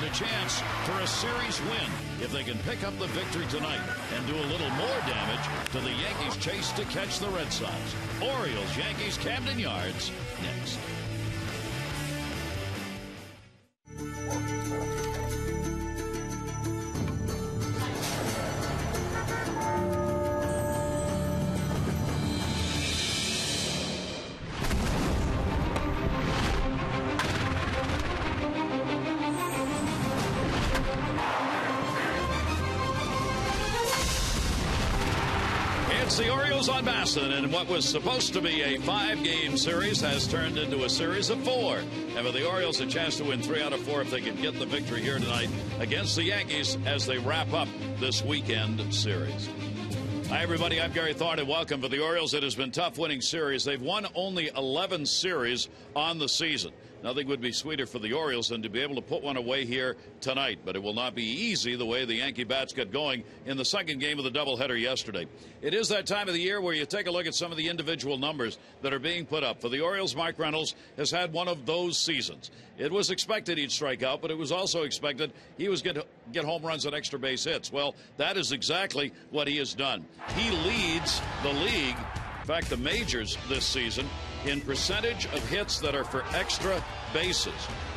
a chance for a series win if they can pick up the victory tonight and do a little more damage to the Yankees' chase to catch the Red Sox. Orioles, Yankees, Camden Yards, next. It's the Orioles on Baston, and what was supposed to be a 5-game series has turned into a series of 4. And for the Orioles, a chance to win 3 out of 4 if they can get the victory here tonight against the Yankees as they wrap up this weekend series. Hi, everybody. I'm Gary Thorne, and welcome. For the Orioles, it has been tough winning series. They've won only 11 series on the season. Nothing would be sweeter for the Orioles than to be able to put one away here tonight, but it will not be easy the way the Yankee bats get going in the second game of the doubleheader yesterday. It is that time of the year where you take a look at some of the individual numbers that are being put up. For the Orioles, Mark Reynolds has had one of those seasons. It was expected he'd strike out, but it was also expected he was going to get home runs and extra base hits. Well, that is exactly what he has done. He leads the league, in fact, the majors this season, in percentage of hits that are for extra bases.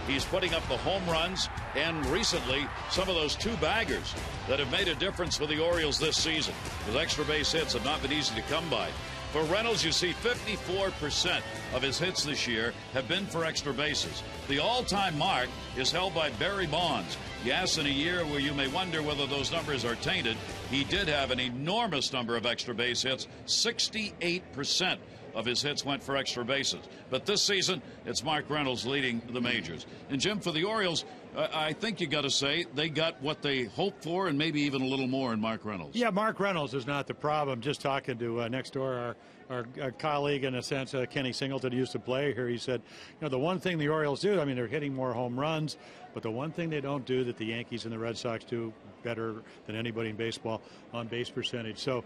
He's putting up the home runs, and recently some of those 2-baggers that have made a difference for the Orioles this season, because extra base hits have not been easy to come by. For Reynolds, you see 54% of his hits this year have been for extra bases. The all-time mark is held by Barry Bonds. Yes, in a year where you may wonder whether those numbers are tainted, he did have an enormous number of extra base hits. 68% of his hits went for extra bases. But this season, it's Mark Reynolds leading the majors. And, Jim, for the Orioles, I think you got to say they got what they hoped for and maybe even a little more in Mark Reynolds. Yeah, Mark Reynolds is not the problem. Just talking to next door, our colleague, in a sense, Kenny Singleton, used to play here. He said, the one thing the Orioles do, I mean, they're hitting more home runs, but the one thing they don't do that the Yankees and the Red Sox do better than anybody in baseball, on base percentage. So,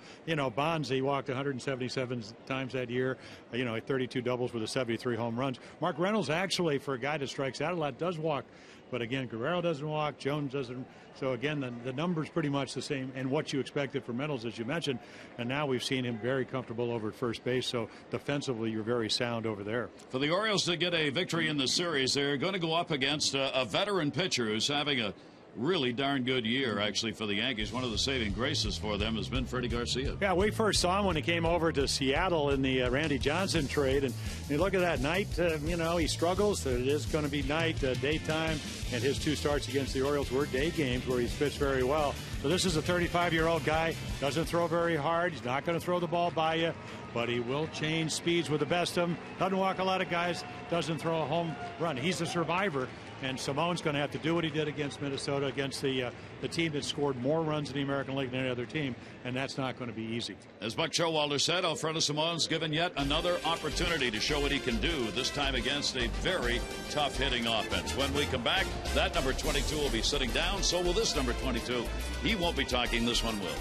Bonds, he walked 177 times that year, 32 doubles with a 73 home runs. Mark Reynolds, actually, for a guy that strikes out a lot, does walk. But again, Guerrero doesn't walk, Jones doesn't. So again, the number's pretty much the same, and what you expected from Reynolds, as you mentioned. And now we've seen him very comfortable over at first base. So defensively, you're very sound over there. For the Orioles to get a victory in the series, they're going to go up against a veteran pitcher who's having a really darn good year, actually, for the Yankees. One of the saving graces for them has been Freddie Garcia. Yeah, we first saw him when he came over to Seattle in the Randy Johnson trade. And you look at that night, he struggles. It is going to be night, daytime. And his 2 starts against the Orioles were day games where he's pitched very well. So this is a 35-year-old guy. Doesn't throw very hard. He's not going to throw the ball by you. But he will change speeds with the best of them. Doesn't walk a lot of guys. Doesn't throw a home run. He's a survivor. And Simone's going to have to do what he did against Minnesota, against the team that scored more runs in the American League than any other team, and that's not going to be easy. As Buck Showalter said, Alfredo Simone's given yet another opportunity to show what he can do, this time against a very tough hitting offense. When we come back, that number 22 will be sitting down, so will this number 22. He won't be talking, this one will.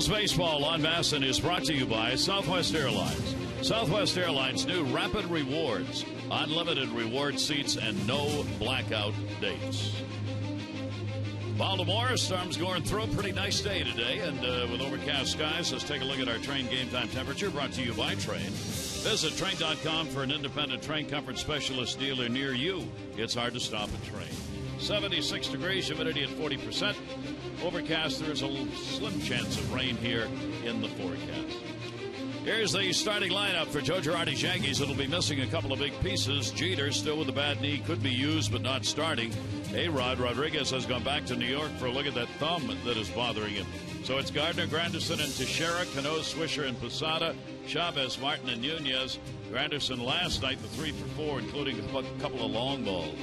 Orioles baseball on Masson is brought to you by Southwest Airlines. Southwest Airlines' new Rapid Rewards. Unlimited reward seats and no blackout dates. Baltimore, storms going through. Pretty nice day today, and with overcast skies, let's take a look at our Train game time temperature, brought to you by Train. Visit Train.com for an independent Train comfort specialist dealer near you. It's hard to stop a Train. 76 degrees, humidity at 40%. Overcast, there is a slim chance of rain here in the forecast. Here's the starting lineup for Joe Girardi's Yankees. It'll be missing a couple of big pieces. Jeter, still with a bad knee, could be used but not starting. A-Rod Rodriguez has gone back to New York for a look at that thumb that is bothering him. So it's Gardner, Granderson, and Teixeira, Cano, Swisher, and Posada, Chavez, Martin, and Nunez. Granderson last night, the 3 for 4, including a couple of long balls.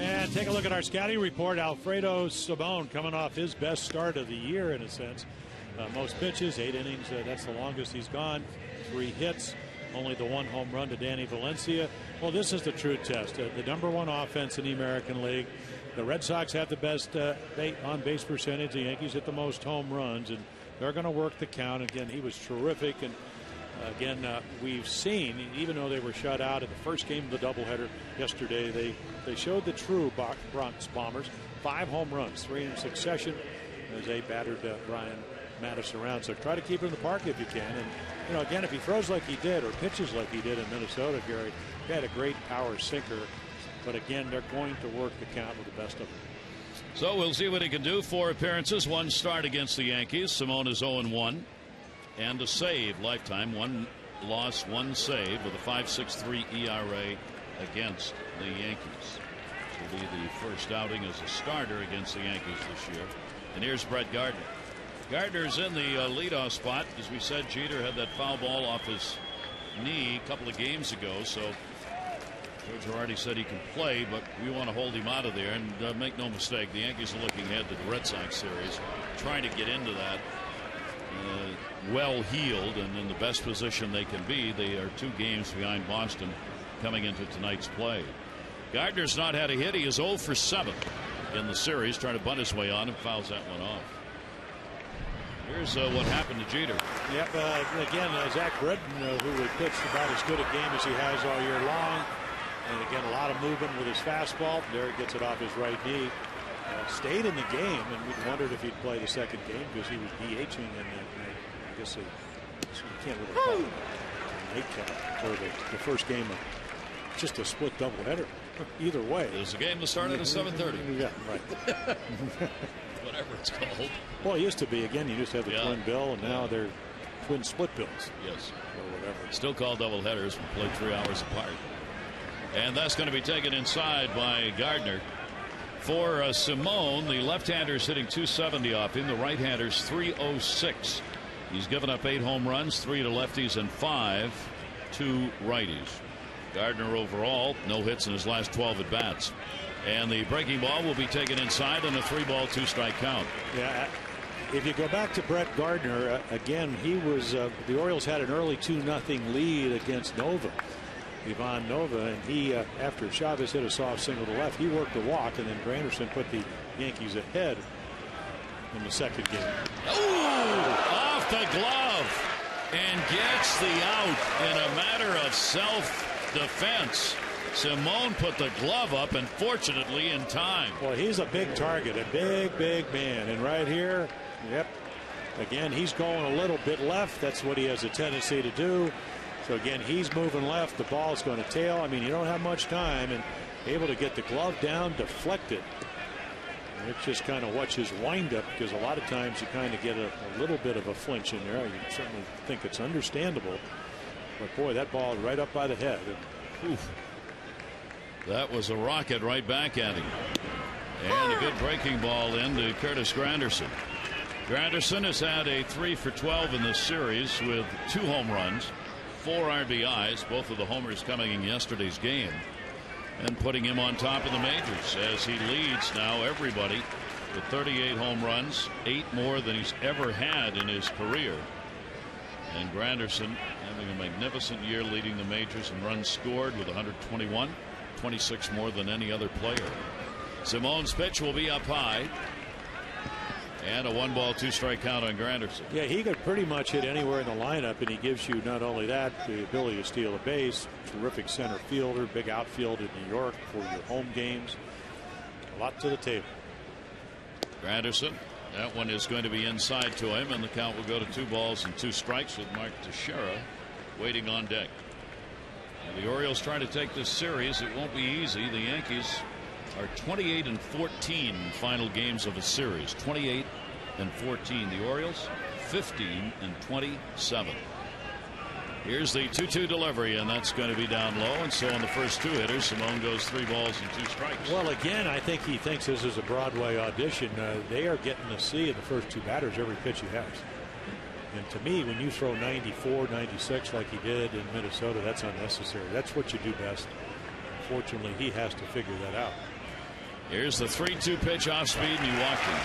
And take a look at our scouting report. Alfredo Simon coming off his best start of the year, in a sense. Most pitches, 8 innings. That's the longest he's gone. 3 hits. Only the 1 home run to Danny Valencia. Well, this is the true test. The #1 offense in the American League. The Red Sox have the best on-base percentage. The Yankees hit the most home runs, and they're going to work the count. Again, he was terrific. And again, we've seen, even though they were shut out in the first game of the doubleheader yesterday, they showed the true Bronx Bombers. 5 home runs, 3 in succession, as they battered Brian Mattis around. So try to keep him in the park if you can. And again, if he throws like he did or pitches like he did in Minnesota, Gary, he had a great power sinker. But again, they're going to work the count with the best of them. So we'll see what he can do. 4 appearances, 1 start against the Yankees. Simone is 0-1. And a save lifetime. 1 loss, 1 save with a 5.63 ERA against the Yankees. This will be the first outing as a starter against the Yankees this year. And here's Brett Gardner. Gardner's in the leadoff spot. As we said, Jeter had that foul ball off his knee a couple of games ago. So Joe Girardi said he can play, but we want to hold him out of there. And make no mistake, the Yankees are looking ahead to the Red Sox series, trying to get into that well-heeled and in the best position they can be. They are 2 games behind Boston coming into tonight's play. Gardner's not had a hit. He is 0 for 7 in the series, trying to bunt his way on and fouls that one off. Here's what happened to Jeter. Yep. Again, Zach Britton, who had pitched about as good a game as he has all year long. And again, a lot of movement with his fastball. There he gets it off his right knee. Stayed in the game, and we wondered if he'd play the second game because he was DHing, and I guess you can't really call it a nightcap or the first game of just a split doubleheader. Either way, there's a game that started at 7:30. Yeah, right. Whatever it's called. Well, it used to be. Again, you used to have the twin bill, and now they're twin split bills. Yes. Or whatever. Still called doubleheaders. We played 3 hours apart. And that's going to be taken inside by Gardner. For Simone, the left-hander's hitting 270 off him. The right-hander's 306. He's given up 8 home runs, 3 to lefties and 5 to righties. Gardner overall, no hits in his last 12 at-bats. And the breaking ball will be taken inside on a 3-ball, 2-strike count. Yeah, if you go back to Brett Gardner, again, he was the Orioles had an early 2-0 lead against Nova. Ivan Nova, and he, after Chavez hit a soft single to left, he worked the walk, and then Granderson put the Yankees ahead in the second game. Ooh, off the glove, and gets the out in a matter of self-defense. Simone put the glove up, and fortunately in time. Well, he's a big target, a big man, and right here, yep, again, he's going a little bit left. That's what he has a tendency to do. So again, he's moving left. The ball's going to tail. I mean, you don't have much time, and able to get the glove down, deflect it. And it's just kind of watch his windup, because a lot of times you kind of get a little bit of a flinch in there. You certainly think it's understandable. But boy, that ball right up by the head. Oof. That was a rocket right back at him. And a good breaking ball into Curtis Granderson. Granderson has had a 3 for 12 in this series with 2 home runs, 4 RBIs, both of the homers coming in yesterday's game, and putting him on top of the majors as he leads now everybody with 38 home runs, 8 more than he's ever had in his career. And Granderson having a magnificent year, leading the majors in runs scored with 121, 26 more than any other player. Simone's pitch will be up high, And a 1-ball, 2-strike count on Granderson. Yeah, he could pretty much hit anywhere in the lineup, and he gives you not only that, the ability to steal a base, terrific center fielder, big outfield in New York for your home games. A lot to the table. Granderson, that one is going to be inside to him, and the count will go to 2 balls and 2 strikes with Mark Teixeira waiting on deck. And the Orioles trying to take this series. It won't be easy. The Yankees are 28-14 final games of a series. 28-14. The Orioles 15-27. Here's the 2-2 delivery, and that's going to be down low. And so on the first 2 hitters, Simone goes 3 balls and 2 strikes. Well, again, I think he thinks this is a Broadway audition. They are getting to see in the first 2 batters every pitch he has. And to me, when you throw 94, 96 like he did in Minnesota, that's unnecessary. That's what you do best. Unfortunately, he has to figure that out. Here's the 3-2 pitch off speed, and he walked him.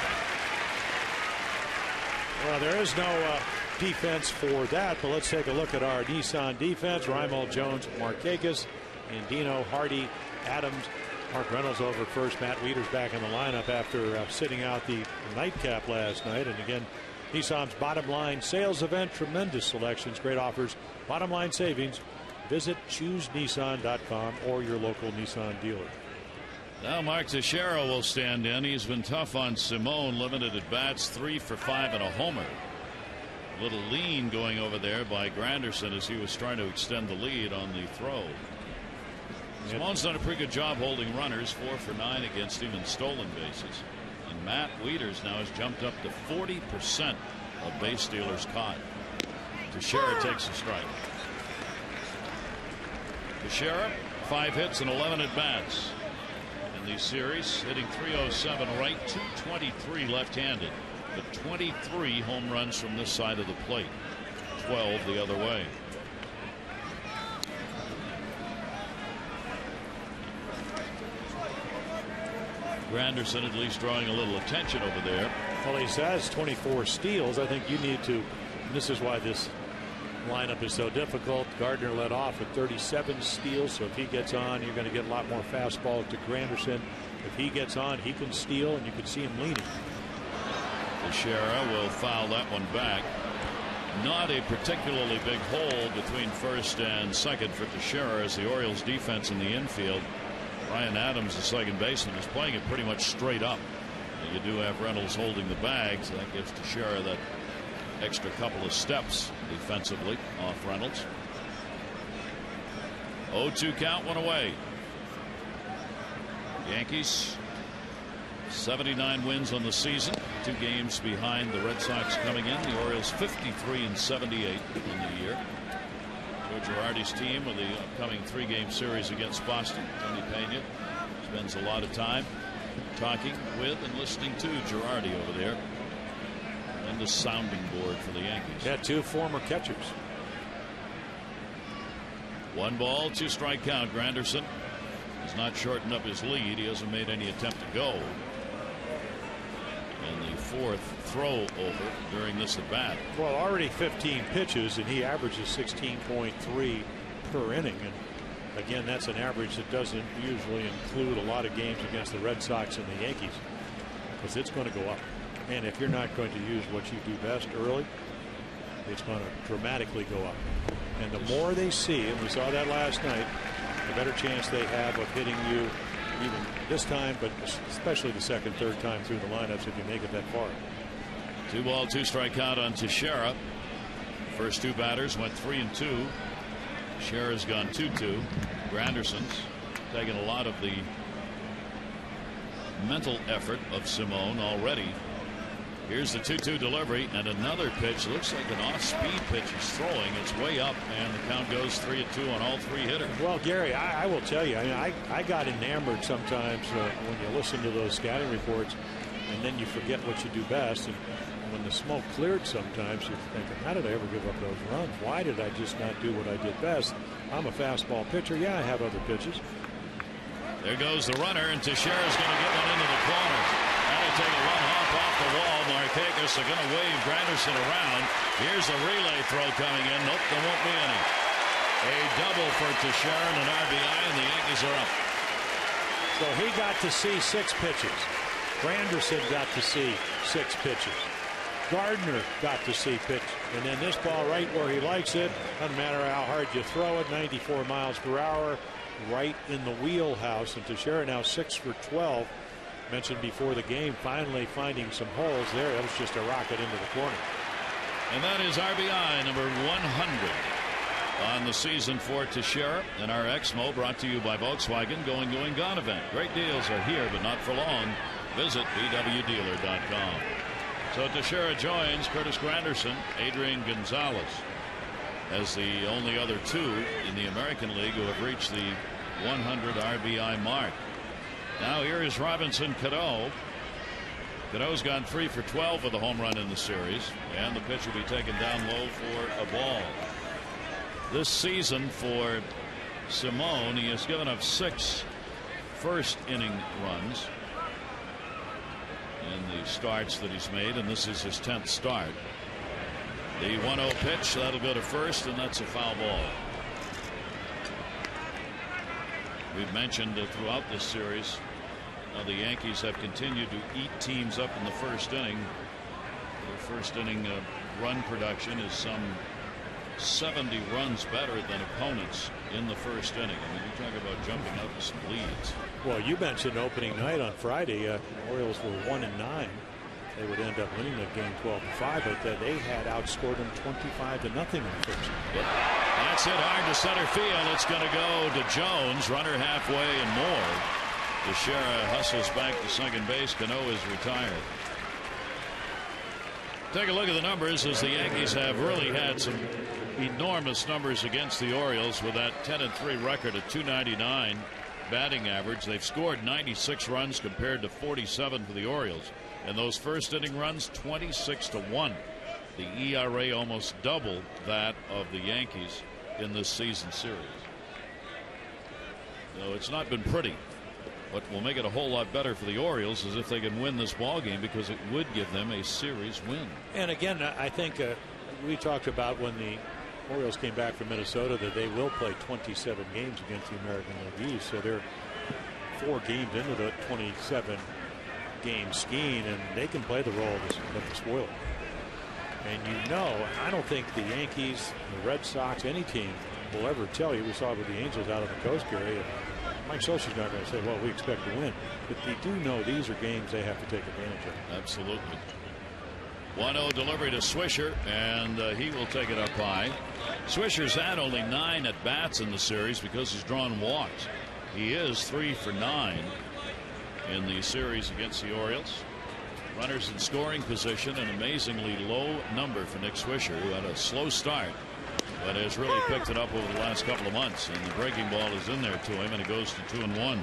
Well, there is no defense for that, but let's take a look at our Nissan defense. Raimel Jones, Markakis, Andino, Hardy, Adams, Mark Reynolds over at first. Matt Wieters back in the lineup after sitting out the nightcap last night. And again, Nissan's bottom line sales event, tremendous selections, great offers, bottom line savings. Visit choosenissan.com or your local Nissan dealer. Now Mark Teixeira will stand in. He's been tough on Simone, limited at bats, 3 for 5 and a homer. A little lean going over there by Granderson as he was trying to extend the lead on the throw. Simone's done a pretty good job holding runners, 4 for 9 against him in stolen bases. And Matt Wieters now has jumped up to 40% of base stealers caught. Teixeira takes a strike. Teixeira, 5 hits and 11 at bats. The series, hitting .307 right, .223 left-handed, but 23 home runs from this side of the plate, 12 the other way. Granderson at least drawing a little attention over there. Well, he has 24 steals. I think you need to, and this is why this lineup is so difficult. Gardner led off with 37 steals, so if he gets on, you're going to get a lot more fastballs to Granderson. If he gets on, he can steal, and you can see him leaning. Teixeira will foul that one back. Not a particularly big hole between first and second for Teixeira as the Orioles defense in the infield. Ryan Adams, the second baseman, is playing it pretty much straight up. You do have Reynolds holding the bag, so that gives Teixeira that extra couple of steps defensively off Reynolds. 0-2 count, 1 away. Yankees 79 wins on the season, 2 games behind the Red Sox coming in. The Orioles 53-78 in the year. Joe Girardi's team with the upcoming 3-game series against Boston. Tony Pena spends a lot of time talking with and listening to Girardi over there. And the sounding board for the Yankees. Yeah, 2 former catchers. 1 ball, 2 strike count. Granderson has not shortened up his lead. He hasn't made any attempt to go. And the 4th throw over during this at bat. Well, already 15 pitches, and he averages 16.3 per inning. And again, that's an average that doesn't usually include a lot of games against the Red Sox and the Yankees, because it's going to go up. And if you're not going to use what you do best early, it's going to dramatically go up. And the more they see, and we saw that last night, the better chance they have of hitting you even this time, but especially the second, third time through the lineups if you make it that far. 2 ball, 2 strike count on Teixeira. First 2 batters went 3 and 2. Teixeira's gone 2-2. Granderson's taken a lot of the mental effort of Simone already. Here's the 2-2 delivery, and another pitch. Looks like an off-speed pitch he's throwing. It's way up, and the count goes 3-2 on all 3 hitters. Well, Gary, I will tell you, I got enamored sometimes when you listen to those scouting reports, and then you forget what you do best. And when the smoke cleared, sometimes you're thinking, how did I ever give up those runs? Why did I just not do what I did best? I'm a fastball pitcher. Yeah, I have other pitches. There goes the runner, and Teixeira's going to get one into the corner. That'll take a run off the wall. Markakis are going to wave Granderson around. Here's a relay throw coming in. Nope, there won't be any. A double for Teixeira and an RBI, and the Yankees are up. So he got to see 6 pitches. Granderson got to see 6 pitches. Gardner got to see pitch. And then this ball right where he likes it. Doesn't matter how hard you throw it. 94 miles per hour. Right in the wheelhouse. And Teixeira now 6 for 12. Mentioned before the game, finally finding some holes there. That was just a rocket into the corner. And that is RBI number 100 on the season for Teixeira. And our Exmo brought to you by Volkswagen. Going, gone event. Great deals are here, but not for long. Visit VWDealer.com. So Teixeira joins Curtis Granderson, Adrian Gonzalez as the only other 2 in the American League who have reached the 100 RBI mark. Now here is Robinson Cano. Cano's gone 3 for 12 with a home run in the series, and the pitch will be taken down low for a ball. This season for Simone, he has given up 6 first inning runs in the starts that he's made, and this is his 10th start. The 1-0 pitch, that'll go to first, and that's a foul ball. We've mentioned throughout this series how the Yankees have continued to eat teams up in the first inning. Their first inning run production is some 70 runs better than opponents in the first inning. I mean, you talk about jumping out to some leads. Well, you mentioned opening night on Friday. Orioles were 1-9. They would end up winning that game 12-5, but they had outscored them 25-0 in the first. Yep. That's it hard to center field. It's going to go to Jones. Runner halfway and more. Teixeira hustles back to second base. Cano is retired. Take a look at the numbers as the Yankees have really had some enormous numbers against the Orioles with that 10-3 record at .299 batting average. They've scored 96 runs compared to 47 for the Orioles. And those first inning runs 26-1. The ERA almost double that of the Yankees in this season series. So it's not been pretty. What will make it a whole lot better for the Orioles is if they can win this ball game, because it would give them a series win. And again, I think we talked about when the Orioles came back from Minnesota that they will play 27 games against the American League East. So they're 4 games into the 27 game skiing, and they can play the role of the spoiler. And I don't think the Yankees, the Red Sox, any team will ever tell you. We saw it with the Angels out of the Coast area. Mike Scioscia's not going to say, well, we expect to win. But they do know these are games they have to take advantage of. Absolutely. 1-0 delivery to Swisher, and he will take it up high. Swisher's had only 9 at bats in the series because he's drawn walks. He is 3 for 9 in the series against the Orioles. Runners in scoring position, an amazingly low number for Nick Swisher, who had a slow start but has really picked it up over the last couple of months, and the breaking ball is in there to him, and it goes to 2-1, and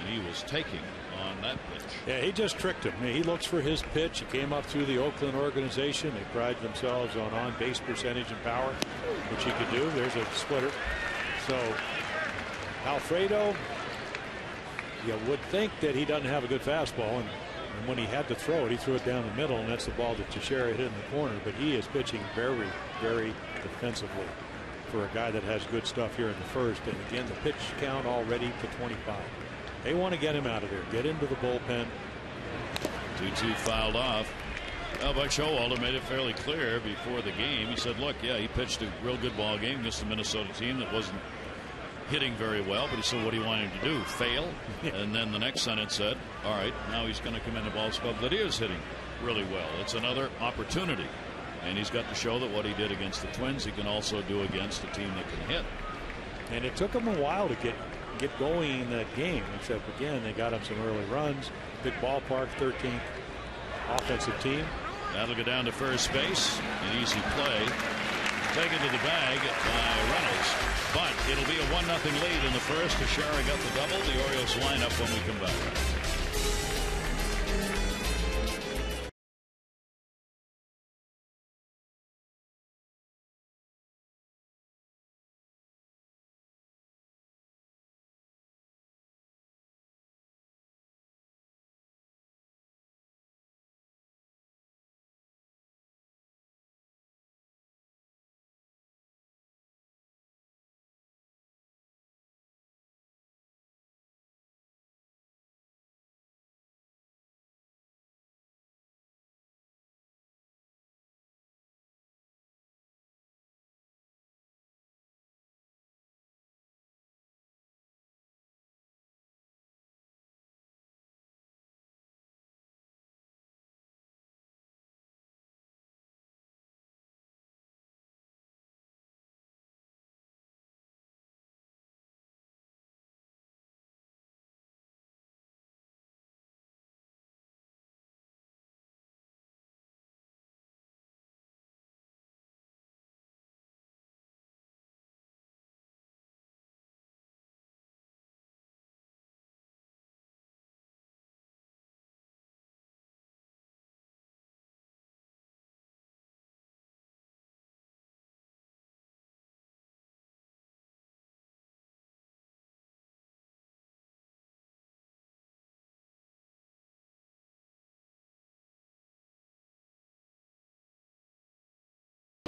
he was taking on that pitch. Yeah, he just tricked him. He looks for his pitch. He came up through the Oakland organization. They pride themselves on base percentage and power, which he could do. There's a splitter. So Alfredo, you would think that he doesn't have a good fastball, and when he had to throw it, he threw it down the middle, and that's the ball that Teixeira hit in the corner. But he is pitching very, very defensively for a guy that has good stuff here in the first. And again, the pitch count already to 25. They want to get him out of there, get into the bullpen. 2-2 fouled off. Well, Buck Showalter made it fairly clear before the game. He said, look, yeah, he pitched a real good ball game against the Minnesota team that wasn't hitting very well, but he said, what do you want him to do, fail? And then the next sentence said, all right, now he's going to come in the ball club that is hitting really well. It's another opportunity, and he's got to show that what he did against the Twins he can also do against a team that can hit. And it took him a while to get going in that game, except again they got him some early runs. Big ballpark, 13th offensive team. That'll go down to first base, an easy play taken to the bag by Reynolds, but it'll be a 1-0 lead in the first. Teixeira got the double. The Orioles line up when we come back.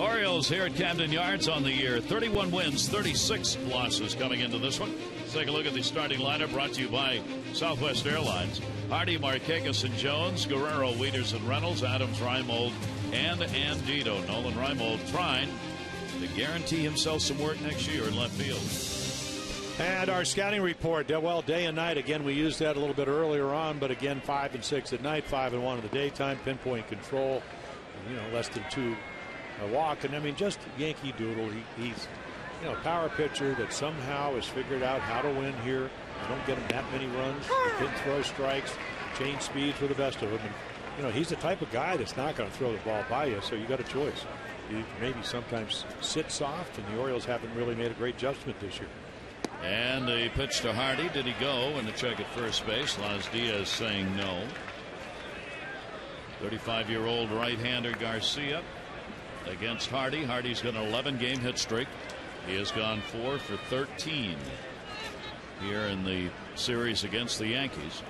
Orioles here at Camden Yards on the year. 31 wins, 36 losses coming into this one. Let's take a look at the starting lineup brought to you by Southwest Airlines. Hardy, Markakis, and Jones, Guerrero, Wieters, and Reynolds, Adams, Reimold, and Andito. Nolan Reimold trying to guarantee himself some work next year in left field. And our scouting report, well, day and night. Again, we used that a little bit earlier on, but again, 5 and 6 at night, 5 and 1 in the daytime, pinpoint control, less than 2 walk. And I mean, just Yankee Doodle. He's, a power pitcher that somehow has figured out how to win here. You don't get him that many runs. He can throw strikes, change speeds for the best of them. And, he's the type of guy that's not going to throw the ball by you, so you got a choice. You maybe sometimes sit soft, and the Orioles haven't really made a great adjustment this year. And a pitch to Hardy. Did he go? And the check at first base. Las Diaz saying no. 35-year-old right-hander Garcia against Hardy. Hardy's got an 11-game hit streak. He has gone 4 for 13 here in the series against the Yankees.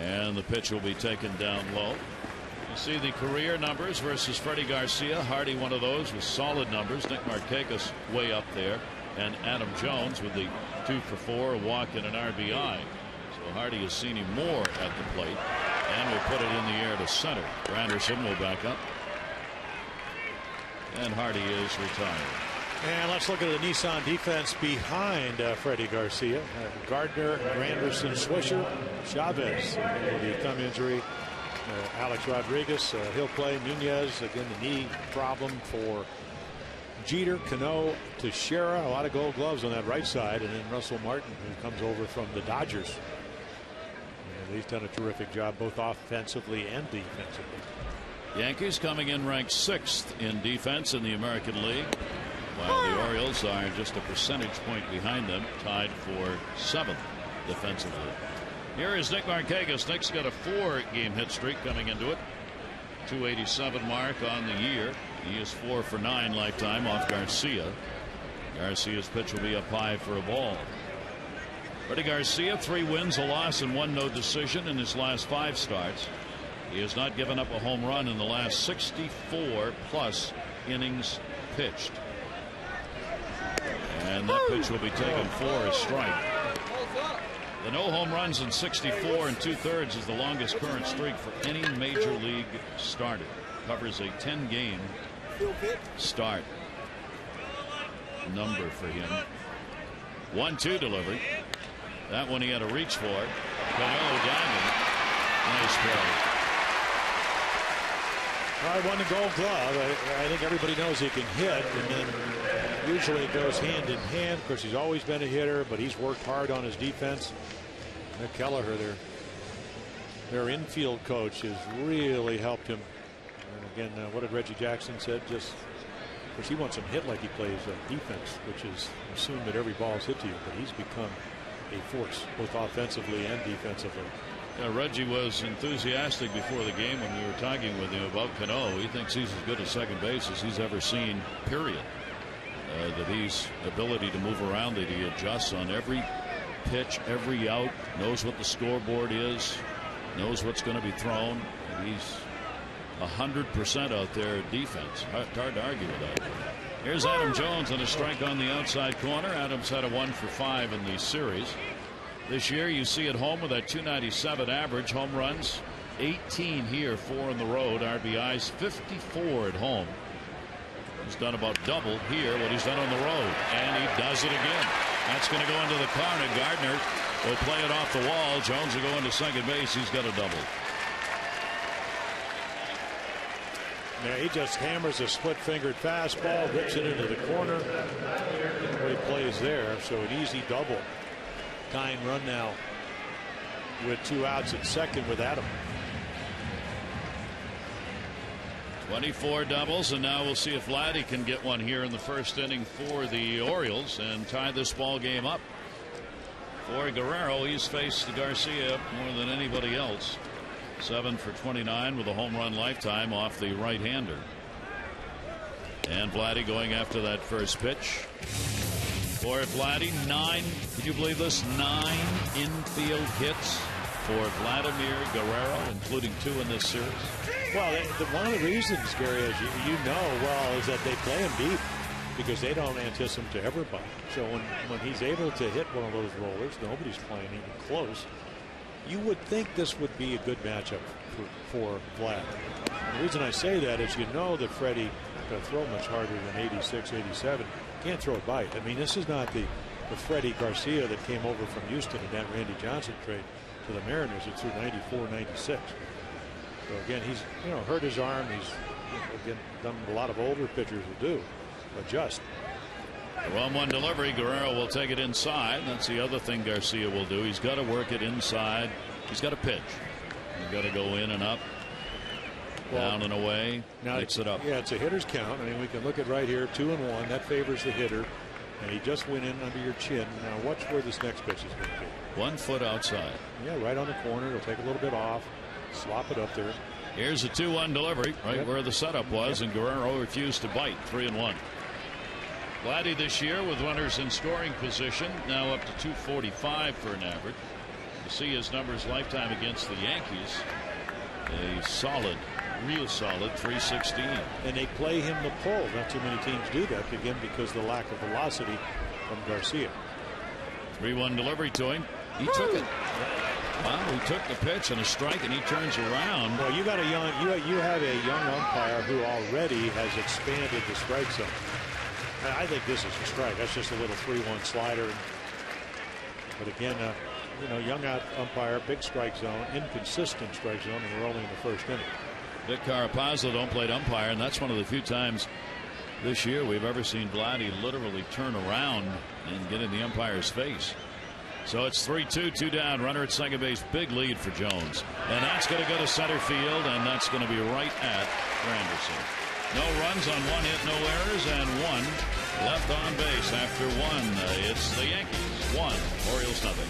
And the pitch will be taken down low. You see the career numbers versus Freddie Garcia. Hardy, one of those with solid numbers. Nick Markakis way up there. And Adam Jones with the 2 for 4, a walk and an RBI. So Hardy has seen him more at the plate and will put it in the air to center. Granderson will back up. And Hardy is retired. And let's look at the Nissan defense behind Freddie Garcia. Gardner, Granderson, Swisher, Chavez with the thumb injury. Alex Rodriguez, he'll play. Nunez, again, the knee problem for Jeter, Cano, Teixeira, a lot of gold gloves on that right side, and then Russell Martin, who comes over from the Dodgers. And he's done a terrific job both offensively and defensively. Yankees coming in ranked 6th in defense in the American League, while the Orioles are just a percentage point behind them, tied for 7th defensively. Here is Nick Markakis. Nick's got a 4-game hit streak coming into it. 287 mark on the year. He is 4 for 9 lifetime off Garcia. Garcia's pitch will be up high for a ball. Freddie Garcia, 3 wins, a loss, and 1 no decision in his last 5 starts. He has not given up a home run in the last 64 plus innings pitched. And that pitch will be taken for a strike. The no home runs in 64 2/3 is the longest current streak for any major league starter. Covers a 10-game start number for him. 1-2 delivery. That one he had to reach for. Cano Diamond. Nice play. I won the Gold Glove. I think everybody knows he can hit, and then usually it goes hand in hand. Of course, he's always been a hitter, but he's worked hard on his defense. Nick Kelleher, their infield coach, has really helped him. And again, what did Reggie Jackson said? Just, of course, he wants him hit like he plays defense, which is assume that every ball is hit to you. But he's become a force, both offensively and defensively. Yeah, Reggie was enthusiastic before the game when we were talking with him about Cano. He thinks he's as good at second base as he's ever seen, period. That he's ability to move around, that he adjusts on every pitch, every out, knows what the scoreboard is, knows what's going to be thrown. He's 100% out there at defense. Hard to argue with that. Here's Adam Jones on a strike on the outside corner. Adams had a 1 for 5 in the series. This year you see at home with that 297 average. Home runs 18 here, 4 on the road. RBIs 54 at home. He's done about double here what he's done on the road, and he does it again. That's going to go into the corner. Gardner will play it off the wall. Jones will go into second base. He's got a double. Yeah, he just hammers a split-fingered fastball, rips it into the corner. What he plays there, so an easy double. Tying run now with 2 outs at second with Adam. 24 doubles, and now we'll see if Vladdy can get one here in the first inning for the Orioles and tie this ball game up. For Guerrero, he's faced Garcia more than anybody else. 7 for 29 with a home run lifetime off the right-hander. And Vladdy going after that first pitch. For Vladdy, 9, can you believe this? 9 infield hits for Vladimir Guerrero, including 2 in this series? Well, one of the reasons, Gary, as you know well, is that they play him deep because they don't anticipate him to ever bite. So when he's able to hit one of those rollers, nobody's playing even close. You would think this would be a good matchup for Vlad. And the reason I say that is you know that Freddie can throw much harder than 86, 87. Can't throw a bite. I mean, this is not the Freddie Garcia that came over from Houston in that Randy Johnson trade to the Mariners. It threw 94, 96. So again, he's hurt his arm. He's again done what a lot of older pitchers will do, adjust. The 1-1 delivery. Guerrero will take it inside. That's the other thing Garcia will do. He's got to work it inside. He's got to pitch. He's got to go in and up, down and away, mix it up. Yeah, it's a hitter's count. I mean, we can look at right here, 2-1. That favors the hitter. And he just went in under your chin. Now watch where this next pitch is going to be. 1 foot outside. Yeah, right on the corner. He'll take a little bit off, slop it up there. Here's a 2-1 delivery, right where the setup was, and Guerrero refused to bite. 3-1. Vladdy this year with runners in scoring position, now up to 245 for an average. You see his numbers lifetime against the Yankees. A solid, real solid 316. And they play him the pull. Not too many teams do that, again, because of the lack of velocity from Garcia. 3-1 delivery to him. He took it. Well, he took the pitch and a strike, and he turns around. Well, you have a young umpire who already has expanded the strike zone. I think this is a strike. That's just a little 3-1 slider. But again, young umpire, big strike zone, inconsistent strike zone, and we're only in the first inning. Vic Carapazzo don't play umpire, and that's one of the few times this year we've ever seen Vladdy literally turn around and get in the umpire's face. So it's 3-2, 2 down, runner at second base, big lead for Jones. And that's going to go to center field, and that's going to be right at Granderson. No runs on 1 hit, no errors, and 1 left on base after 1. It's the Yankees 1, Orioles nothing.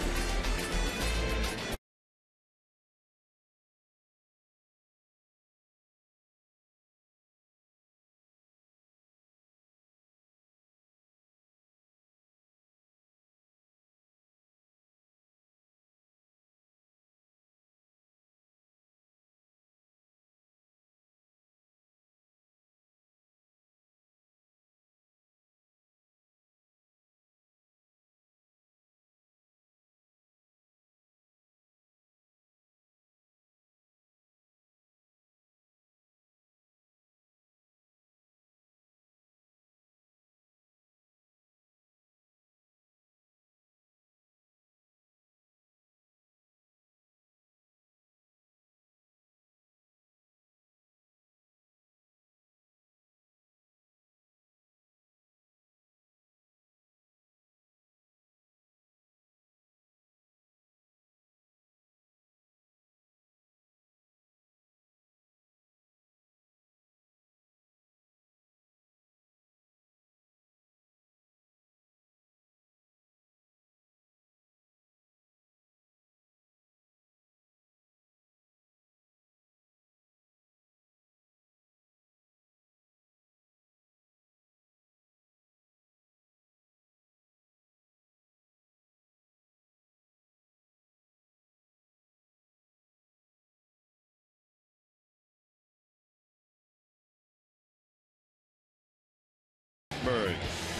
For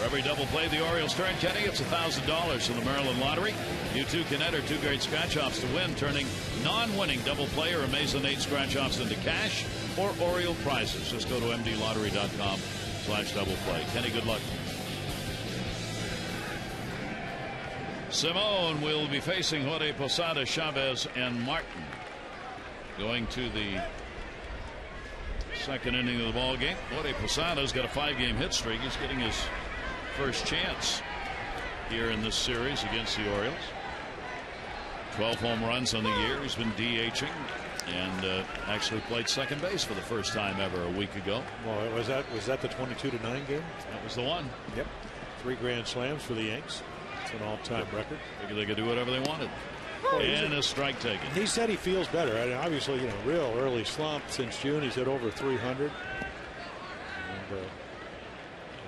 every double play the Orioles turn, Kenny, it's $1,000 in the Maryland Lottery. You too can enter 2 great scratch-offs to win, turning non-winning double play or Amazing 8 scratch-offs into cash or Oriole prizes. Just go to mdlottery.com/double play. Kenny, good luck. Simone will be facing Jorge Posada, Chavez, and Martin. Going to the second inning of the ball game. Jorge Posada's got a 5-game hit streak. He's getting his first chance here in this series against the Orioles. 12 home runs on the year. He's been DHing and actually played second base for the first time ever a week ago. Well, was that the 22-9 game? That was the one. Yep. 3 grand slams for the Yanks. It's an all-time record. Figured they could do whatever they wanted. And a strike taken. He said he feels better. I mean, obviously, real early slump since June. He's hit over 300.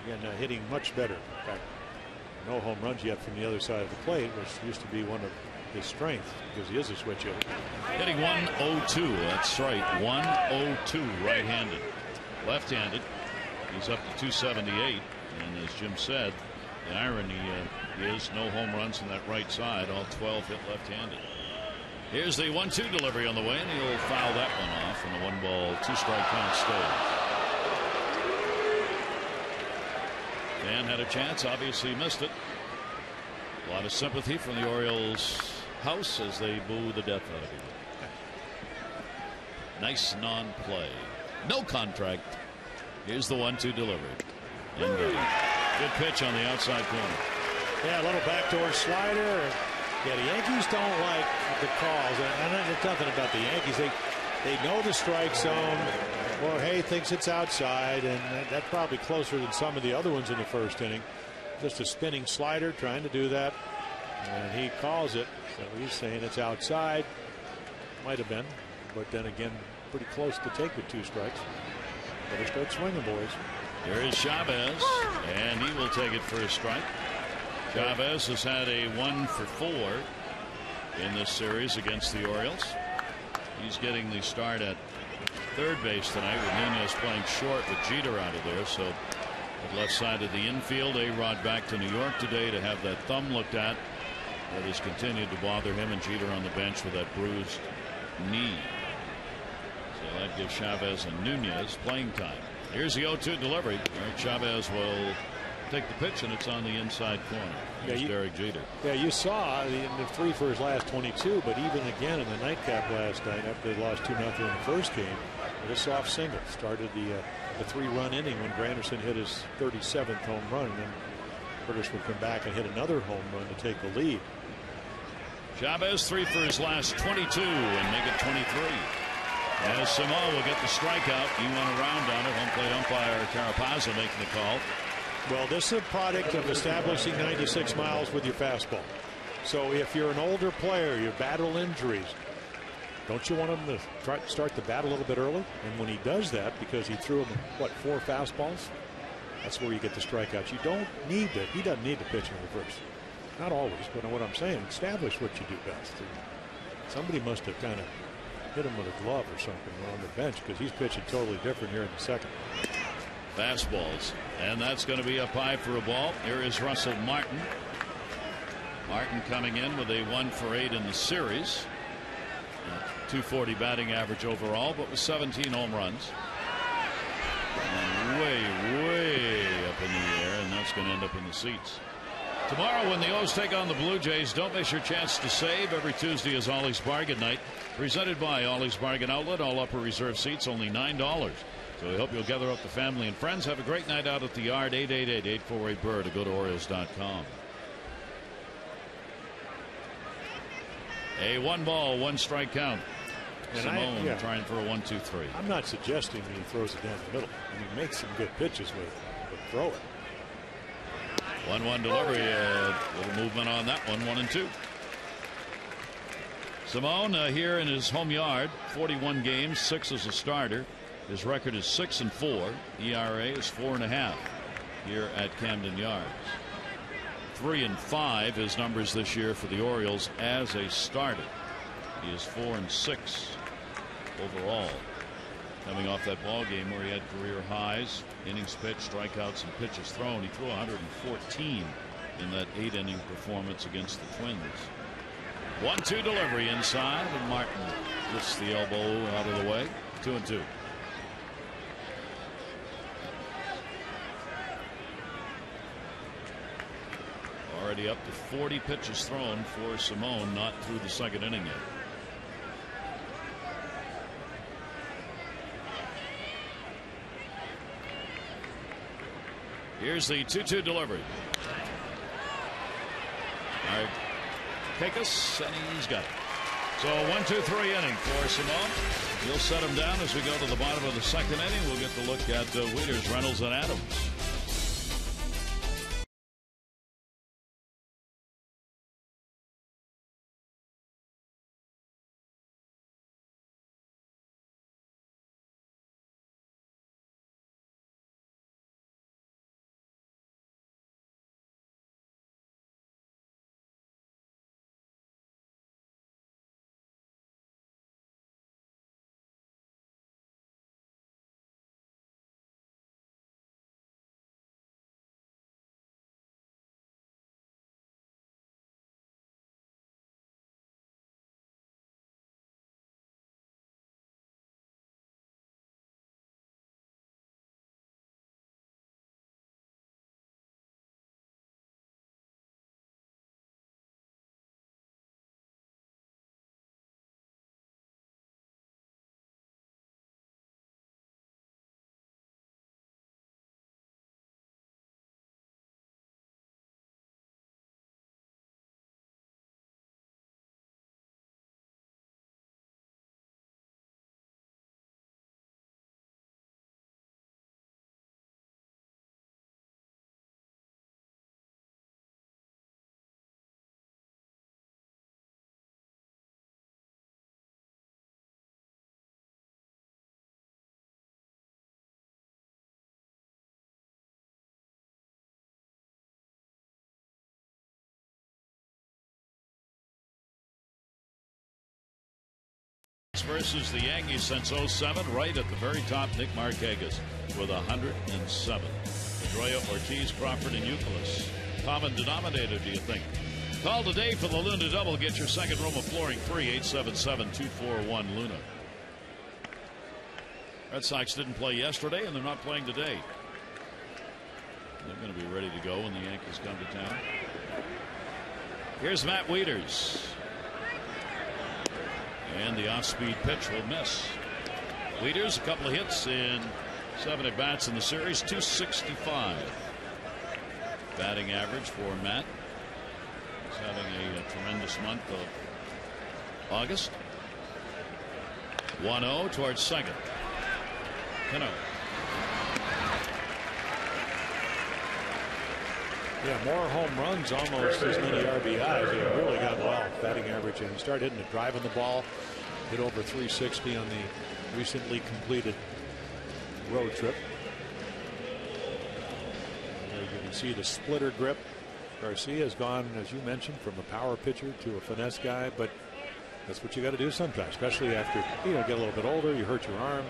And again, hitting much better. In fact, no home runs yet from the other side of the plate, which used to be one of his strength because he is a switch hitter. Hitting 102. That's right. 102 right-handed. Left-handed. He's up to 278. And as Jim said, the irony is no home runs on that right side. All 12 hit left-handed. Here's the 1-2 delivery on the way, and he'll foul that one off, and a 1-ball, 2-strike count stays. Dan had a chance, obviously missed it. A lot of sympathy from the Orioles house as they boo the death out of him. Nice non-play. No contract. Here's the 1-2 delivery. And good pitch on the outside corner. Yeah, a little backdoor slider. Yeah, the Yankees don't like the calls. And there's nothing about the Yankees. They know the strike zone. Jorge thinks it's outside, and that's probably closer than some of the other ones in the first inning. Just a spinning slider trying to do that, and he calls it. So he's saying it's outside. Might have been, but then again, pretty close to take with 2 strikes. Better start swinging, boys. Here is Chavez, and he will take it for a strike. Chavez has had a 1-for-4 in this series against the Orioles. He's getting the start at third base tonight with Nunez playing short with Jeter out of there. So at left side of the infield, A-Rod back to New York today to have that thumb looked at. That has continued to bother him, and Jeter on the bench with that bruised knee. So that gives Chavez and Nunez playing time. Here's the 0-2 delivery. Eric Chavez will take the pitch, and it's on the inside corner. Here's Derek Jeter. Yeah, you saw the 3 for his last 22, but even again in the nightcap last night after they lost 2-0 in the first game, with a soft single started the 3-run inning when Granderson hit his 37th home run, and then Curtis would come back and hit another home run to take the lead. Chavez 3 for his last 22 and make it 23. As Simone will get the strikeout. You want a round on it. Home plate umpire Carapazza making the call. Well, this is a product of establishing 96 miles with your fastball. So if you're an older player, you battle injuries, don't you want him to try to start the bat a little bit early? And when he does that, because he threw him, what, 4 fastballs, that's where you get the strikeouts. You don't need to. He doesn't need to pitch in reverse. Not always, but what I'm saying, establish what you do best. Somebody must have kind of hit him with a glove or something on the bench, because he's pitching totally different here in the second. Fastballs, and that's going to be up high for a ball. Here is Russell Martin. Martin coming in with a 1-for-8 in the series. 240 batting average overall, but with 17 home runs. And way up in the air, and that's going to end up in the seats. Tomorrow when the O's take on the Blue Jays, don't miss your chance to save. Every Tuesday is Ollie's Bargain Night, presented by Ollie's Bargain Outlet. All upper reserve seats only $9. So we hope you'll gather up the family and friends. Have a great night out at the yard. 888-848-BIRD to go to Orioles.com. A 1-ball, 1-strike count. And Simone trying for a 1-2-3. I'm not suggesting that he throws it down the middle. I mean, makes some good pitches with it, but throw it. 1-1 delivery. A little movement on that one. 1-2. Simone here in his home yard. 41 games, 6 as a starter. His record is 6-4. ERA is 4.5 here at Camden Yards. 3-5 his numbers this year for the Orioles as a starter. He is 4-6 overall. Coming off that ball game where he had career highs, innings pitched, strikeouts, and pitches thrown. He threw 114 in that 8-inning performance against the Twins. 1-2 delivery inside, and Martin lifts the elbow out of the way. 2-2. Already up to 40 pitches thrown for Simone, not through the second inning yet. Here's the 2-2 delivery. All right, Pecos, and he's got it. So 1-2-3 inning for Simone. He'll set him down as we go to the bottom of the second inning. We'll get to look at Wieters, Reynolds, and Adams. versus the Yankees since '07. Right at the very top, Nick Markakis with 107. Pedroia, Ortiz, Crawford, and Youkilis. Common denominator, do you think? Call today for the Luna Double. Get your second room of flooring free. 877-241-LUNA. Red Sox didn't play yesterday, and they're not playing today. They're going to be ready to go when the Yankees come to town. Here's Matt Wieters. And the off-speed pitch will miss. Wieters, a couple of hits in 7 at-bats in the series, 265. Batting average for Matt. He's having a tremendous month of August. 1-0 towards second. Cano. Yeah, more home runs, almost as many RBIs. He really got well batting average, and he started hitting it, driving the ball, hit over 360 on the recently completed road trip. There you can see the splitter grip. Garcia has gone, as you mentioned, from a power pitcher to a finesse guy, but that's what you got to do sometimes, especially after get a little bit older, you hurt your arm.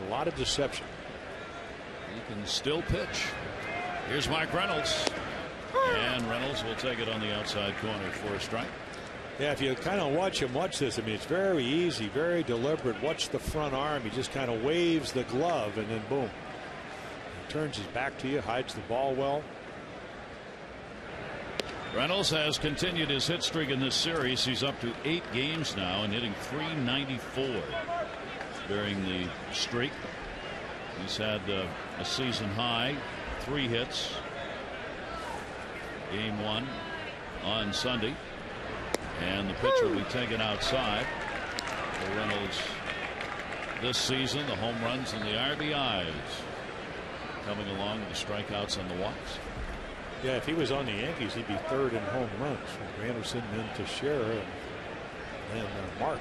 A lot of deception. He can still pitch. Here's Mike Reynolds. And Reynolds will take it on the outside corner for a strike. Yeah, if you kind of watch this, I mean, it's very easy, very deliberate. Watch the front arm. He just kind of waves the glove, and then boom. He turns his back to you, hides the ball well. Reynolds has continued his hit streak in this series. He's up to 8 games now and hitting .394 during the streak. He's had a season high 3 hits. Game 1 on Sunday. And the pitch will be taken outside for Reynolds this season. The home runs and the RBIs coming along with the strikeouts and the walks. Yeah, if he was on the Yankees, he'd be 3rd in home runs. Anderson, then Teixeira, and Mark.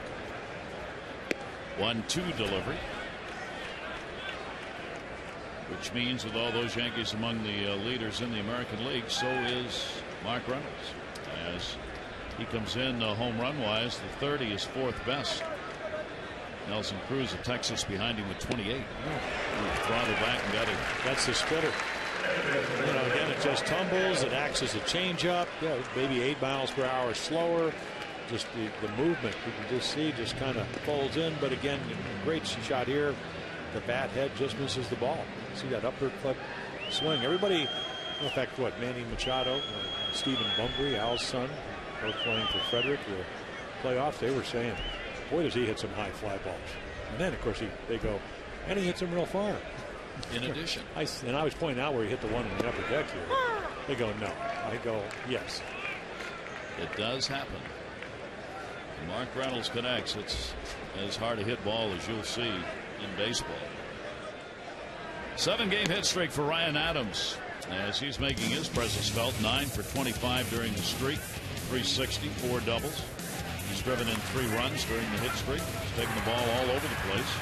1-2 delivery. Which means with all those Yankees among the leaders in the American League, so is Mark Reynolds. As he comes in home run wise, the 30 is 4th best. Nelson Cruz of Texas behind him with 28. Throttled back and got it. That's the splitter. Again, it just tumbles. It acts as a changeup. Yeah, maybe 8 miles per hour slower. Just the movement you can just see just kind of folds in. But again, great shot here. The bat head just misses the ball. See that uppercut swing. Everybody, in fact, Manny Machado, Stephen Bunbury, Al's son, both playing for Frederick, the playoffs, they were saying, boy, does he hit some high fly balls. And then, of course, they go, and he hits them real far. In addition. I was pointing out where he hit the one in the upper deck here. They go, no. I go, yes. It does happen. Mark Reynolds connects. It's as hard a hit ball as you'll see in baseball. 7-game hit streak for Ryan Adams as he's making his presence felt. 9 for 25 during the streak. 360, 4 doubles. He's driven in 3 runs during the hit streak. He's taking the ball all over the place.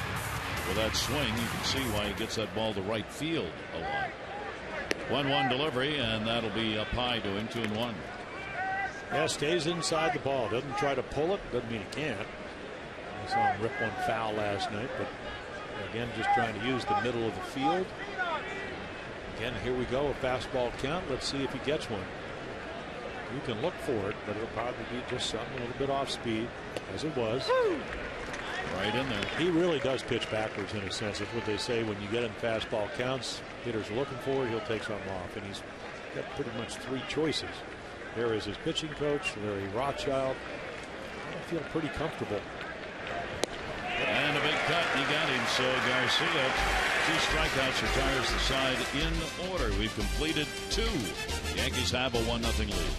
With that swing, you can see why he gets that ball to right field a lot. 1-1 delivery, and that'll be up high to him. 2-1. Yeah, stays inside the ball. Doesn't try to pull it. Doesn't mean he can't. I saw him rip one foul last night, but again, just trying to use the middle of the field. Again, here we go. A fastball count. Let's see if he gets one. You can look for it, but it'll probably be just something a little bit off speed, as it was. Right in there. He really does pitch backwards in a sense. That's what they say when you get in fastball counts. Hitters are looking for it. He'll take something off, and he's got pretty much 3 choices. There is his pitching coach, Larry Rothschild. I feel pretty comfortable. And a big cut. He got him. So Garcia, 2 strikeouts, retires the side in order. We've completed 2. The Yankees have a 1-0 lead.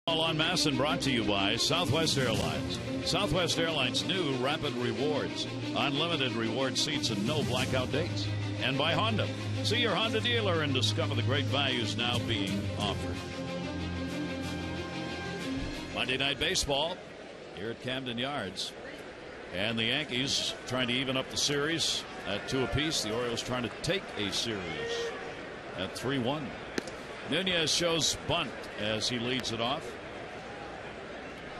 All on Masson brought to you by Southwest Airlines. Southwest Airlines' new Rapid Rewards. Unlimited reward seats and no blackout dates. And by Honda. See your Honda dealer and discover the great values now being offered. Monday Night Baseball here at Camden Yards. And the Yankees trying to even up the series at 2 apiece. The Orioles trying to take a series at 3-1. Nunez shows bunt as he leads it off.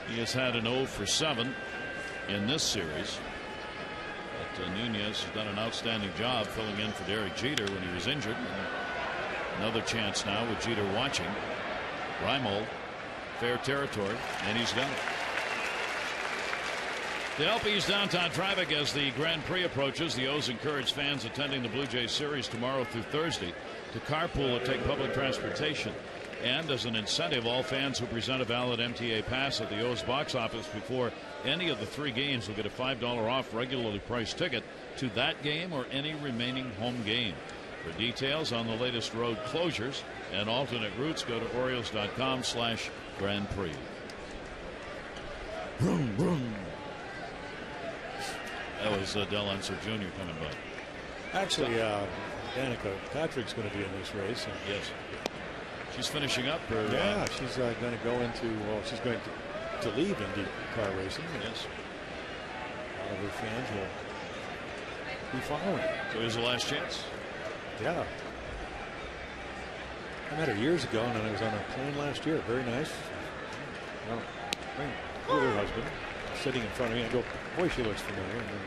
He has had an 0 for 7 in this series. But Nunez has done an outstanding job filling in for Derek Jeter when he was injured. And another chance now with Jeter watching. Reimold, fair territory, and he's done it. The LP's downtown traffic as the Grand Prix approaches. The O's encourage fans attending the Blue Jays series tomorrow through Thursday to carpool or take public transportation. And as an incentive, all fans who present a valid MTA pass at the O's box office before any of the 3 games will get a $5 off regularly priced ticket to that game or any remaining home game. For details on the latest road closures and alternate routes, go to Orioles.com/Grand Prix. Vroom, vroom. That was Del Unser Jr. coming by. Actually, Danica Patrick's going to be in this race. Yes. She's finishing up. Yeah, she's going to go into, well, she's going to leave Indy car racing. Yes. A lot of her fans will be following. So here's the last chance. Yeah. I met her years ago, and I was on a plane last year. Very nice. With her husband sitting in front of me. I go, boy, she looks familiar. And then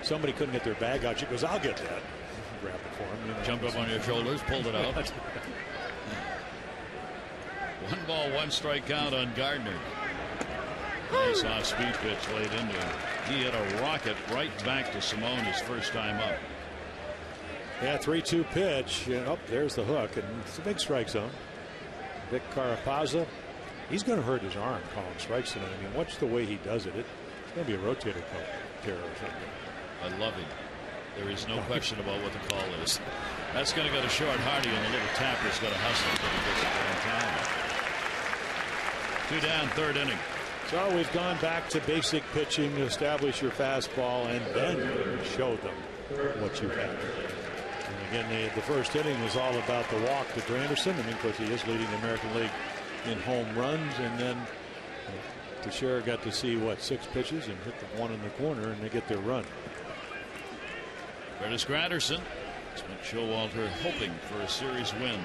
somebody couldn't get their bag out. She goes, I'll get that. Grab it for him. You know. Jumped up on your shoulders, pulled it out. 1 ball, 1 strike count on Gardner. Nice off-speed pitch laid into him. He hit a rocket right back to Simone his first time up. Yeah, 3-2 pitch. Oh, there's the hook, and it's a big strike zone. Vic Carapazza, he's going to hurt his arm calling strikes tonight. I mean, watch the way he does it. It's going to be a rotator cuff tear or something. I love him. There is no question about what the call is. That's going to go to short. Hardy, and the little tapper's got to hustle until he gets it down. 2 down, 3rd inning. So we've gone back to basic pitching to establish your fastball and then show them what you have. And again, the first inning was all about the walk to Granderson. I mean, of course, he is leading the American League in home runs. And then Teixeira got to see, 6 pitches and hit the one in the corner, and they get their run. Curtis Granderson. Spent Showalter hoping for a series win.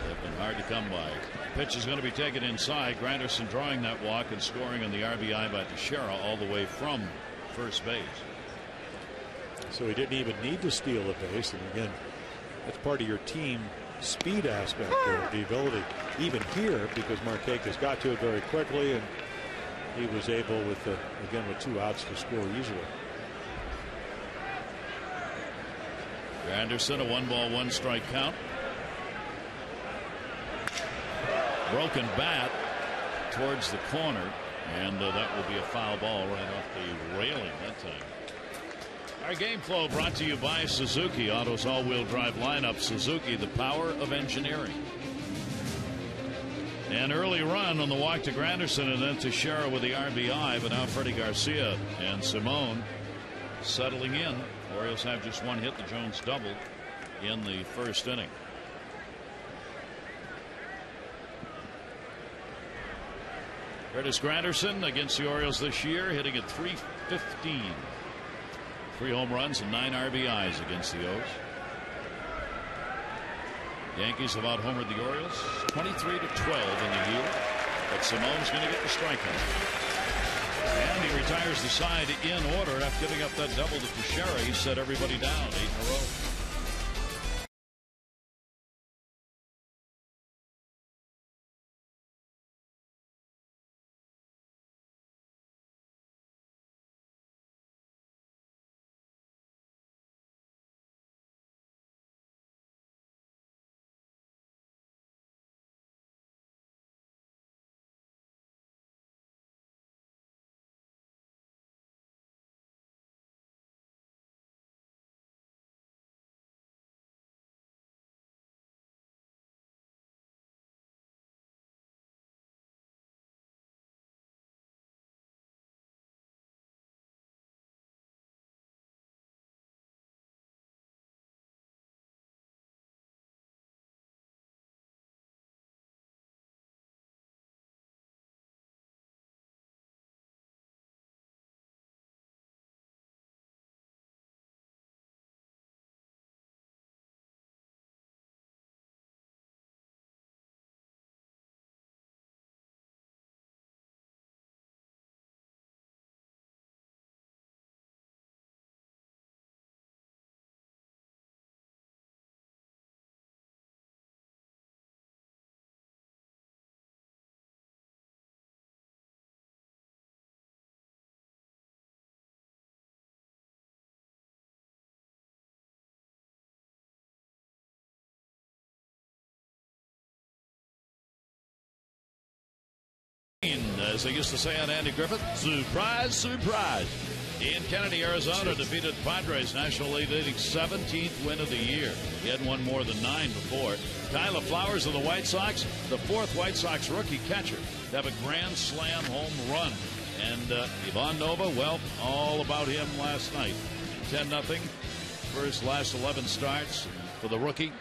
They've been hard to come by. Pitch is going to be taken inside. Granderson drawing that walk and scoring on the RBI by Teixeira all the way from first base. So he didn't even need to steal a base. And again, that's part of your team speed aspect there, the ability even here, because Markakis got to it very quickly, and he was able with 2 outs to score easily. Granderson, a 1 ball, 1 strike count. Broken bat towards the corner, and that will be a foul ball right off the railing that time. Our game flow brought to you by Suzuki. Auto's all-wheel drive lineup. Suzuki, the power of engineering. An early run on the walk to Granderson, and then Teixeira with the RBI, but now Freddie Garcia and Simone settling in. Orioles have just 1 hit, the Jones double in the first inning. Curtis Granderson against the Orioles this year, hitting at .315. 3 home runs and 9 RBIs against the O's. Yankees have out-homered the Orioles 23-12 in the year, but Simone's going to get the strikeout. And he retires the side in order after giving up that double to Teixeira. He set everybody down 8 in a row. As they used to say on Andy Griffith, surprise, surprise. Ian Kennedy, Arizona, defeated Padres, National League leading 17th win of the year. He hadn't won more than 9 before. Tyler Flowers of the White Sox, the 4th White Sox rookie catcher to have a grand slam home run. And Ivan Nova, well, all about him last night. 10-0 for his last 11 starts for the rookie.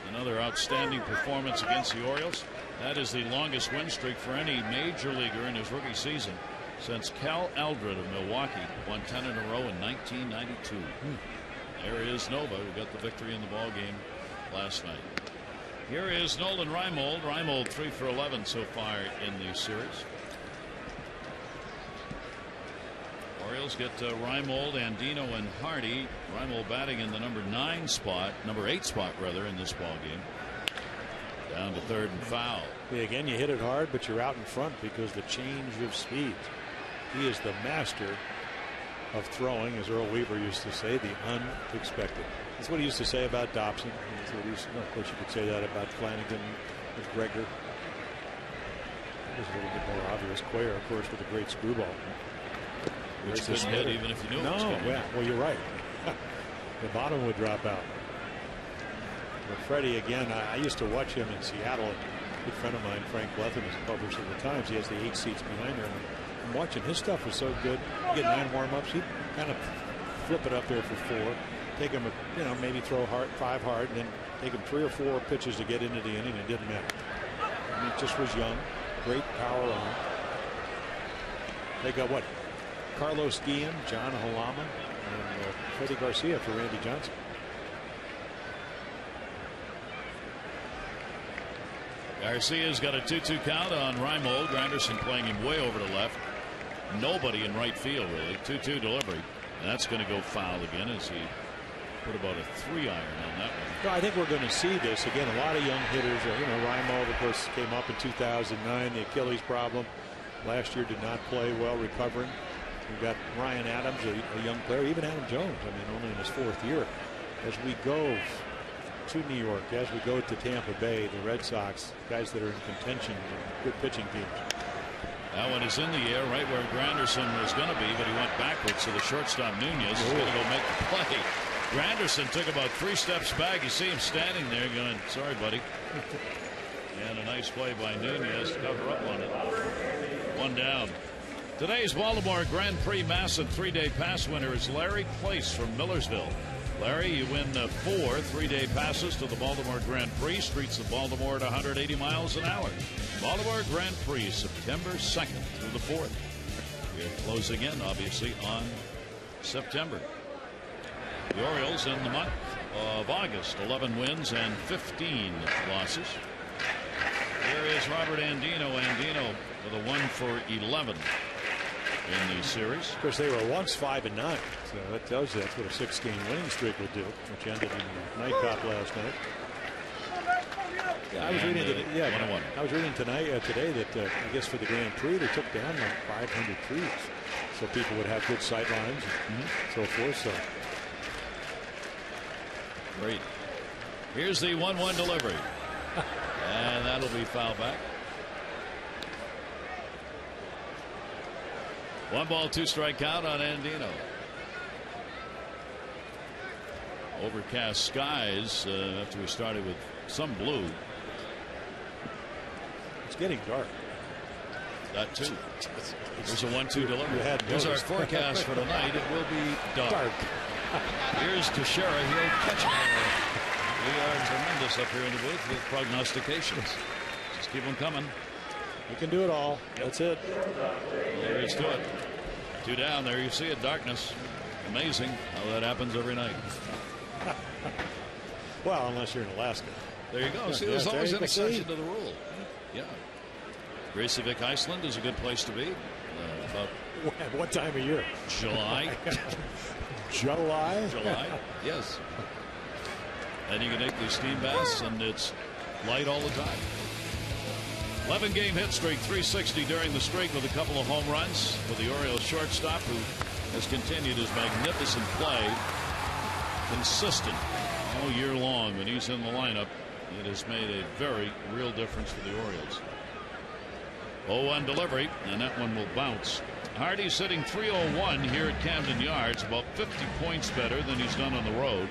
Another outstanding performance against the Orioles. That is the longest win streak for any major leaguer in his rookie season since Cal Eldred of Milwaukee won 10 in a row in 1992. There is Nova, who got the victory in the ball game last night. Here is Nolan Reimold. Reimold 3 for 11 so far in the series. Orioles get Reimold, Andino, and Hardy. Reimold batting in the number 8 spot rather, in this ball game. Down to third and foul. Yeah, again, you hit it hard, but you're out in front because the change of speed. He is the master of throwing, as Earl Weaver used to say, the unexpected. That's what he used to say about Dobson. That's what he used to, of course, you could say that about Flanagan, with Gregor. It was a little bit more obvious. Cuellar, of course, with a great screwball. Which couldn't hit even if you knew it was coming. Well, you're right. The bottom would drop out. But Freddie, again, I used to watch him in Seattle. A good friend of mine, Frank Blethyn, is a publisher of the Times. He has the 8 seats behind there. And I'm watching. His stuff was so good. You get 9 warm-ups. He'd kind of flip it up there for 4. Take him, maybe throw 5 hard, and then take him 3 or 4 pitches to get into the inning. It didn't matter. I mean, just was young. Great power on. They got what? Carlos Guillen, John Halama, and Freddie Garcia for Randy Johnson. Garcia's got a 2-2 count on Reimold. Granderson playing him way over to left. Nobody in right field, really. 2-2 delivery. And that's going to go foul again as he put about a 3-iron on that one. No, I think we're going to see this again. A lot of young hitters. Reimold, of course, came up in 2009. The Achilles problem. Last year did not play well, recovering. We've got Ryan Adams, a young player. Even Adam Jones, only in his 4th year. As we go to New York, as we go to Tampa Bay, the Red Sox, guys that are in contention, good pitching teams. That one is in the air right where Granderson was going to be, but he went backwards, so the shortstop Nunez is going to go make the play. Granderson took about 3 steps back. You see him standing there going, sorry, buddy. And a nice play by Nunez to cover up on it. 1 down. Today's Baltimore Grand Prix Massive 3-day pass winner is Larry Place from Millersville. Larry, you win 4 3-day passes to the Baltimore Grand Prix. Streets of Baltimore at 180 miles an hour. Baltimore Grand Prix, September 2nd through the 4th. We're closing in, obviously, on September. The Orioles in the month of August, 11 wins and 15 losses. Here is Robert Andino. Andino with a 1 for 11 in the series. Of course, they were once 5-9, so that tells you that's what a 6-game winning streak will do, which ended in the nightcap last night. Yeah, I was reading today that I guess for the Grand Prix they took down like 500 trees, so people would have good sight lines and so forth. So great. Here's the 1-1 delivery, and that'll be foul back. 1 ball, 2 strike count on Andino. Overcast skies after we started with some blue. It's getting dark. That too. There's a 1-2 delivery. Here's our forecast for tonight. It will be dark. Here's Teixeira. He'll catch it. We are tremendous up here in the booth with prognostications. Just keep them coming. You can do it all. Yep. That's it. There is to it. 2 down. There you see it. Darkness. Amazing how that happens every night. Well, unless you're in Alaska. There you go. See, there's always an exception to the rule. Yeah. Reykjavik, Iceland is a good place to be. About what time of year? July. July? July, yes. And you can take these steam baths, and it's light all the time. 11-game hit streak, 360 during the streak with a couple of home runs for the Orioles shortstop, who has continued his magnificent play, consistent all year long. When he's in the lineup, it has made a very real difference for the Orioles. 0-1 delivery, and that one will bounce. Hardy's sitting .301 here at Camden Yards, about 50 points better than he's done on the road.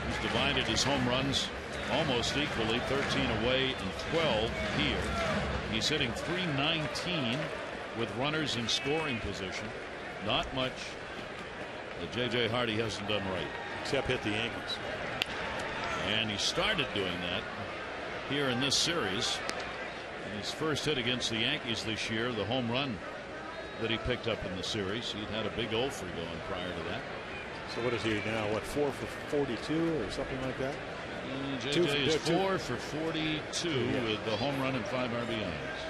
He's divided his home runs almost equally, 13 away and 12 here. He's hitting .319 with runners in scoring position. Not much that J.J. Hardy hasn't done right. Except hit the Yankees. And he started doing that here in this series. In his first hit against the Yankees this year, the home run that he picked up in the series. He'd had a big 0 for going prior to that. So what is he now? What, 4 for 42 or something like that? JJ is 4 for 42 with the home run and 5 RBIs.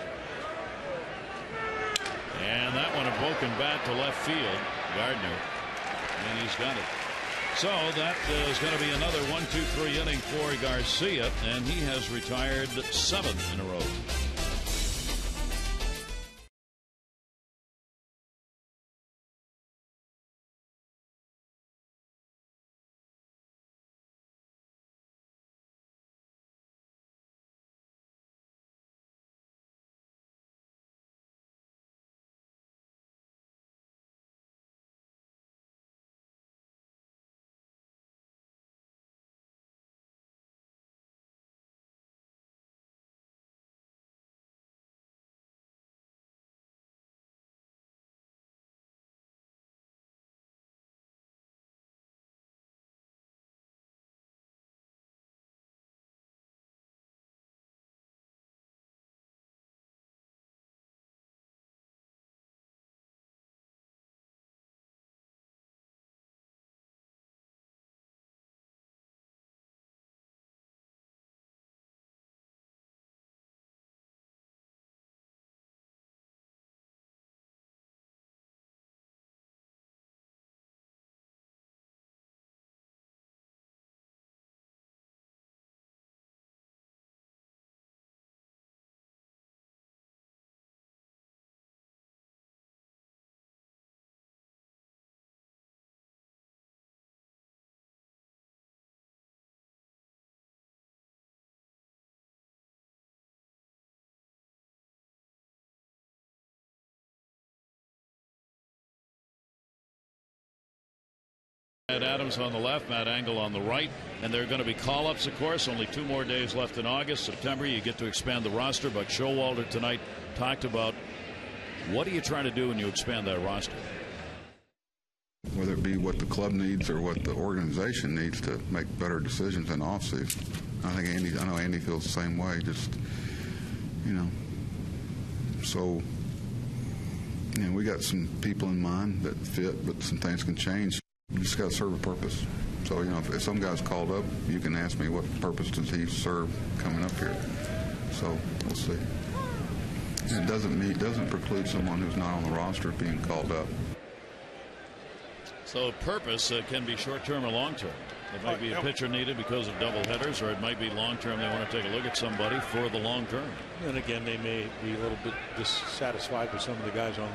And that one a broken bat to left field. Gardner. And he's got it. So that is going to be another 1-2-3 inning for Garcia, and he has retired 7th in a row. Adams on the left, Matt Engel on the right, and there are going to be call-ups, of course. Only 2 more days left in August. September, you get to expand the roster, but Showalter tonight talked about what are you trying to do when you expand that roster? Whether it be what the club needs or what the organization needs to make better decisions in the offseason. I know Andy feels the same way. Just, so, we got some people in mind that fit, but some things can change. You just got to serve a purpose. So, if some guy's called up, you can ask me what purpose does he serve coming up here. So, we'll see. And it doesn't preclude someone who's not on the roster being called up. So, purpose can be short-term or long-term. It might be a pitcher needed because of double-headers, or it might be long-term. They want to take a look at somebody for the long-term. And again, they may be a little bit dissatisfied with some of the guys on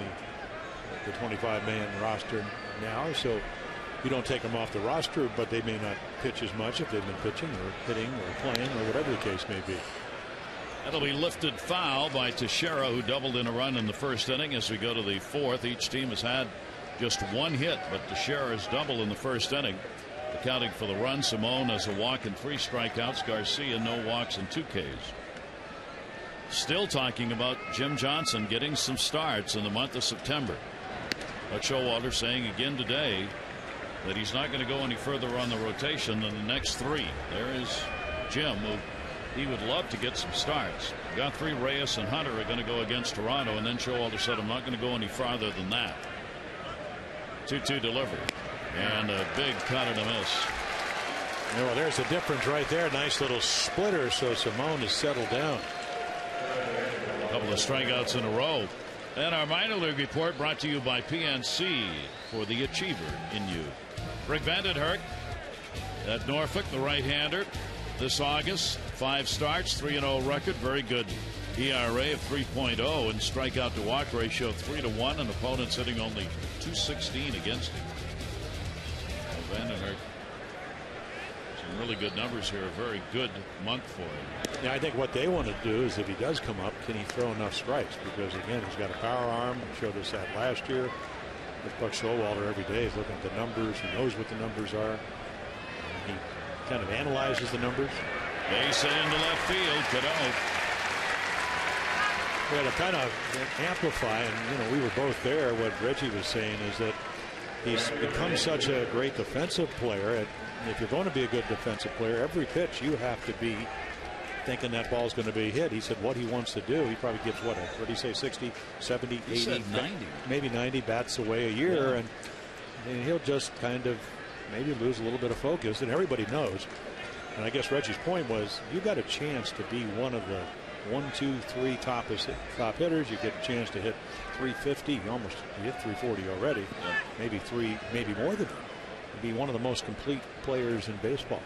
the 25-man roster now. So, you don't take them off the roster, but they may not pitch as much if they've been pitching or hitting or playing or whatever the case may be. That'll be lifted foul by Teixeira, who doubled in a run in the first inning. As we go to the 4th, each team has had just 1 hit, but Teixeira's double in the first inning. Accounting for the run, Simone has a walk and 3 strikeouts. Garcia, no walks and 2 Ks. Still talking about Jim Johnson getting some starts in the month of September. But Showalter saying again today that he's not going to go any further on the rotation than the next 3. There is Jim, who he would love to get some starts. Guthrie, Reyes, and Hunter are going to go against Toronto, and then Showalter said, I'm not going to go any farther than that. 2-2 delivery. And a big cut and a miss. Well, there's a difference right there. Nice little splitter, so Simone has settled down. A couple of strikeouts in a row. And our minor league report brought to you by PNC for the achiever in you. Rick Vandenhurk at Norfolk, the right-hander, this August. 5 starts, 3-0 record, very good ERA of 3.0 and strikeout to walk ratio 3-1, and opponents hitting only .216 against him. Vandenhurk Some really good numbers here. A very good month for him. Yeah, I think what they want to do is if he does come up, can he throw enough strikes? Because again, he's got a power arm. He showed us that last year. With Buck Showalter every day, he's looking at the numbers. He knows what the numbers are. And he kind of analyzes the numbers. Base hit into left field. Cano. Yeah, to kind of amplify, and we were both there. What Reggie was saying is that he's become such a great defensive player. And if you're going to be a good defensive player, every pitch you have to be thinking that ball's going to be hit. He said what he wants to do, he probably gives what did he say, 60, 70, 80, said 90. Maybe 90 bats away a year, and he'll just kind of maybe lose a little bit of focus, and everybody knows. And I guess Reggie's point was you got a chance to be one of the 1, 2, 3 top hitters. You get a chance to hit 350. You hit 340 already. Yeah. Maybe more than that. Be one of the most complete players in baseball.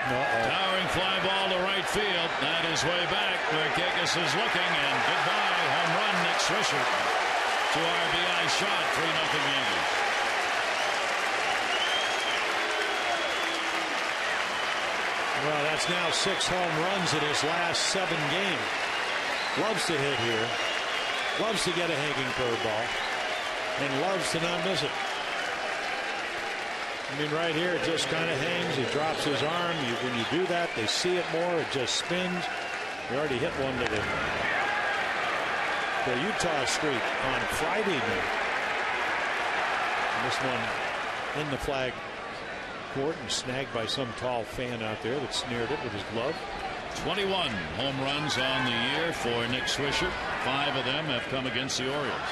Towering fly ball to right field. That is way back where Kekis is looking, and goodbye. Home run, Nick Swisher. 2 RBI shot, 3-0 Yankees. Well, that's now 6 home runs in his last 7 games. Loves to hit here. Loves to get a hanging curveball. And loves to not miss it. I mean, right here, it just kind of hangs. He drops his arm. When you do that, they see it more. It just spins. He already hit one to the Utah streak on Friday night. And this one in the flag court and snagged by some tall fan out there that snared it with his glove. 21 home runs on the year for Nick Swisher. 5 of them have come against the Orioles.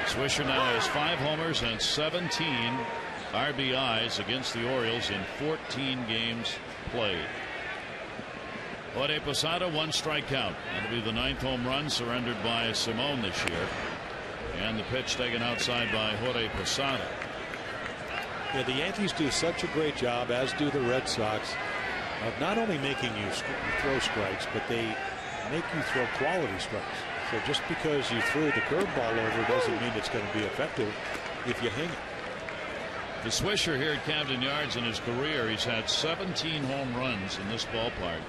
Swisher now has 5 homers and 17 RBIs against the Orioles in 14 games played. Jorge Posada, 1 strikeout. That'll be the 9th home run surrendered by Simone this year. And the pitch taken outside by Jorge Posada. Yeah, the Yankees do such a great job, as do the Red Sox, of not only making you throw strikes, but they make you throw quality strikes. So just because you threw the curveball over doesn't mean it's going to be effective if you hang it. The Swisher here at Camden Yards in his career, he's had 17 home runs in this ballpark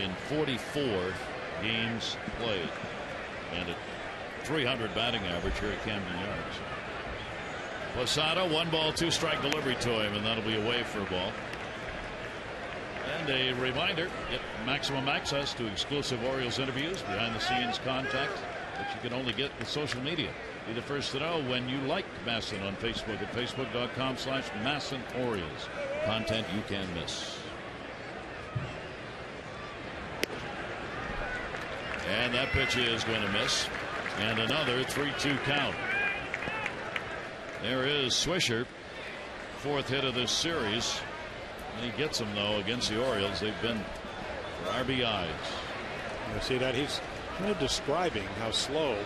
in 44 games played, and a 300 batting average here at Camden Yards. Posada, 1 ball, 2 strike delivery to him, and that'll be away for a ball. And a reminder, get maximum access to exclusive Orioles interviews, behind the scenes contact that you can only get with social media. Be the first to know when you like Masson on Facebook at facebook.com/MassonOrioles. Content you can miss. And that pitch is going to miss. And another 3-2 count. There is Swisher, 4th hit of this series. And he gets them, though, against the Orioles. They've been for RBIs. You see that? He's kind of describing how slow.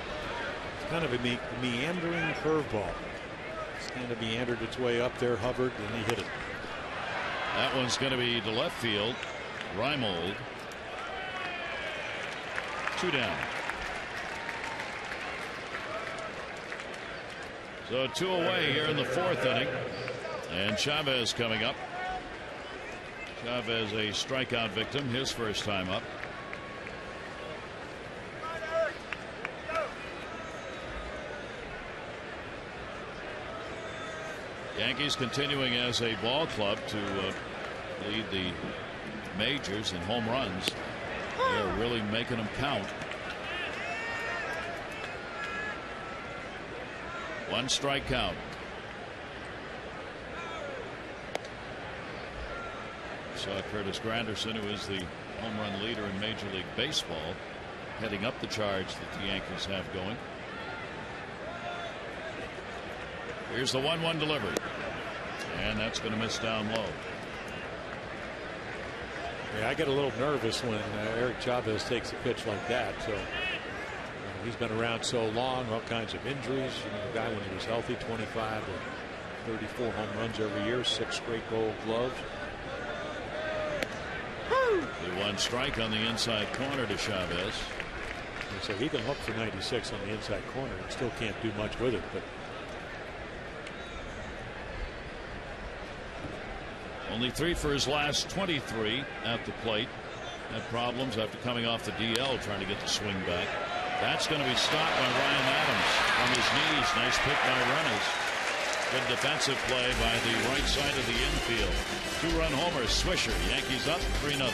It's kind of a meandering curveball. It's kind of meandered its way up there, hovered, and he hit it. That one's going to be to left field. Reimold. 2 down. So 2 away here in the 4th inning. And Chavez coming up. Chavez, a strikeout victim, his first time up. Yankees continuing as a ball club to lead the majors in home runs. They're really making them count. 1 strike count. Saw Curtis Granderson, who is the home run leader in Major League Baseball, heading up the charge that the Yankees have going. Here's the 1-1 delivery, and that's going to miss down low. Yeah, I get a little nervous when Eric Chavez takes a pitch like that. So he's been around so long, all kinds of injuries. The guy when he was healthy, 25 to 34 home runs every year, 6 straight Gold Gloves. The 1 strike on the inside corner to Chavez. So he can hook for 96 on the inside corner and still can't do much with it. But Only 3 for his last 23 at the plate. Had problems after coming off the DL trying to get the swing back. That's going to be stopped by Ryan Adams from his knees. Nice pick by Runnels. Good defensive play by the right side of the infield. 2-run homer, Swisher. Yankees up 3-0.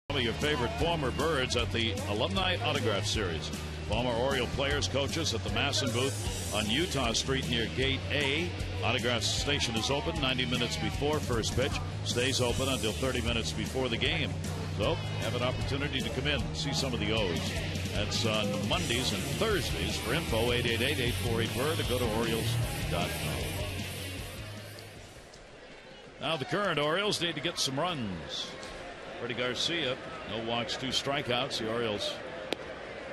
Some of your favorite former Birds at the Alumni Autograph Series. Former Oriole players, coaches at the Masson booth on Utah Street near Gate A. Autograph station is open 90 minutes before first pitch. Stays open until 30 minutes before the game. So have an opportunity to come in and see some of the O's. That's on Mondays and Thursdays. For info, 888-848-BIRD, or go to Orioles.com. Now the current Orioles need to get some runs. Freddie Garcia, no walks, 2 strikeouts. The Orioles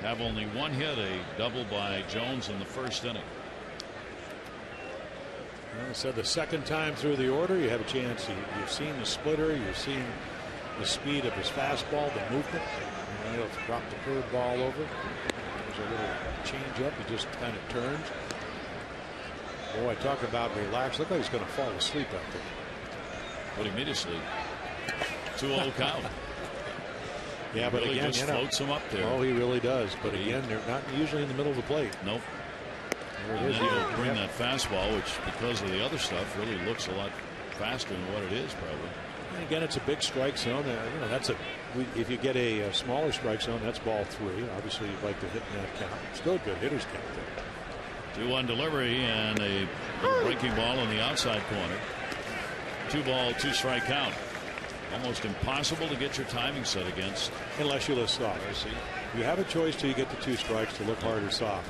have only 1 hit, a double by Jones in the first inning. Well, I said the second time through the order, you have a chance. You've seen the splitter, you've seen the speed of his fastball, the movement. And he'll drop the curveball over. There's a little change up. He just kind of turns. Boy, talk about relaxed. Look like he's going to fall asleep out there. Putting me to sleep. 2-0 count. Yeah, but really again, just floats him up there. Oh, he really does. But again, they're not usually in the middle of the plate. Nope. There it and is. then he'll bring that fastball, which because of the other stuff really looks a lot faster than what it is probably. And again, it's a big strike zone. You know, that's if you get a smaller strike zone, that's ball 3. Obviously, you'd like to hit in that count. Still a good hitter's count there. 2-1 delivery and a breaking ball in the outside corner. 2-ball, 2-strike count. Almost impossible to get your timing set against. Unless you list soft. You have a choice till you get the 2 strikes to look hard or soft.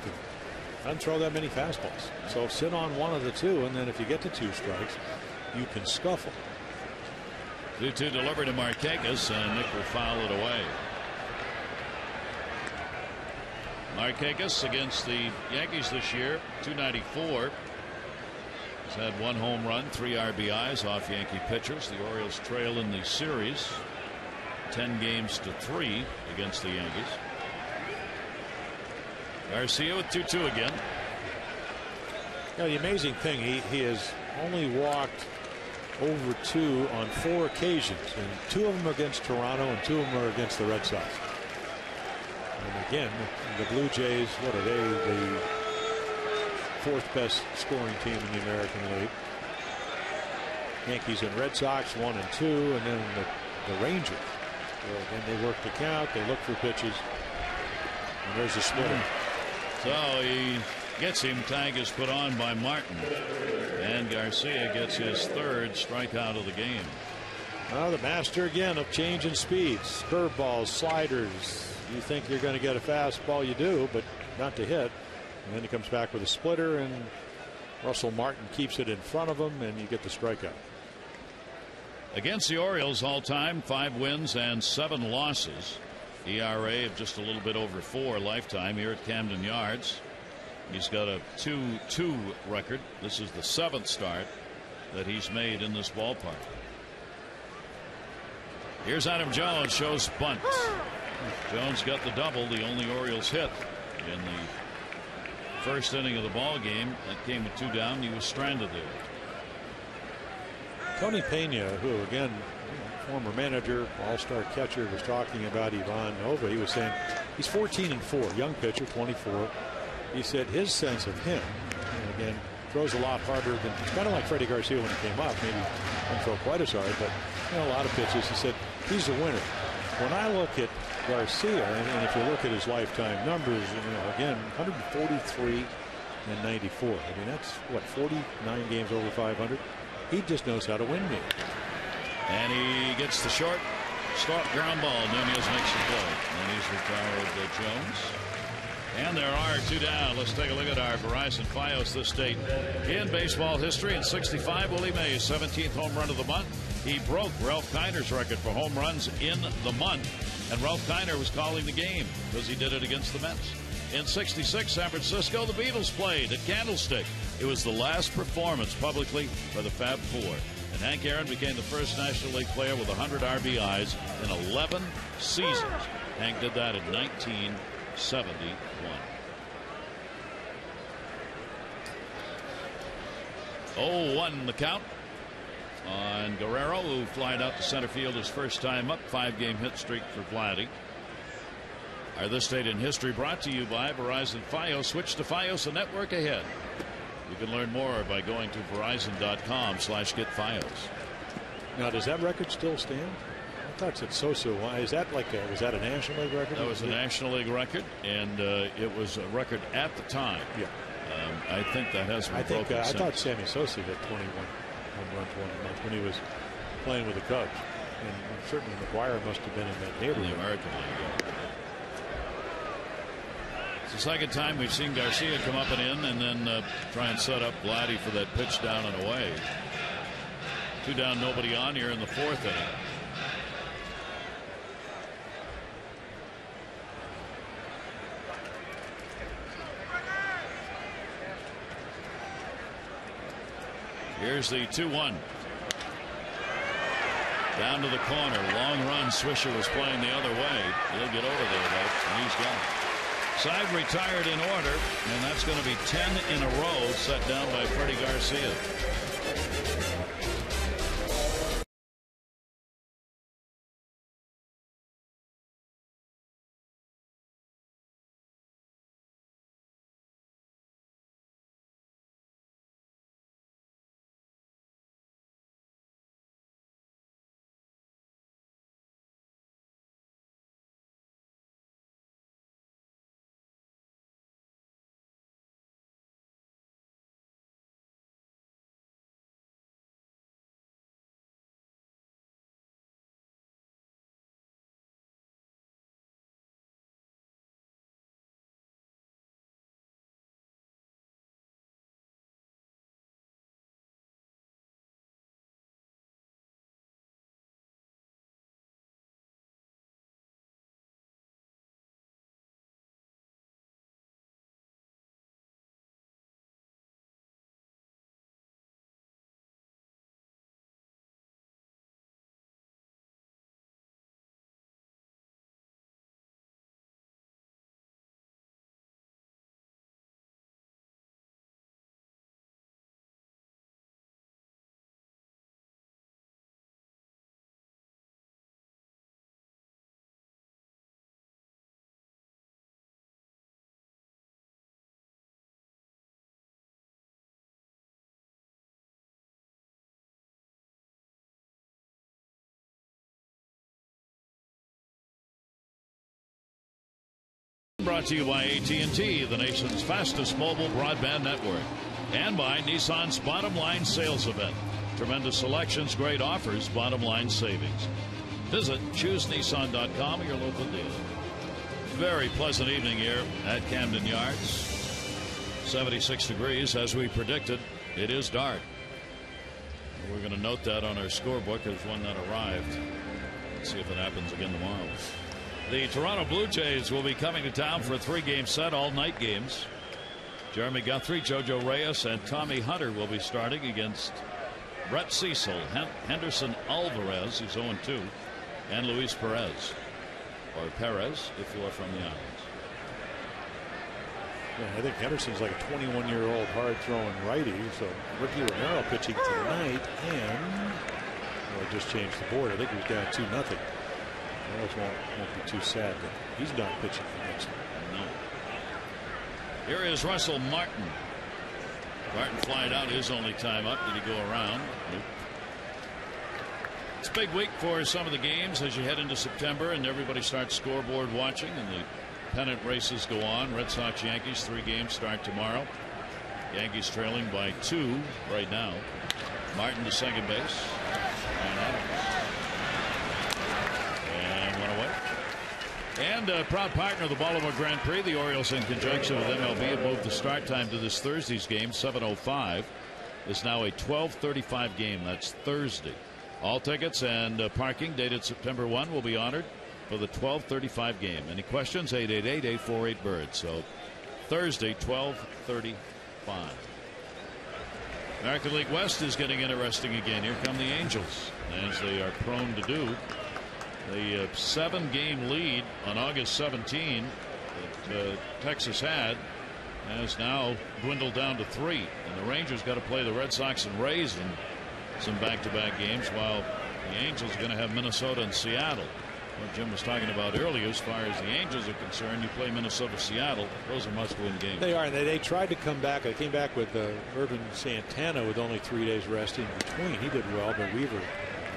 And throw that many fastballs. So sit on one of the 2, and then if you get the 2 strikes, you can scuffle. 2-2 delivery to Markakis, and Nick will foul it away. Markakis against the Yankees this year, .294. He's had 1 home run, 3 RBIs off Yankee pitchers. The Orioles trail in the series 10-3 against the Yankees. Garcia with 2-2 again. Now, the amazing thing, he has only walked over 2 on 4 occasions, and 2 of them against Toronto and 2 of them are against the Red Sox. And again, the Blue Jays, what are they? The 4th best scoring team in the American League. Yankees and Red Sox 1 and 2, and then the Rangers. Well, again, they work the count, they look for pitches, and there's a splitter. So he gets him. Tag is put on by Martin, and Garcia gets his 3rd strikeout of the game. Well, the master again of changing speeds, curveballs, sliders. You think you're going to get a fastball, you do, but not to hit. And then he comes back with a splitter, and Russell Martin keeps it in front of him, and you get the strikeout. Against the Orioles all time, 5 wins and 7 losses. ERA of just a little bit over 4 lifetime here at Camden Yards. He's got a 2-2 record. This is the 7th start that he's made in this ballpark. Here's Adam Jones, shows bunt. Jones got the double, the only Orioles hit in the first inning of the ball game. That came with 2 down. He was stranded there. Tony Pena, who again, former manager, all-star catcher, was talking about Ivan Nova. He was saying he's 14-4, young pitcher, 24. He said his sense of him, and again, throws a lot harder than, kind of like Freddie Garcia when he came up. Maybe didn't throw quite as hard, but a lot of pitches. He said he's a winner. When I look at Garcia, and if you look at his lifetime numbers, again, 143 and 94. I mean, that's what, 49 games over 500. He just knows how to win games. And he gets the short ground ball. Nunez makes the play, and he's retired Jones. And there are 2 down. Let's take a look at our Verizon Fios this date in baseball history. In '65, Willie Mays, 17th home run of the month. He broke Ralph Kiner's record for home runs in the month. And Ralph Kiner was calling the game because he did it against the Mets. In '66, San Francisco, the Beatles played at Candlestick. It was the last performance publicly for the Fab Four. And Hank Aaron became the first National League player with 100 RBIs in 11 seasons. Hank did that in 1971. 0-1 the count on Guerrero, who flied out to center field his first time up. 5-game hit streak for Vladdy. Our This Date in History brought to you by Verizon Fios. Switch to Fios, a network ahead. You can learn more by going to verizon.com/get Fios. Now, does that record still stand? I thought it Sosa. Why is that was that a National League record? That was a National League record, and it was a record at the time. Yeah. I think that has been broken. I thought Sammy Sosa hit 21 home runs one month when he was playing with the Cubs, and certainly McGuire must have been in that neighborhood. In the American League. It's the second time we've seen Garcia come up and in, and then try and set up Vladdy for that pitch down and away. 2 down, nobody on here in the 4th inning. Here's the 2-1. Down to the corner. Long run. Swisher was playing the other way. He'll get over there, though, and he's gone. Side retired in order, and that's going to be 10 in a row set down by Freddie Garcia. Brought to you by AT&T, the nation's fastest mobile broadband network, and by Nissan's Bottom Line Sales Event. Tremendous selections, great offers, bottom line savings. Visit ChooseNissan.com or your local dealer. Very pleasant evening here at Camden Yards. 76 degrees, as we predicted. It is dark. We're going to note that on our scorebook as one that arrived. Let's see if it happens again tomorrow. The Toronto Blue Jays will be coming to town for a 3-game set, all night games. Jeremy Guthrie, Jojo Reyes, and Tommy Hunter will be starting against Brett Cecil, Henderson Alvarez, who's 0-2, and Luis Perez, or Perez, if you are from the islands. Yeah, I think Henderson's like a 21-year-old hard-throwing righty. So Ricky Romero pitching tonight, and it just changed the board. I think he was down 2-0. Royals won't be too sad that he's not pitching for next week. No. Here is Russell Martin. Martin flying out his only time up. Did he go around? Nope. It's a big week for some of the games as you head into September and everybody starts scoreboard watching and the pennant races go on. Red Sox Yankees, 3 games start tomorrow. Yankees trailing by 2 right now. Martin to second base. And one away. And a proud partner of the Baltimore Grand Prix, the Orioles, in conjunction with MLB, have moved the start time to this Thursday's game, 7:05. It's now a 12:35 game. That's Thursday. All tickets and parking dated September 1 will be honored for the 12:35 game. Any questions? 888-848-BIRD. So Thursday, 12:35. American League West is getting interesting again. Here come the Angels, as they are prone to do. The 7-game lead on August 17 that Texas had has now dwindled down to 3. And the Rangers got to play the Red Sox and Rays in some back-to-back games, while the Angels are going to have Minnesota and Seattle. What Jim was talking about earlier, as far as the Angels are concerned, you play Minnesota, Seattle. Those are must-win games. They are. They tried to come back. They came back with Irvin Santana with only 3 days rest in between. He did well, but Weaver,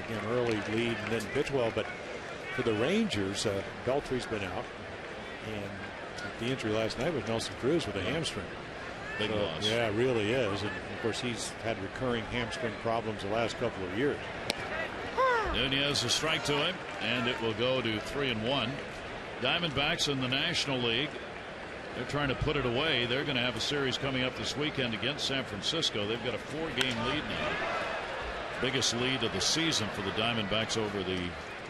again, early lead and didn't pitch well. But for the Rangers, Beltre's been out, and the injury last night was Nelson Cruz with a hamstring. Big loss. Yeah, it really is. And of course, he's had recurring hamstring problems the last couple of years. Nunez a strike to him, and it will go to 3-1. Diamondbacks in the National League, they're trying to put it away. They're going to have a series coming up this weekend against San Francisco. They've got a 4-game lead now. Biggest lead of the season for the Diamondbacks over the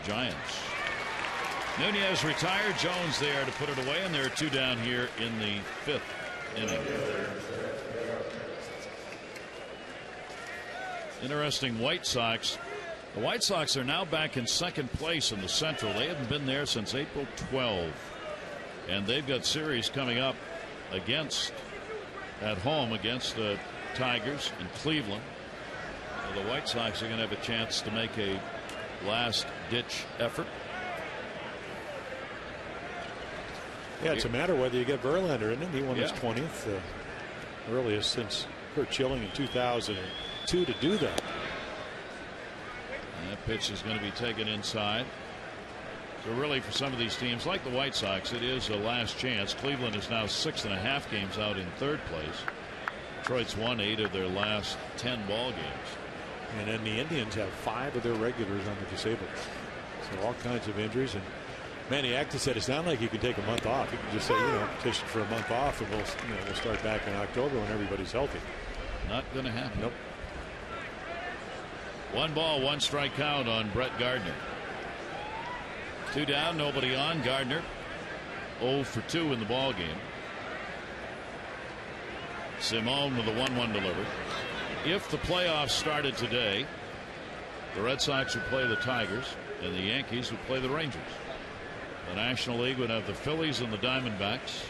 Giants. Nunez retired. Jones there to put it away, and there are 2 down here in the 5th inning. Interesting White Sox. The White Sox are now back in 2nd place in the Central. They haven't been there since April 12. And they've got series coming up at home against the Tigers in Cleveland. So the White Sox are going to have a chance to make a last-ditch effort. Yeah, it's a matter whether you get Verlander in it. He won his 20th, earliest since Kurt Schilling in 2002 to do that. And that pitch is going to be taken inside. So really, for some of these teams like the White Sox, it is a last chance. Cleveland is now 6.5 games out in 3rd place. Detroit's won 8 of their last 10 ball games. And then the Indians have 5 of their regulars on the disabled. So all kinds of injuries. And Manny Acta said it's not like you can take a month off. You can just say, petition for a month off, and we'll start back in October when everybody's healthy. Not going to happen. Nope. 1 ball, 1 strike count on Brett Gardner. 2 down, nobody on. Gardner 0 for 2 in the ball game. Simone with a 1-1 delivery. If the playoffs started today, the Red Sox would play the Tigers and the Yankees would play the Rangers. The National League would have the Phillies and the Diamondbacks,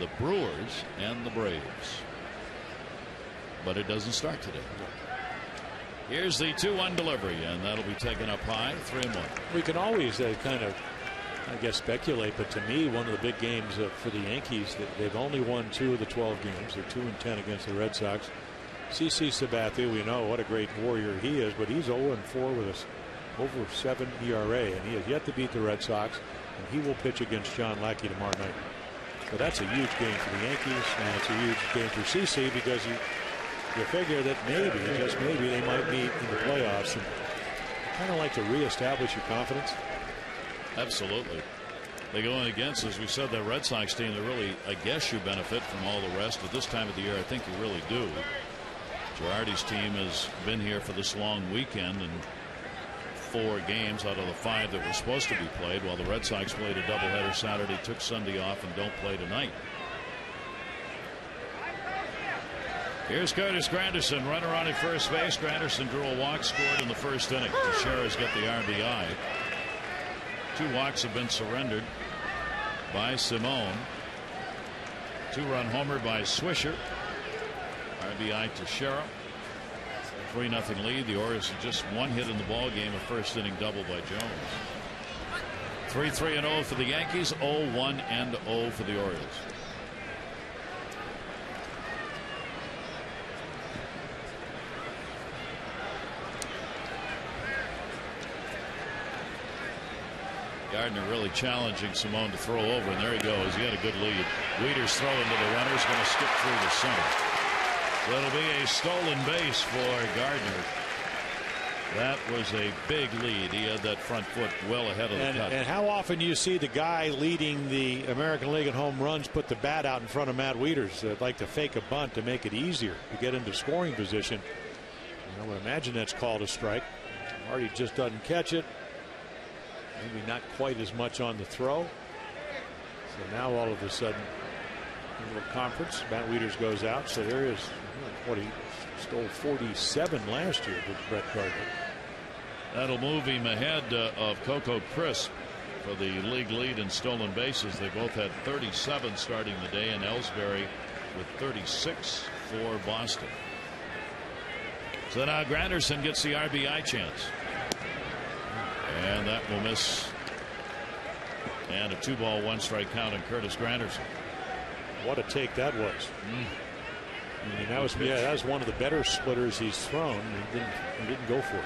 the Brewers and the Braves. But it doesn't start today. Here's the 2-1 delivery, and that'll be taken up high, 3-1. We can always kind of, I guess, speculate, but to me, one of the big games for the Yankees, they've only won 2 of the 12 games. They're 2-10 against the Red Sox. CC Sabathia, we know what a great warrior he is, but he's 0-4 with us over 7 ERA, and he has yet to beat the Red Sox, and he will pitch against John Lackey tomorrow night. So that's a huge game for the Yankees, and it's a huge game for CC because you figure that maybe, just maybe, they might meet in the playoffs and kind of like to reestablish your confidence. Absolutely. They go in against, as we said, that Red Sox team that really, I guess, you benefit from all the rest. At this time of the year, I think you really do. Girardi's team has been here for this long weekend, and 4 games out of the 5 that were supposed to be played, while the Red Sox played a doubleheader Saturday, took Sunday off, and don't play tonight. Here's Curtis Granderson, runner on at first base. Granderson drew a walk, scored in the first inning. Teixeira's got the RBI. 2 walks have been surrendered by Simone. 2-run homer by Swisher. RBI Teixeira. 3-0 lead. The Orioles have just 1 hit in the ball game. A first inning double by Jones. 3-3-0 for the Yankees. 0-1-0 for the Orioles. Gardner really challenging Simone to throw over, and there he goes. He had a good lead. Wieters throw into the runner. He's going to skip through the center. So it'll be a stolen base for Gardner. That was a big lead. He had that front foot well ahead of the cut. And how often do you see the guy leading the American League in home runs put the bat out in front of Matt Wieters? They'd like to fake a bunt to make it easier to get into scoring position. I would imagine that's called a strike. Marty just doesn't catch it. Maybe not quite as much on the throw. So now all of a sudden, a little conference. Matt Wieters goes out. So there is what he stole 47 last year with Brett Gardner. That'll move him ahead of Coco Crisp for the league lead in stolen bases. They both had 37 starting the day, and Ellsbury with 36 for Boston. So now Granderson gets the RBI chance. And that will miss. And a 2-ball 1-strike count on Curtis Granderson. What a take that was. I mean, that was one of the better splitters he's thrown. He didn't go for it.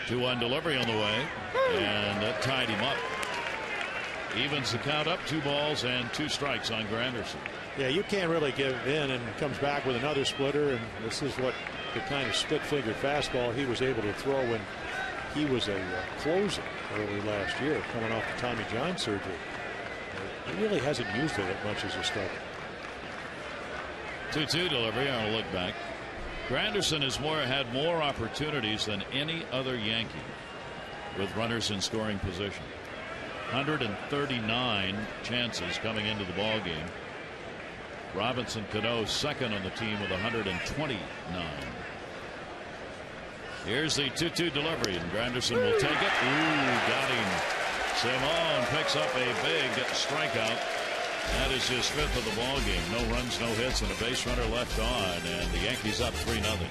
2-1 delivery on the way, and that tied him up. Evens the count up. 2 balls and 2 strikes on Granderson. Yeah, you can't really give in, and comes back with another splitter, and this is what the kind of split-finger fastball he was able to throw when he was a closer early last year, coming off the Tommy John surgery. He really hasn't used it that much as a striker. 2-2 delivery on a look back. Granderson has had more opportunities than any other Yankee with runners in scoring position. 139 chances coming into the ball game. Robinson Cano second on the team with 129. Here's the 2-2 delivery, and Granderson will take it. Ooh, got him. Simone picks up a big strikeout. That is his 5th of the ball game. No runs, no hits, and a base runner left on, and the Yankees up 3-0.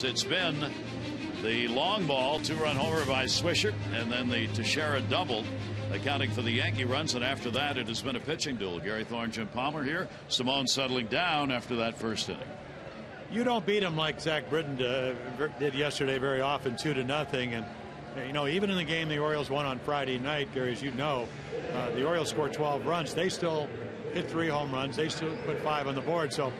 It's been the long ball 2-run homer by Swisher, and then the Teixeira double accounting for the Yankee runs, and after that it has been a pitching duel. Gary Thorne, Jim Palmer here. Simone settling down after that first inning. You don't beat him like Zach Britton did yesterday very often, 2-0. And you know, even in the game the Orioles won on Friday night, Gary, as you know, the Orioles scored 12 runs. They still hit 3 home runs. They still put 5 on the board. So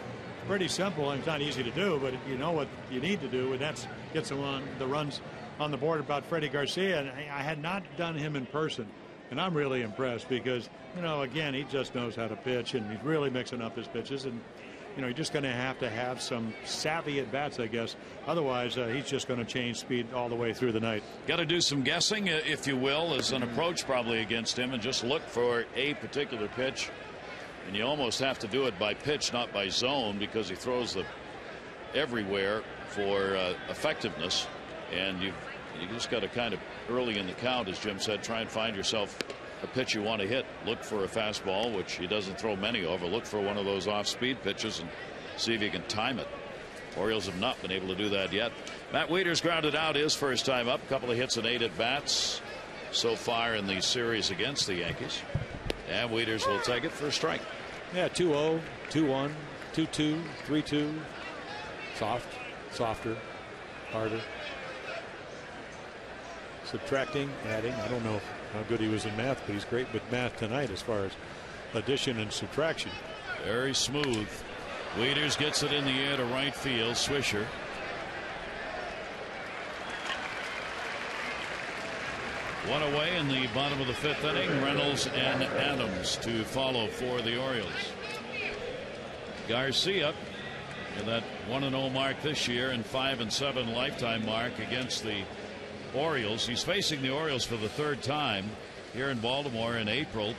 pretty simple, and it's not easy to do, but you know what you need to do, and that's get some on the runs on the board about Freddie Garcia. And I had not done him in person, and I'm really impressed because, you know, again, he just knows how to pitch, and he's really mixing up his pitches. And you're just going to have some savvy at bats, I guess. Otherwise, he's just going to change speed all the way through the night. Got to do some guessing, if you will, as an approach probably against him, and just look for a particular pitch. And you almost have to do it by pitch, not by zone, because he throws the everywhere for effectiveness. And you just got to kind of early in the count, as Jim said, try and find yourself a pitch you want to hit. Look for a fastball, which he doesn't throw many of, or look for one of those off-speed pitches and see if you can time it. Orioles have not been able to do that yet. Matt Wieters grounded out his first time up. A couple of hits and 8 at bats so far in the series against the Yankees. And Wieters will take it for a strike. Yeah, 2-0, 2-1, 2-2, 3-2. Soft, softer, harder. Subtracting, adding. I don't know how good he was in math, but he's great with math tonight as far as addition and subtraction. Very smooth. Wieters gets it in the air to right field. Swisher. One away in the bottom of the 5th inning. Reynolds and Adams to follow for the Orioles. Garcia in that 1-0 mark this year and 5-7 lifetime mark against the Orioles. He's facing the Orioles for the 3rd time here in Baltimore in April.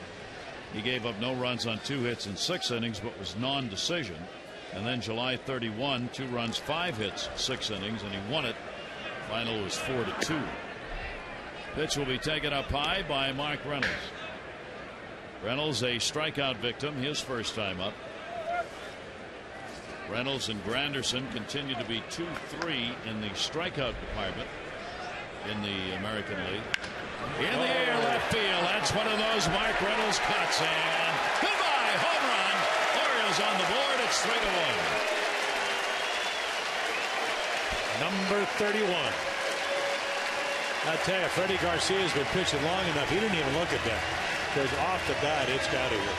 He gave up no runs on 2 hits in 6 innings, but was non-decision. And then July 31, 2 runs, 5 hits, 6 innings, and he won it. Final was 4-2. Pitch will be taken up high by Mark Reynolds. Reynolds, a strikeout victim, his first time up. Reynolds and Granderson continue to be 2-3 in the strikeout department in the American League. In the air, left field. That's one of those Mark Reynolds cuts, and goodbye, home run. Orioles on the board. It's 3-1. Number 31. I tell you, Freddie Garcia's been pitching long enough. He didn't even look at that, because off the bat, it's got to hit.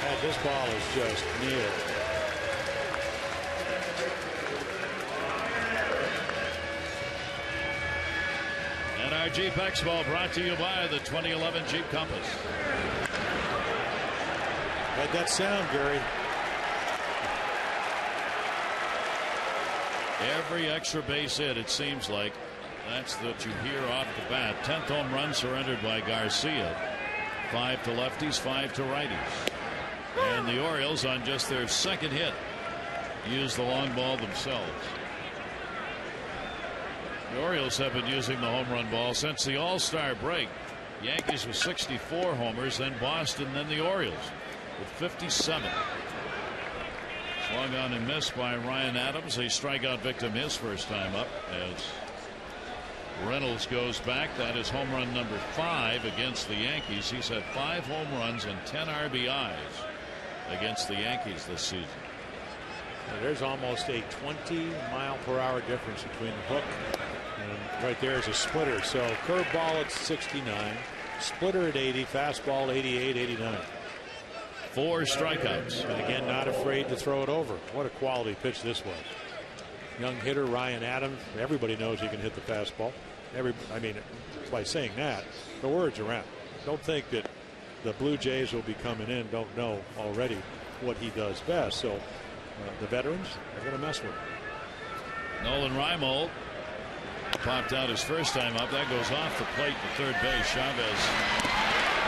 And this ball is just near. And our Jeep Expo brought to you by the 2011 Jeep Compass. Had that sound, Gary. Every extra base hit, it seems like. That's what you hear off the bat. 10th home run surrendered by Garcia. 5 to lefties, 5 to righties. And the Orioles, on just their 2nd hit, use the long ball themselves. The Orioles have been using the home run ball since the All-Star break. Yankees with 64 homers, then Boston, then the Orioles with 57. Swung on and missed by Ryan Adams, a strikeout victim his first time up, as Reynolds goes back. That is home run number 5 against the Yankees. He's had 5 home runs and 10 RBIs against the Yankees this season. There's almost a 20-mile-per-hour difference between the hook and right there is a splitter. So curveball at 69, splitter at 80, fastball 88, 89. 4 strikeouts. And again, not afraid to throw it over. What a quality pitch this was. Young hitter Ryan Adams. Everybody knows he can hit the fastball. By saying that, the words are out. Don't think that the Blue Jays will be coming in. Don't know already what he does best. So the veterans are going to mess with him. Nolan Reimold popped out his first time up. That goes off the plate to third base. Chavez,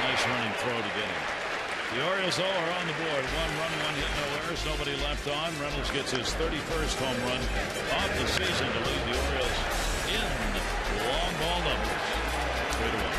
nice running throw to get him. The Orioles, though, are on the board. 1 run, 1 hit, no errors, nobody left on. Reynolds gets his 31st home run of the season to lead the Orioles in long ball numbers. 3-1.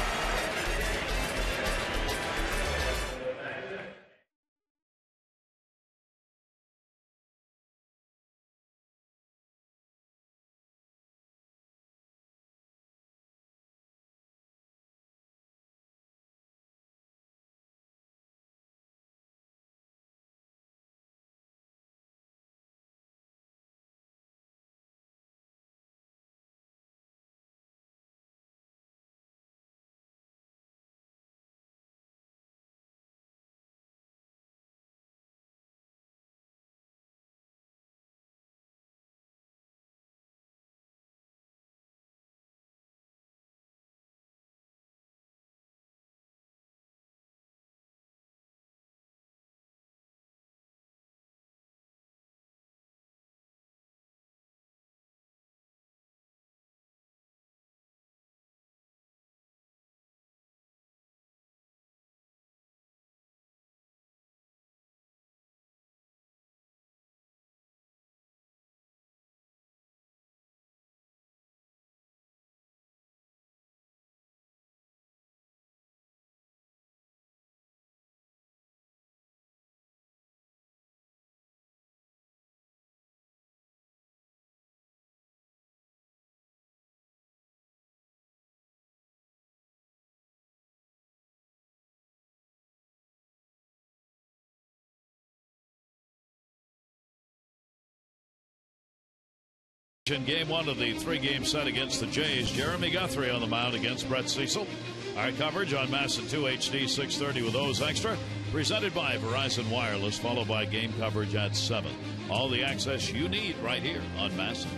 In game one of the 3-game set against the Jays, Jeremy Guthrie on the mound against Brett Cecil. Our coverage on Masson 2 HD 630 with O's Extra, presented by Verizon Wireless, followed by game coverage at 7. All the access you need right here on Masson.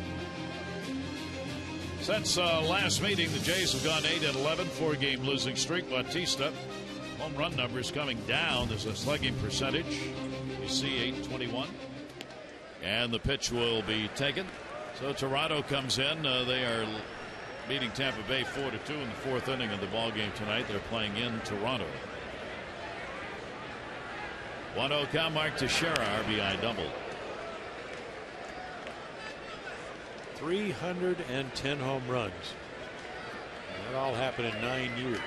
Since last meeting, the Jays have gone 8-11, 4-game losing streak. Bautista, home run numbers coming down. There's a slugging percentage. You see 821. And the pitch will be taken. So Toronto comes in. They are beating Tampa Bay 4-2 in the 4th inning of the ball game tonight. They're playing in Toronto. 1-0 count. Mark Teixeira, RBI double. 310 home runs. That all happened in 9 years.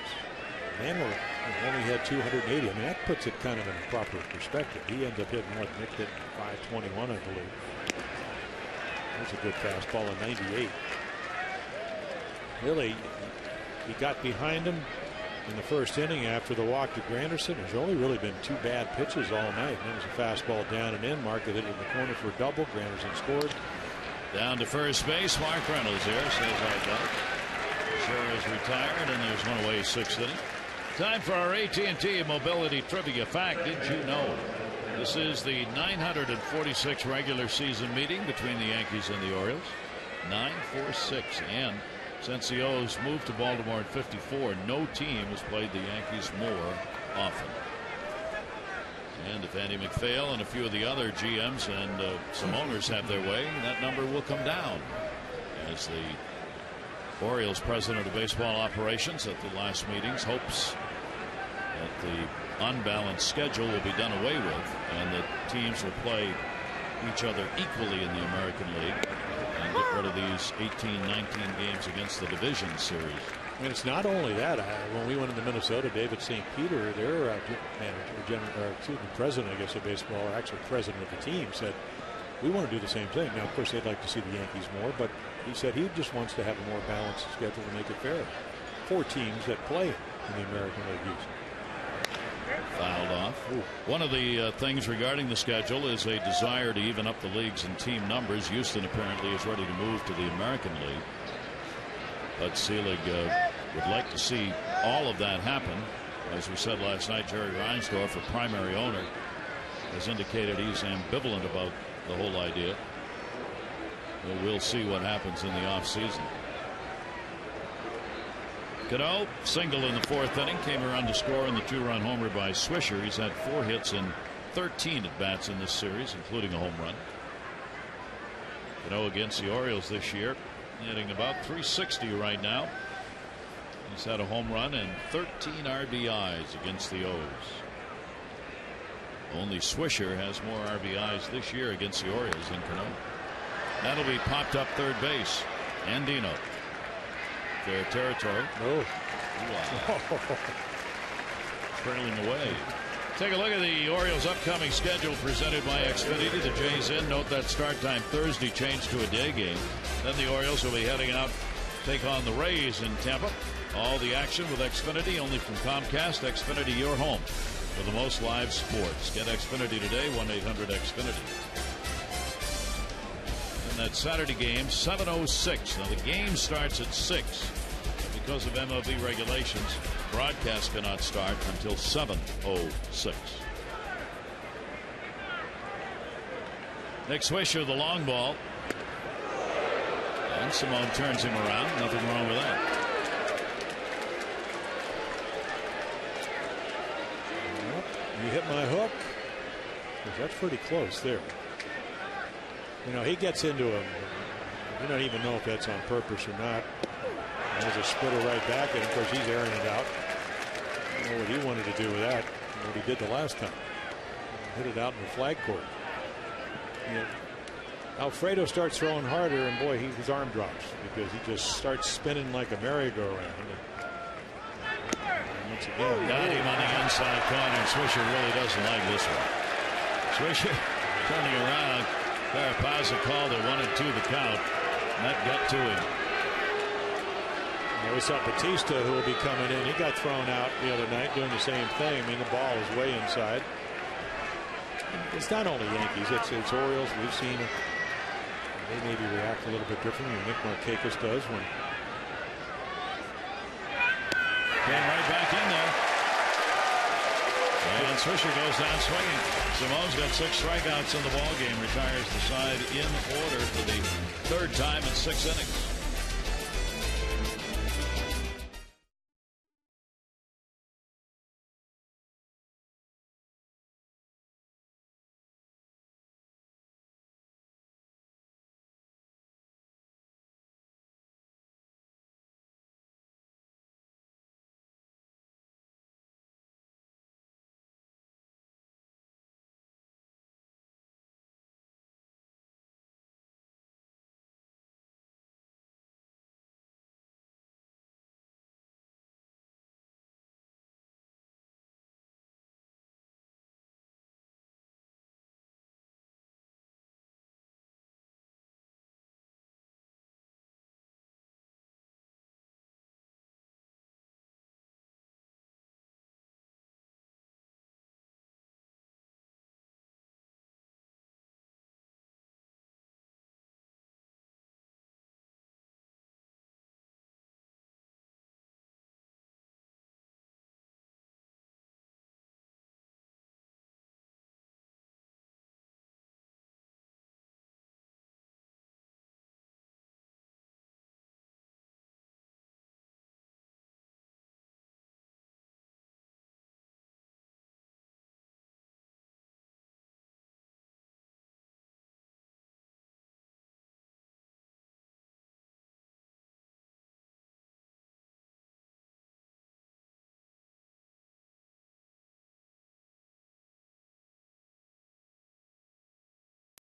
Mantle only had 280. I mean, that puts it kind of in a proper perspective. He ends up hitting what Nick hit 521, I believe. That's a good fastball in 98. Really, he got behind him in the 1st inning after the walk to Granderson. There's only really been 2 bad pitches all night. And it was a fastball down and in. Mark hit it in the corner for a double. Granderson scored. Down to first base. Mark Reynolds there says I got it. Sure is retired, and there's one away 6th inning. Time for our AT&T Mobility Trivia Fact. Did you know this is the 946 regular season meeting between the Yankees and the Orioles? 946. And since the O's moved to Baltimore in '54, no team has played the Yankees more often. And if Andy McPhail and a few of the other GMs and some owners have their way, that number will come down. As the Orioles president of baseball operations at the last meetings hopes that the unbalanced schedule will be done away with and that teams will play each other equally in the American League and get rid of these 18, 19 games against the division series. And it's not only that. When we went into Minnesota, David St. Peter, their president, I guess, of baseball, or actually president of the team, said, we want to do the same thing. Now, of course, they'd like to see the Yankees more, but he said he just wants to have a more balanced schedule to make it fair. 4 teams that play in the American League usually. Fouled off. Ooh. One of the things regarding the schedule is a desire to even up the leagues in team numbers. Houston apparently is ready to move to the American League. But Selig would like to see all of that happen. As we said last night, Jerry Reinsdorf, a primary owner, has indicated he's ambivalent about the whole idea. Well, we'll see what happens in the offseason. Cano, single in the 4th inning, came around to score in the 2-run homer by Swisher. He's had 4 hits in 13 at-bats in this series, including a home run. Cano against the Orioles this year, hitting about 360 right now. He's had a home run and 13 RBIs against the O's. Only Swisher has more RBIs this year against the Orioles than Cano. That'll be popped up third base. Andino. Their territory. Oh. Wow. Trailing away. Take a look at the Orioles' upcoming schedule presented by Xfinity. The Jays in. Note that start time Thursday changed to a day game. Then the Orioles will be heading out to take on the Rays in Tampa. All the action with Xfinity only from Comcast. Xfinity, your home for the most live sports. Get Xfinity today, 1-800-XFINITY. And that Saturday game, 7:06. Now the game starts at 6. Because of MLB regulations, broadcast cannot start until 7:06. Nick Swisher, the long ball. And Simone turns him around. Nothing wrong with that. You hit my hook. That's pretty close there. You know, he gets into him. You don't even know if that's on purpose or not. There's a splitter right back, and of course he's airing it out. I don't know what he wanted to do with that. What he did the last time. Hit it out in the flag court. Yeah. Alfredo starts throwing harder, and boy, his arm drops because he just starts spinning like a merry-go-round. Once again, got him on the inside corner. Swisher really doesn't like this one. Swisher turning around. Carapazza called it 1-2 the count. And that got to him. We saw Bautista, who will be coming in. He got thrown out the other night doing the same thing. I mean, the ball is way inside. It's not only Yankees. It's Orioles. We've seen they maybe react a little bit differently than Nick Markakis does when. Came right back in there. And Swisher goes down swinging. Simone's got 6 strikeouts in the ball game. Retires the side in order for the 3rd time in 6 innings.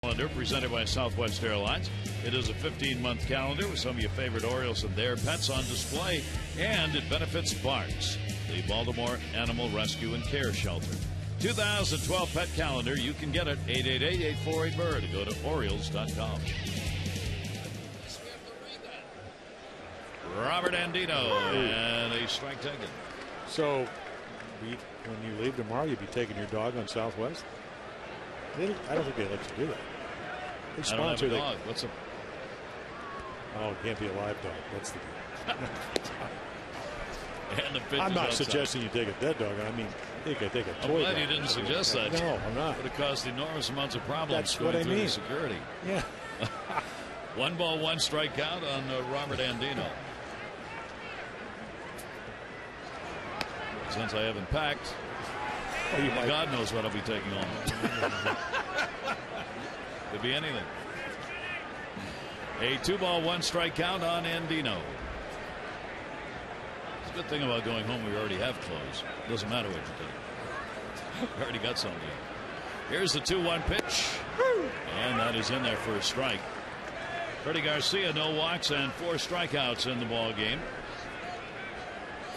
Calendar presented by Southwest Airlines. It is a 15-month calendar with some of your favorite Orioles and their pets on display, and it benefits Barks, the Baltimore Animal Rescue and Care Shelter. 2012 pet calendar. You can get it 888-848-BIRD. Go to Orioles.com. Robert Andino and a strike taken. So, when you leave tomorrow, you'll be taking your dog on Southwest? I don't think they let you do that. They sponsor the dog. What's a? Oh, it can't be a live dog. That's the deal. I'm not suggesting you take a dead dog. I mean, I think I take a toy dog. I'm glad you didn't suggest that. No, I'm not. It would have caused enormous amounts of problems. That's what I through mean. Security. Yeah. 1 ball, 1 strikeout on Robert Andino. Since I haven't packed, God knows what I'll be taking on. Could be anything. A 2 ball, 1 strikeout on Andino. It's a good thing about going home. We already have clothes. Doesn't matter what you do. We already got something. Here's the 2-1 pitch, and that is in there for a strike. Freddie Garcia, no walks and 4 strikeouts in the ball game.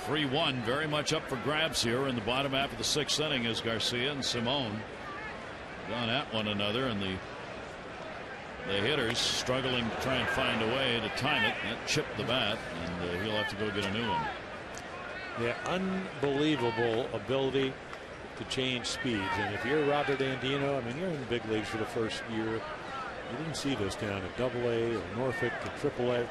3-1, very much up for grabs here in the bottom half of the 6th inning as Garcia and Simone gone at one another, and the hitters struggling to try and find a way to time it. That chipped the bat, and he'll have to go get a new one. Yeah, unbelievable ability to change speeds. And if you're Robert Andino, I mean, you're in the big leagues for the first year. You didn't see this down at AA or Norfolk to AAA.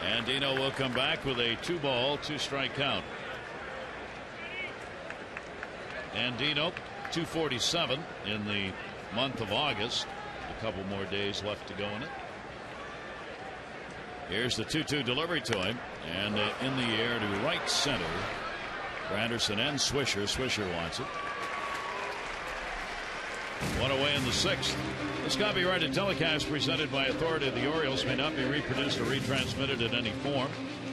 Andino will come back with a 2 ball, 2 strike count. Andino, 247 in the month of August. A couple more days left to go in it. Here's the 2-2 delivery to him, and in the air to right center for Anderson and Swisher. Swisher wants it. 1 away in the 6th. This copyrighted telecast presented by authority of the Orioles may not be reproduced or retransmitted in any form,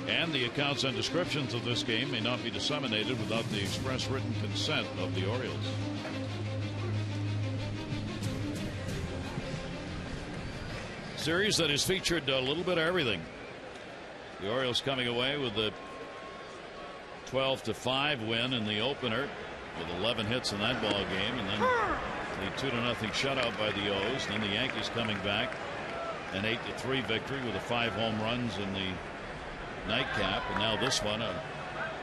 and the accounts and descriptions of this game may not be disseminated without the express written consent of the Orioles. Series that has featured a little bit of everything. The Orioles coming away with the 12-5 win in the opener with 11 hits in that ball game, and then the 2-0 shutout by the O's. Then the Yankees coming back, an 8-3 victory with the 5 home runs in the nightcap, and now this one, a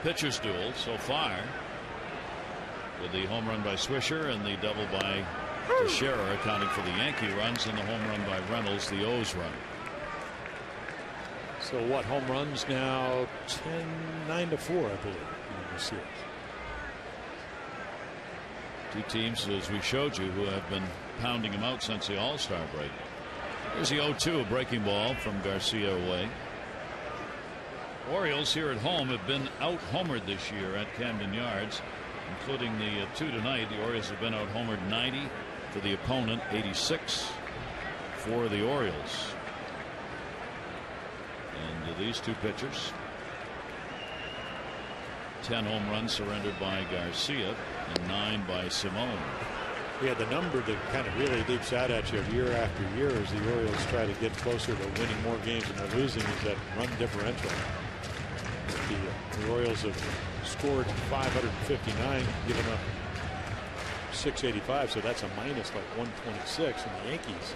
pitcher's duel so far. with the home run by Swisher and the double by Teixeira accounting for the Yankee runs, and the home run by Reynolds, the O's run. So what, home runs now 9-4, I believe, in the series. Two teams, as we showed you, who have been pounding them out since the All-Star break. There's the 0-2, a breaking ball from Garcia away. Orioles here at home have been out-homered this year at Camden Yards, including the 2 tonight. The Orioles have been out-homered 90 for the opponent, 86 for the Orioles. And these two pitchers, 10 home runs surrendered by Garcia and 9 by Simone. Yeah, the number that kind of really leaps out at you year after year as the Orioles try to get closer to winning more games than they're losing is that run differential. The Orioles have scored 559, given up 685, so that's a minus like 126, and the Yankees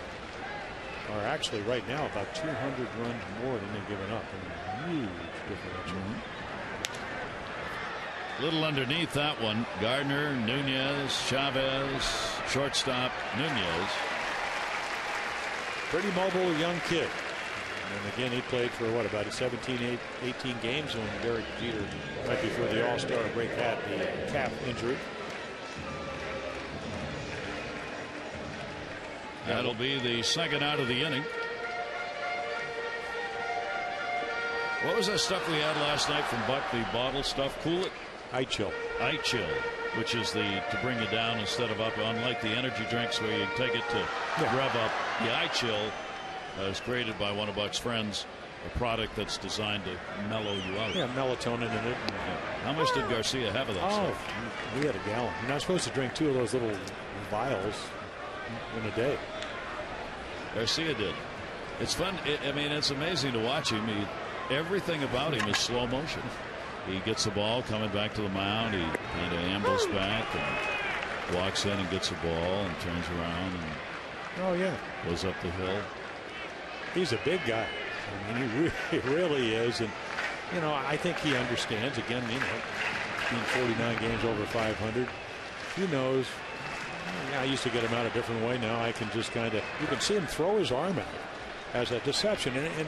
are actually right now about 200 runs more than they've given up. I mean, huge differential. Little underneath that one, Gardner, Nunez, Chavez, shortstop Nunez. Pretty mobile young kid. And again, he played for what, about 18 games when Derek Jeter, right before the All-Star break, had the calf injury. That'll be the second out of the inning. What was that stuff we had last night from Buck, the bottle stuff? Cool it? iChill. iChill, which is to bring you down instead of up, unlike the energy drinks where you take it to rev up. The iChill was created by one of Buck's friends, a product that's designed to mellow you out. Yeah, melatonin in it. How much did Garcia have of that stuff? We had a gallon. You're not supposed to drink 2 of those little vials in a day. Garcia did. It's fun. I mean, it's amazing to watch him. Everything about him is slow motion. He gets the ball coming back to the mound. He kind of ambles back and walks in and gets the ball and turns around and goes up the hill. He's a big guy. I mean, he really is. And, I think he understands. Again, being 49 games over 500, he knows. I used to get him out a different way. Now I can just you can see him throw his arm out as a deception. And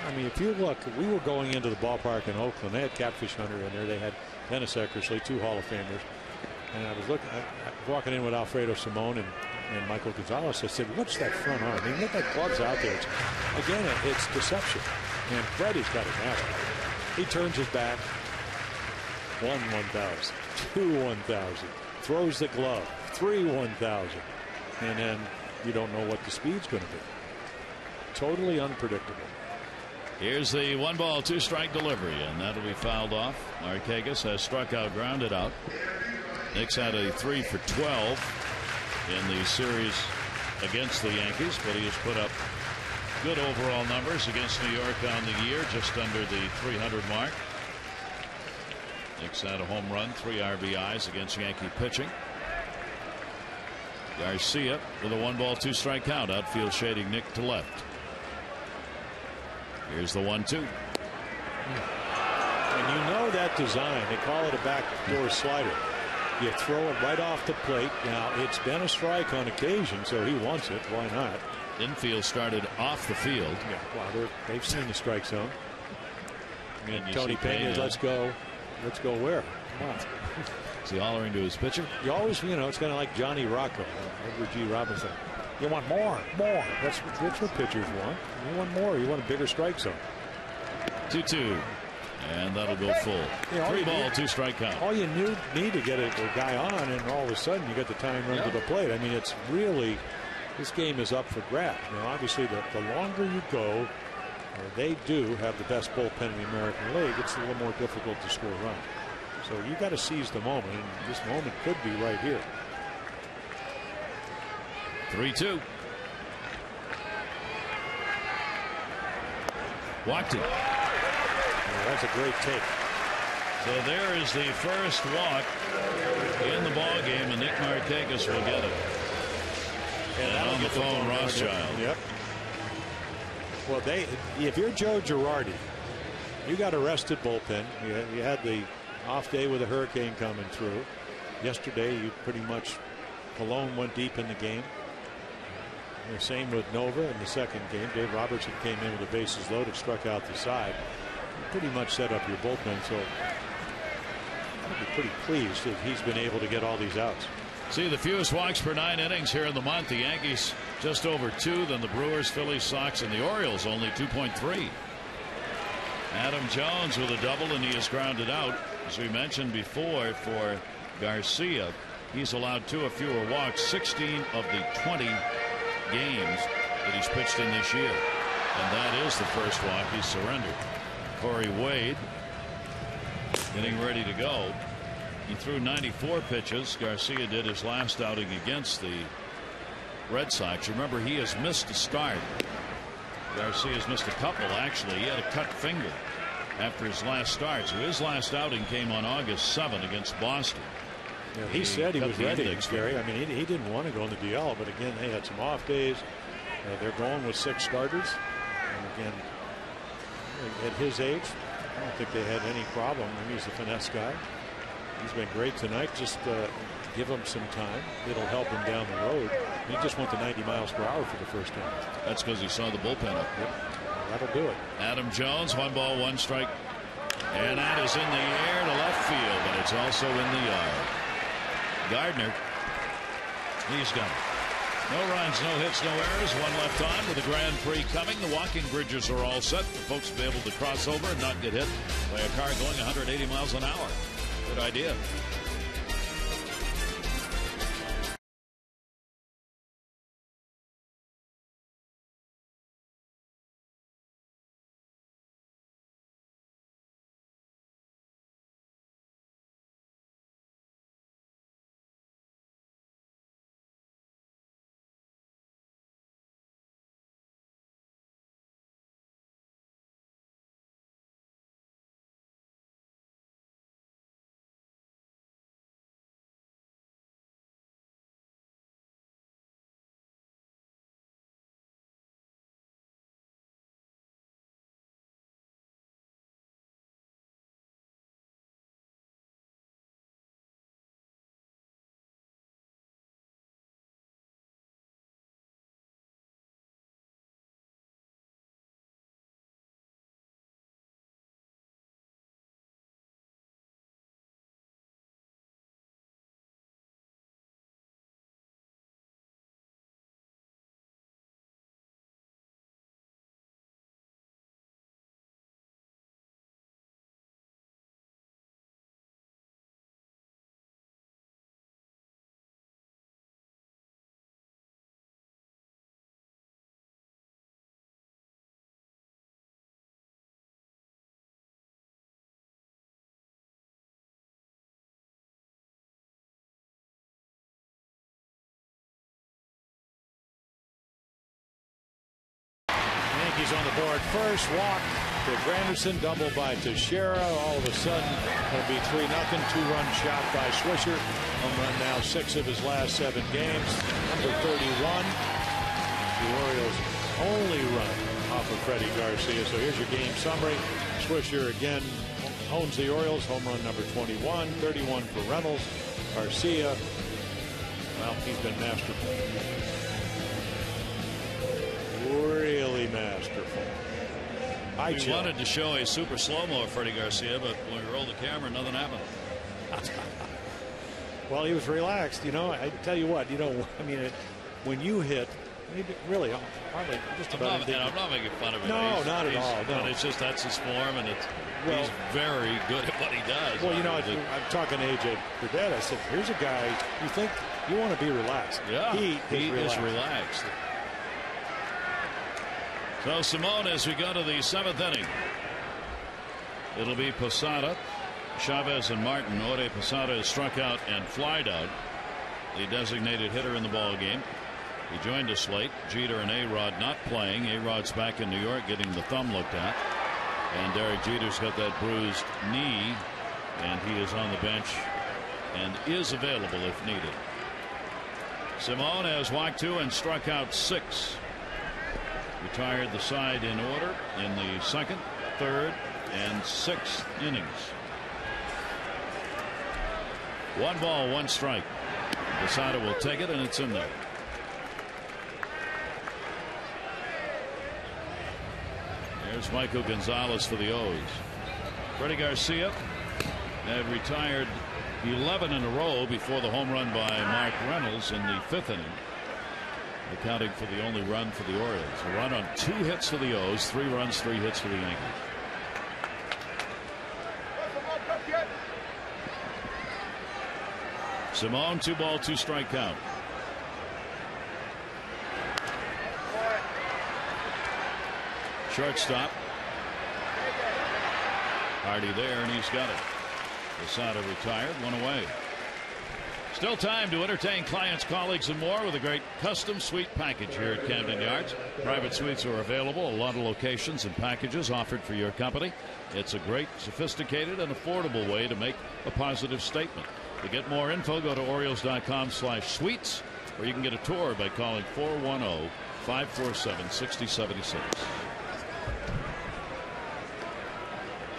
I mean, if you look, we were going into the ballpark in Oakland. They had Catfish Hunter in there. They had Dennis Eckersley, 2 Hall of Famers. And I was walking in with Alfredo Simon and Michael Gonzalez. I said, what's that front arm? I mean, look at that gloves out there. It's deception. And Freddie's got it now. He turns his back. 1,000. 2 1,000. Throws the glove. 3 1,000. And then you don't know what the speed's going to be. Totally unpredictable. Here's the 1-ball 2-strike delivery, and that'll be fouled off. Marquez has struck out, grounded out. Nick's had a 3 for 12 in the series against the Yankees, but he has put up good overall numbers against New York on the year, just under the 300 mark. Nick's had a home run, 3 RBIs against Yankee pitching. Garcia with a 1-ball 2-strike count. Outfield shading Nick to left. Here's the 1-2. And that design, they call it a backdoor slider. You throw it right off the plate. Now, it's been a strike on occasion, so he wants it. Why not? Infield started off the field. Yeah, well, they've seen the strike zone. And Tony Pena, let's go. Let's go where? Come on. Is he hollering to his pitcher? You always, it's kind of like Johnny Rocco, Edward G. Robinson. You want more. That's what pitchers want. You want more. You want a bigger strike zone. 2-2. And that'll go full. 3-ball 2-strike count. All you need to get a guy on, and all of a sudden you get the tying run to the plate. I mean, it's really, this game is up for grabs. Now, obviously, the longer you go, or they do have the best bullpen in the American League, it's a little more difficult to score runs. So you got to seize the moment, and this moment could be right here. 3-2. Walked it. That's a great take. So there is the first walk in the ball game, and Nick Markakis will get it. And on the phone, Rothschild. Yep. Well, if you're Joe Girardi, you got a rested bullpen. You had the off day with a hurricane coming through. Yesterday, you pretty much, Cologne went deep in the game. The same with Nova in the second game. Dave Robertson came in with the bases loaded, struck out the side. Pretty much set up your bullpen, so I'd be pretty pleased if he's been able to get all these outs. See, the fewest walks per 9 innings here in the month. The Yankees just over 2, then the Brewers, Phillies, Sox, and the Orioles only 2.3. Adam Jones with a double, and he is grounded out. As we mentioned before, for Garcia, he's allowed 2 or fewer walks 16 of the 20 games that he's pitched in this year, and that is the first walk he's surrendered. Corey Wade getting ready to go. He threw 94 pitches. Garcia did his last outing against the Red Sox. Remember, he has missed a start. Garcia's missed a couple, actually. He had a cut finger after his last start. So his last outing came on August 7 against Boston. Yeah, he said he was ready, Gary. I mean, he didn't want to go in the DL, but again, they had some off days. They're going with 6 starters. And again, at his age, I don't think they had any problem. I mean, he's a finesse guy. He's been great tonight. Just give him some time. It'll help him down the road. He just went to 90 miles per hour for the first time. That's because he saw the bullpen up. Yep. That'll do it. Adam Jones, 1 ball, 1 strike. And that is in the air to left field, but it's also in the yard. Gardner, he's got it. No runs, no hits, no errors. 1 left on with the Grand Prix coming. The walking bridges are all set for folks to be able to cross over and not get hit by a car going 180 miles an hour. Good idea. Yankees on the board first. Walk to Granderson, double by Teixeira. All of a sudden, it'll be 3-0. 2-run shot by Swisher. Home run now 6 of his last 7 games. Number 31. The Orioles' only run off of Freddie Garcia. So here's your game summary. Swisher again owns the Orioles. Home run number 21. 31 for Reynolds. Garcia, well, he's been masterful. Really masterful. We wanted to show a super slow-mo of Freddie Garcia, but when we rolled the camera, nothing happened. Well, he was relaxed. You know, I tell you what, you know, I mean, when you hit, maybe really, hardly just about anything. I'm not making fun of him. No, not at all. No. But it's just that's his form, and he's very good at what he does. Well, you know, I'm talking to AJ Burdett. I said, here's a guy you think you want to be relaxed. Yeah, he is relaxed. So Simone, as we go to the 7th inning, it'll be Posada, Chavez, and Martin. Ode Posada is struck out and flied out, the designated hitter in the ball game. He joined us late. Jeter and A-Rod not playing. A-Rod's back in New York getting the thumb looked at, and Derek Jeter's got that bruised knee, and he is on the bench and is available if needed. Simone has walked 2 and struck out 6. Retired the side in order in the 2nd, 3rd, and 6th innings. 1 ball, 1 strike. Posada will take it, and it's in there. There's Michael Gonzalez for the O's. Freddie Garcia had retired 11 in a row before the home run by Mark Reynolds in the 5th inning, accounting for the only run for the Orioles. A run on 2 hits for the O's, 3 runs, 3 hits for the Yankees. Simone, 2 ball, 2 strike count. Shortstop. Hardy there, and he's got it. Posada retired, 1 away. Still time to entertain clients, colleagues, and more with a great custom suite package here at Camden Yards. Private suites are available, a lot of locations and packages offered for your company. It's a great, sophisticated, and affordable way to make a positive statement. To get more info, go to Orioles.com/suites, or you can get a tour by calling 410-547-6076.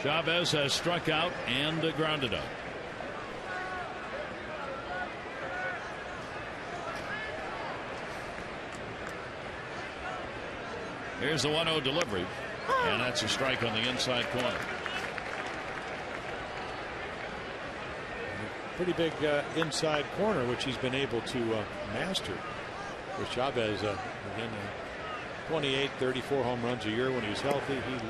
Chavez has struck out and grounded out. Here's the 1-0 delivery, and that's a strike on the inside corner. Pretty big inside corner, which he's been able to master. For Chavez, again, 28, 34 home runs a year when he was healthy. He's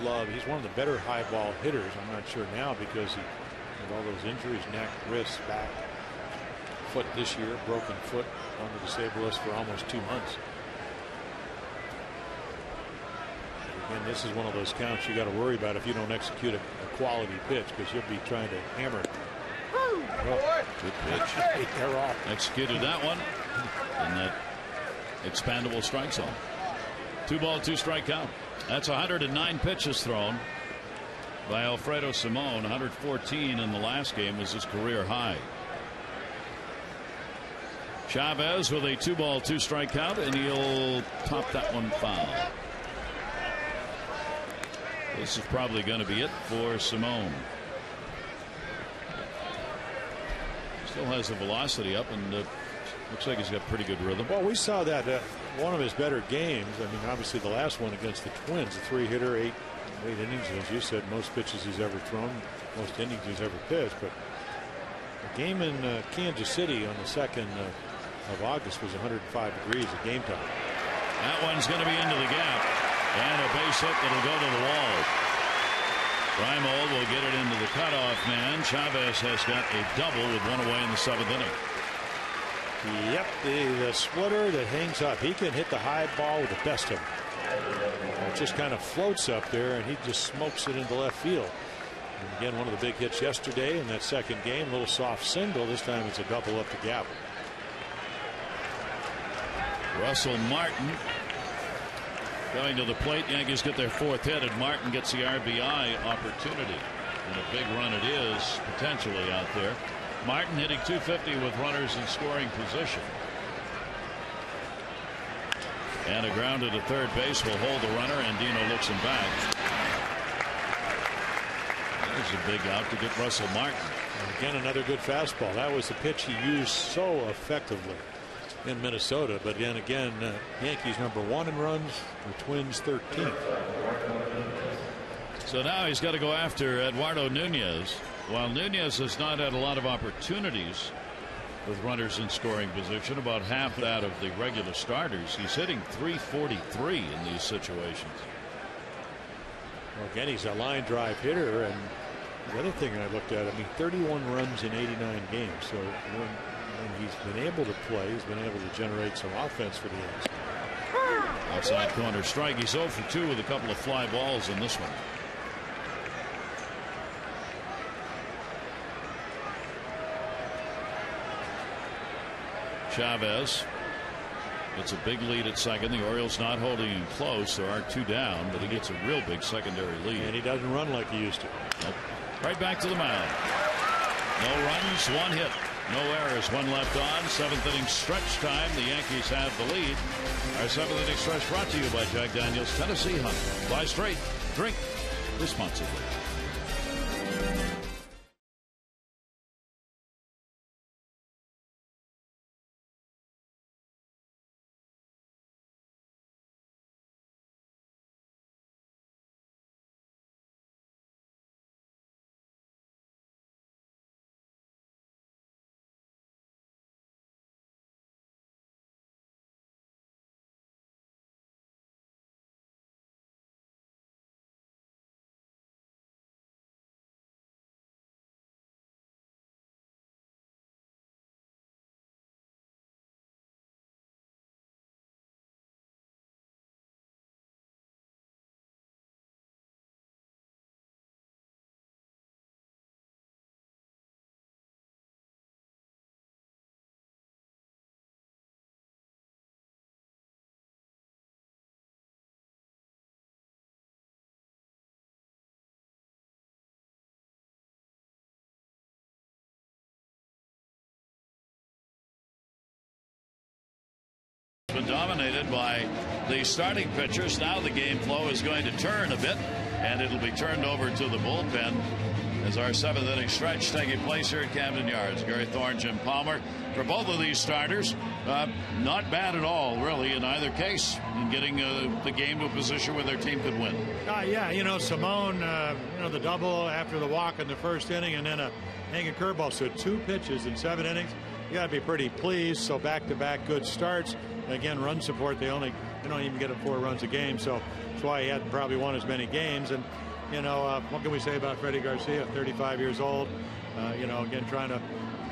one of the better high ball hitters. I'm not sure now because he had all those injuries, neck, wrist, back, foot this year, broken foot on the disabled list for almost 2 months. Again, this is one of those counts you got to worry about if you don't execute a quality pitch, because you'll be trying to hammer it. Oh, good pitch. They're off. Executed that one, and that expandable strike zone. 2 ball, 2 strike count. That's 109 pitches thrown by Alfredo Simon. 114 in the last game was his career high. Chavez with a 2 ball, 2 strike count, and he'll top that one foul. This is probably going to be it for Simone. Still has the velocity up, and looks like he's got pretty good rhythm. Well, we saw that one of his better games. I mean, obviously the last one against the Twins, a 3-hitter, 8 innings, as you said, most pitches he's ever thrown, most innings he's ever pitched. But the game in Kansas City on the 2nd of August was 105 degrees at game time. That one's going to be into the gap, and a base hit that'll go to the wall. Reimold will get it into the cutoff man. Chavez has got a double with 1 away in the 7th inning. Yep, the splitter that hangs up. He can hit the high ball with the best of them. It just kind of floats up there, and he just smokes it into left field. And again, one of the big hits yesterday in that 2nd game. A little soft single. This time it's a double up the gap. Russell Martin going to the plate. Yankees get their 4th hit, and Martin gets the RBI opportunity. And a big run it is potentially out there. Martin hitting .250 with runners in scoring position. And a ground to third base will hold the runner, and Dino looks him back. There's a big out to get Russell Martin. And again, another good fastball. That was the pitch he used so effectively in Minnesota. But then again, Yankees #1 in runs, the Twins 13th. So now he's got to go after Eduardo Nunez. While Nunez has not had a lot of opportunities with runners in scoring position, about half that of the regular starters, he's hitting .343 in these situations. Well, again, he's a line drive hitter, and the other thing I looked at, I mean, 31 runs in 89 games. So when he's been able to play, he's been able to generate some offense for the Yankees. Outside corner strike. He's 0 for 2 with a couple of fly balls in this one. Chavez. It's a big lead at second. The Orioles not holding him close. There are 2 down, but he gets a real big secondary lead. And he doesn't run like he used to. Nope. Right back to the mound. No runs, 1 hit. No errors, 1 left on. 7th inning stretch time. The Yankees have the lead. Our 7th inning stretch brought to you by Jack Daniels Tennessee Honey. Fly straight, drink responsibly. dominated by the starting pitchers. Now the game flow is going to turn a bit, and it'll be turned over to the bullpen as our 7th inning stretch taking place here at Camden Yards. Gary Thorne, Jim Palmer. For both of these starters, not bad at all, really, in either case, in getting the game to a position where their team could win. Yeah, you know, Simone, the double after the walk in the first inning, and then a hanging curveball. So 2 pitches in 7 innings. You got to be pretty pleased. So back-to-back good starts. Again, run support. They don't even get 4 runs a game. So that's why he hadn't probably won as many games. And what can we say about Freddie Garcia? 35 years old. Again, trying to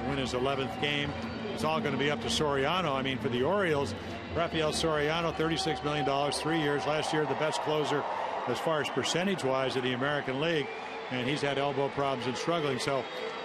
win his 11th game. It's all going to be up to Soriano. I mean, for the Orioles, Rafael Soriano, $36 million, 3 years. Last year, the best closer as far as percentage-wise of the American League. And he's had elbow problems and struggling. So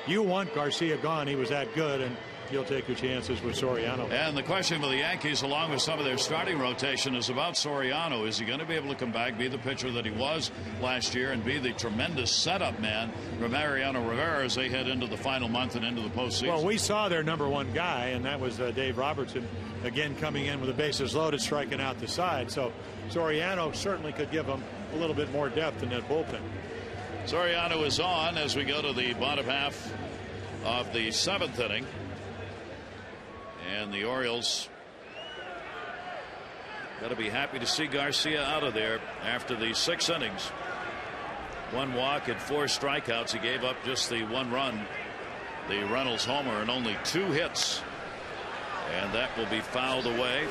you want Garcia gone. He was that good. And you'll take your chances with Soriano. And the question for the Yankees, along with some of their starting rotation, is about Soriano. Is he going to be able to come back, be the pitcher that he was last year, and be the tremendous setup man for Mariano Rivera as they head into the final month and into the postseason? Well, we saw their #1 guy, and that was Dave Robertson, again coming in with the bases loaded, striking out the side. So Soriano certainly could give them a little bit more depth in that bullpen. Soriano is on as we go to the bottom half of the 7th inning. And the Orioles got to be happy to see Garcia out of there after the 6 innings. 1 walk and 4 strikeouts. He gave up just the 1 run, the Reynolds homer, and only 2 hits. And that will be fouled away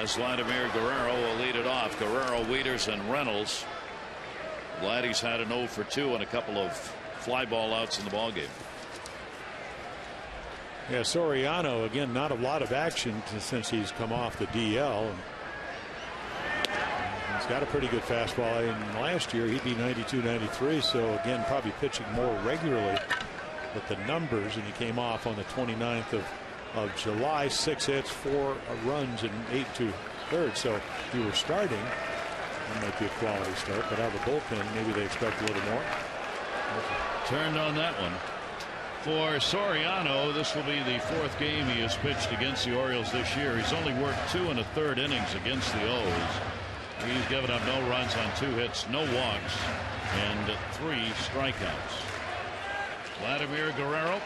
as Vladimir Guerrero will lead it off. Guerrero, Wieters, and Reynolds. Vladdy's had an 0 for 2 and a couple of fly ball outs in the ballgame. Yeah, Soriano, again, not a lot of action since he's come off the DL. He's got a pretty good fastball. And last year, he'd be 92, 93. So, again, probably pitching more regularly with the numbers. And he came off on the 29th of July, 6 hits, 4 runs, and 8 2/3. So, if you were starting, that might be a quality start. But out of the bullpen, maybe they expect a little more. Turned on that one. For Soriano, this will be the 4th game he has pitched against the Orioles this year. He's only worked 2 1/3 innings against the O's. He's given up no runs on 2 hits, no walks, and 3 strikeouts. Vladimir Guerrero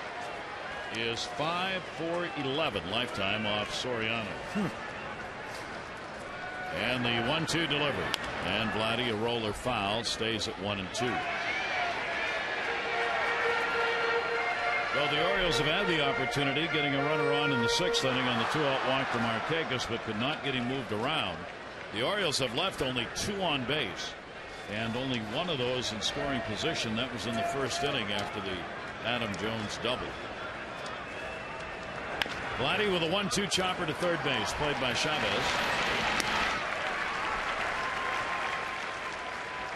is 5 for 11 lifetime off Soriano. And the 1-2 delivery. And Vladdy, a roller foul, stays at 1-2. Well, the Orioles have had the opportunity getting a runner on in the 6th inning on the 2-out walk to Markakis, but could not get him moved around. The Orioles have left only 2 on base, and only 1 of those in scoring position. That was in the 1st inning after the Adam Jones double. Vladdy with a 1-2 chopper to 3rd base, played by Chavez.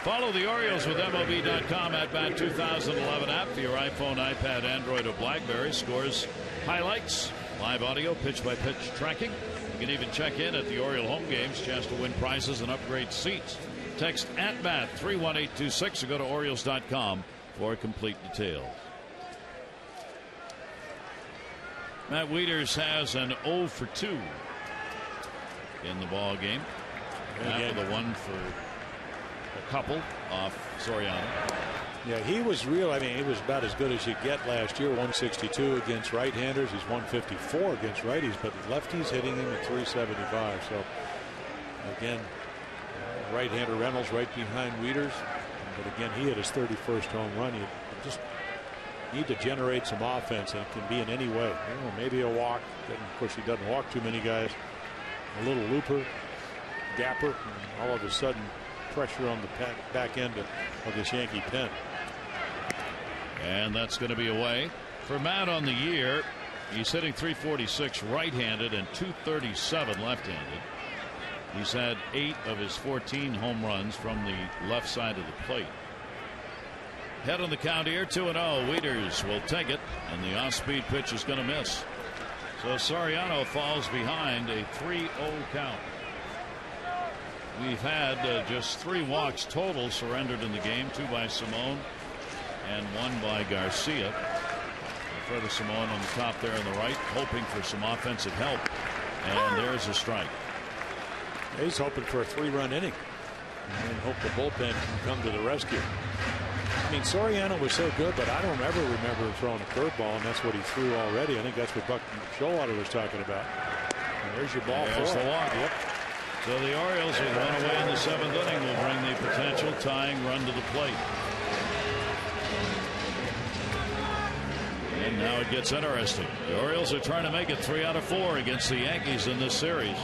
Follow the Orioles with MLB.com at Bat 2011 app for your iPhone, iPad, Android, or BlackBerry. Scores, highlights, live audio, pitch-by-pitch tracking. You can even check in at the Oriole home games, chance to win prizes and upgrade seats. Text at Bat 31826 or go to Orioles.com for complete details. Matt Wieters has an 0 for 2 in the ball game. After the 1 for a couple off Soriano. Yeah, he was real. I mean, he was about as good as you get last year. 162 against right-handers. He's 154 against righties, but lefties hitting him at 375. So again, right-hander Reynolds right behind Wieters. But again, he hit his 31st home run. You just need to generate some offense, and it can be in any way. Maybe a walk. Of course, he doesn't walk too many guys. A little looper, gapper, and all of a sudden pressure on the back end of this Yankee pen. And that's going to be away. For Matt on the year, he's hitting .346 right-handed and .237 left-handed. He's had 8 of his 14 home runs from the left side of the plate. Head on the count here, 2-0. Wieters will take it, and the off-speed pitch is going to miss. So Soriano falls behind a 3-0 count. We've had just 3 walks total surrendered in the game, 2 by Simone and 1 by Garcia. Alfredo Simone on the top there on the right, hoping for some offensive help And there's a strike. He's hoping for a 3-run inning and hope the bullpen can come to the rescue. I mean, Soriano was so good, but I don't ever remember him throwing a curveball, and that's what he threw already. I think that's what Buck Showalter was talking about. And there's your ball. There's the walk. Yep. So the Orioles, with one away in the 7th inning, will bring the potential tying run to the plate. And now it gets interesting. The Orioles are trying to make it 3 out of 4 against the Yankees in this series.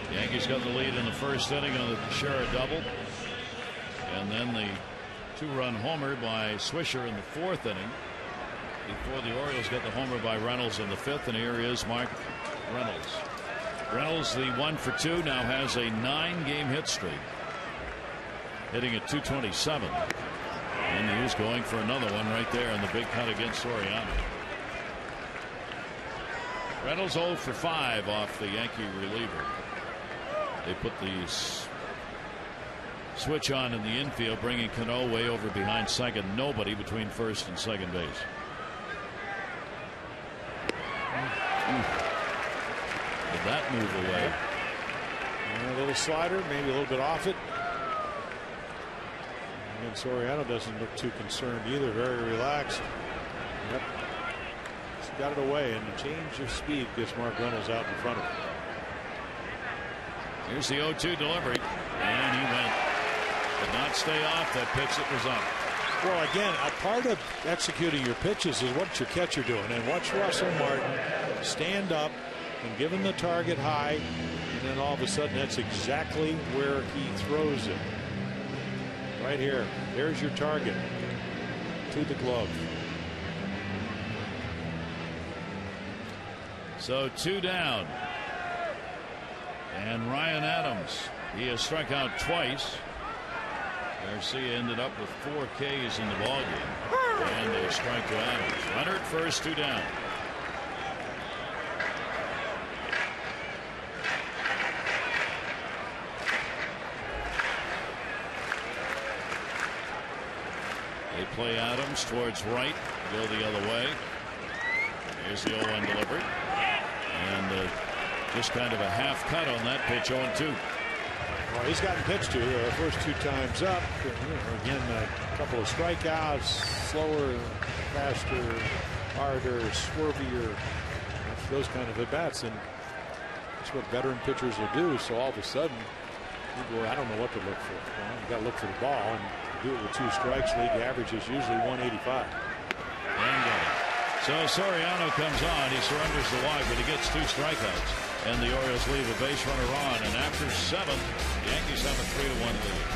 The Yankees got the lead in the 1st inning on the Teixeira double. And then the 2-run homer by Swisher in the 4th inning before the Orioles get the homer by Reynolds in the 5th. And here is Mark Reynolds. Reynolds, the 1-for-2, now has a 9-game hit streak, hitting at .227. And he was going for another one right there in the big cut against Soriano. Reynolds 0 for 5 off the Yankee reliever. They put the switch on in the infield, bringing Cano way over behind second. Nobody between first and second base. Did that move away? And a little slider, maybe a little bit off it. And Soriano doesn't look too concerned either. Very relaxed. Yep. He's got it away, and the change of speed gets Mark Reynolds out in front of him. Here's the 0-2 delivery, and he went. Did not stay off that pitch that was up. Well, again, a part of executing your pitches is what your catcher doing. And watch Russell Martin stand up and give him the target high, and then all of a sudden that's exactly where he throws it. Right here. There's your target to the glove. So 2 down. And Ryan Adams, he has struck out twice. Garcia ended up with 4 Ks in the ballgame. And a strike to Adams. Runner at first, 2 down. They play Adams towards right, go the other way. Here's the 0-1 delivery. And just kind of a half cut on that pitch, 0-2. Well, he's gotten pitched to the first 2 times up. Again, a couple of strikeouts, slower, faster, harder, swervier, those kind of at-bats. And that's what veteran pitchers will do. So all of a sudden, you go, I don't know what to look for. Well, you got to look for the ball, and do it with 2 strikes. League average is usually 185. And so Soriano comes on. He surrenders the walk, but he gets 2 strikeouts. And the Orioles leave a base runner on. And after 7, the Yankees have a 3-1 lead.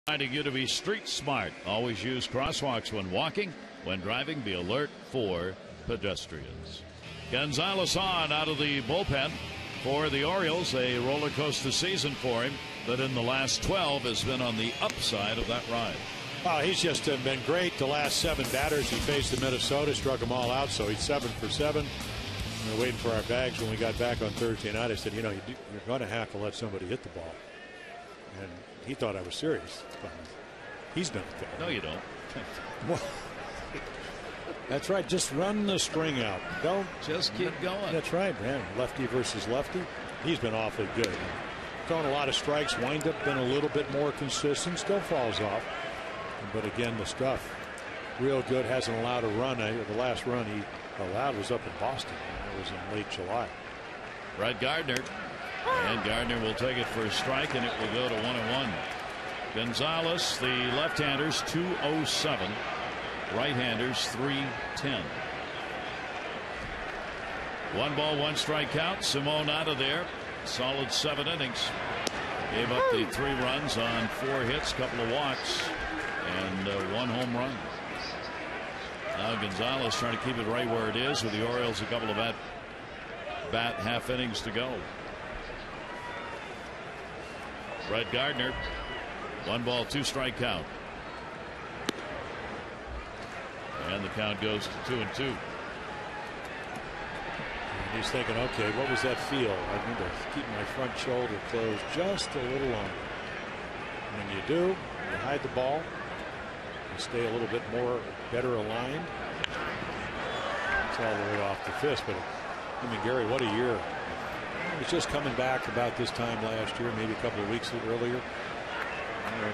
Reminding you to be street smart. Always use crosswalks when walking. When driving, be alert for pedestrians. Gonzalez on out of the bullpen for the Orioles. A roller coaster season for him. but in the last 12 has been on the upside of that ride. Oh, he's just been great. The last 7 batters he faced in Minnesota, struck them all out, so he's 7 for 7. We were waiting for our bags when we got back on Thursday night. I said, you know, you're going to have to let somebody hit the ball. And he thought I was serious. But he's been okay. No, you don't. Well, that's right. Just run the string out. Don't just keep going. That's right, man. Lefty versus lefty. He's been awfully good. Throwing a lot of strikes. Wind up been a little bit more consistent. Still falls off. But again, the stuff real good. Hasn't allowed a run. The last run he allowed was up in Boston. It was in late July. Brett Gardner. And Gardner will take it for a strike, and it will go to 1-1. Gonzalez, the left-handers, 207. Right-handers, 310. 1 ball, 1 strike count. Simone out of there. Solid 7 innings. Gave up the 3 runs on 4 hits, couple of walks, and 1 home run. Now Gonzalez trying to keep it right where it is with the Orioles a couple of bat half innings to go. Brett Gardner, 1 ball, 2 strike count. And the count goes to 2-2. And he's thinking, okay, what was that feel? I need to keep my front shoulder closed just a little longer. When you do, you hide the ball, you stay a little bit more better aligned. It's all the way off the fist, but I mean, Gary, what a year. He was just coming back about this time last year, maybe a couple of weeks earlier.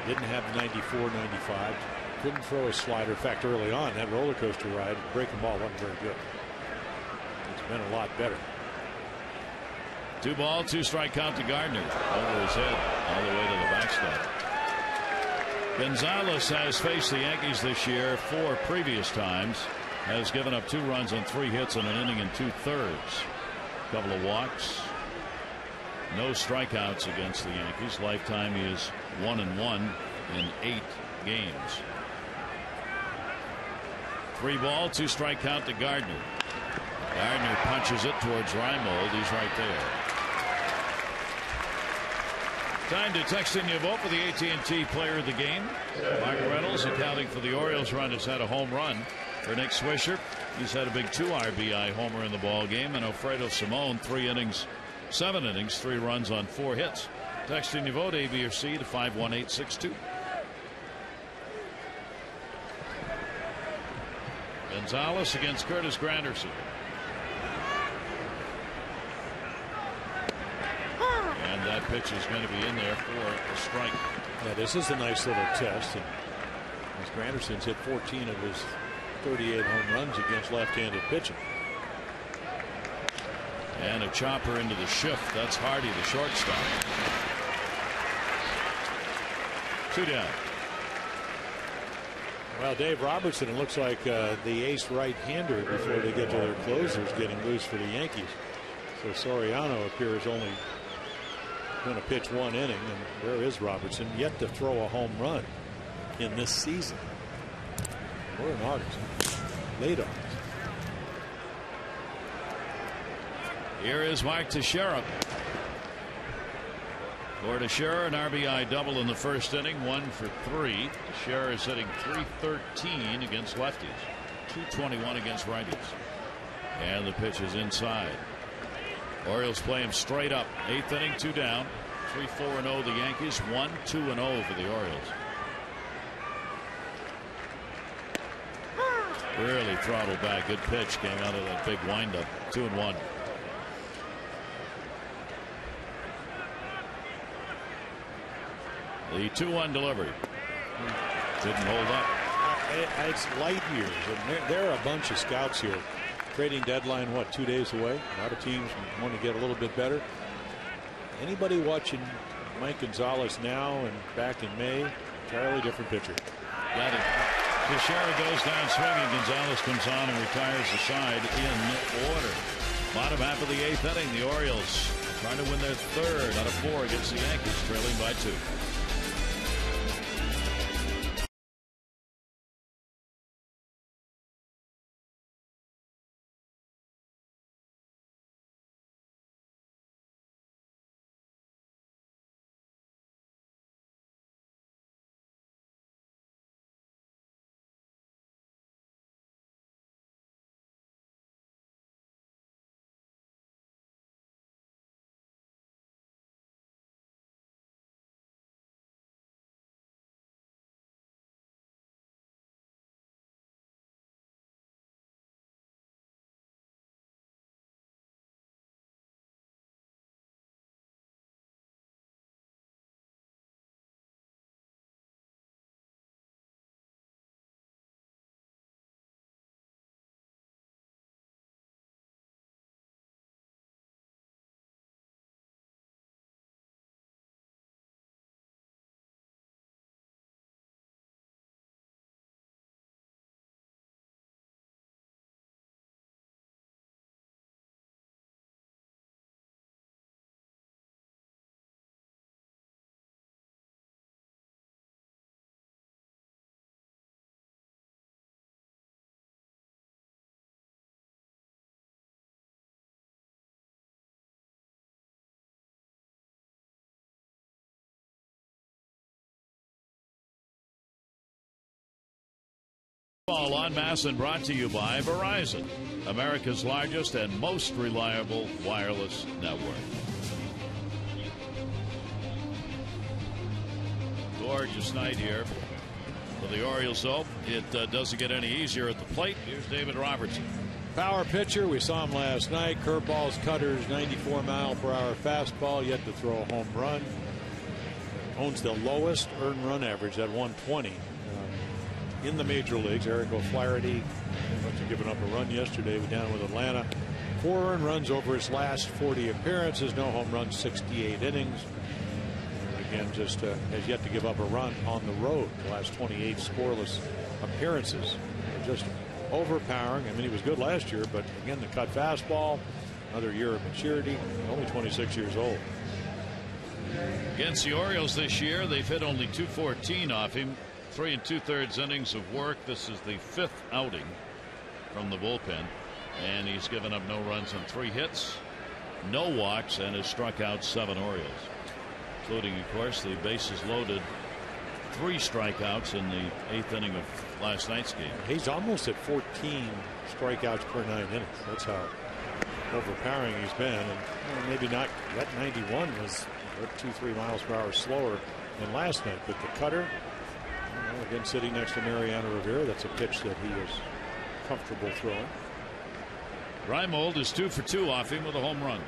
Didn't have the 94, 95. Couldn't throw a slider. In fact, early on, that roller coaster ride, breaking ball wasn't very good. It's been a lot better. 2 ball, 2 strike count to Gardner. Over his head, all the way to the backstop. Gonzalez has faced the Yankees this year 4 previous times. Has given up 2 runs on 3 hits in an inning and 2/3. Couple of walks. No strikeouts against the Yankees. Lifetime he is 1-1 in 8 games. 3 ball, 2 strike count to Gardner. Gardner punches it towards Reimold. He's right there. Time to text in your vote for the AT&T player of the game. Mark Reynolds, accounting for the Orioles run, has had a home run. For Nick Swisher, he's had a big 2 RBI homer in the ball game. And Alfredo Simon, 3 innings, 7 innings, 3 runs on 4 hits. Text in your vote, A, B, or C, to 51862. Gonzalez against Curtis Granderson. And that pitch is going to be in there for a strike. Yeah, this is a nice little test. And as Granderson's hit 14 of his 38 home runs against left-handed pitching. And a chopper into the shift. That's Hardy, the shortstop. 2 down. Well, Dave Robertson, it looks like the ace right-hander before they get to their closers getting loose for the Yankees. So Soriano appears only going to pitch 1 inning, and there is Robertson, yet to throw a home run in this season. We're in August. Late August. Here is Mark Teixeira. For Teixeira, an RBI double in the first inning, 1 for 3. Teixeira is hitting .313 against lefties, .221 against righties. And the pitch is inside. Orioles play him straight up. 8th inning, 2 down. 3-4-0 the Yankees, 1-2-0 for the Orioles. Really throttled back. Good pitch came out of that big windup. 2-1. The 2-1 delivery didn't hold up. It's light years, and there are a bunch of scouts here. Trading deadline, what, 2 days away? A lot of teams want to get a little bit better. Anybody watching Mike Gonzalez now and back in May, entirely different pitcher. Got it. Teixeira goes down swinging. Gonzalez comes on and retires the side in order. Bottom half of the 8th inning, the Orioles trying to win their 3rd out of 4 against the Yankees, trailing by 2. Ball on Masson brought to you by Verizon, America's largest and most reliable wireless network. Gorgeous night here for the Orioles, though. It doesn't get any easier at the plate. Here's David Robertson. Power pitcher. We saw him last night. Curveballs, cutters, 94-mile-per-hour fastball. Yet to throw a home run. Owns the lowest earned run average at 120 in the major leagues. Eric O'Flaherty must have given up a run yesterday. We're down with Atlanta. 4 earned runs over his last 40 appearances. No home runs, 68 innings. Again, just has yet to give up a run on the road. The last 28 scoreless appearances. Just overpowering. I mean, he was good last year, but again, the cut fastball, another year of maturity, only 26 years old. Against the Orioles this year, they've hit only 214 off him. 3 2/3 innings of work. This is the 5th outing from the bullpen, and he's given up no runs on 3 hits, no walks, and has struck out 7 Orioles, including, of course, the bases loaded 3 strikeouts in the 8th inning of last night's game. He's almost at 14 strikeouts per 9 innings. That's how overpowering he's been. And maybe not. That 91 was 2-3 miles per hour slower than last night. But the cutter, again, sitting next to Mariano Rivera, that's a pitch that he is comfortable throwing. Reimold is 2 for 2 off him with a home run.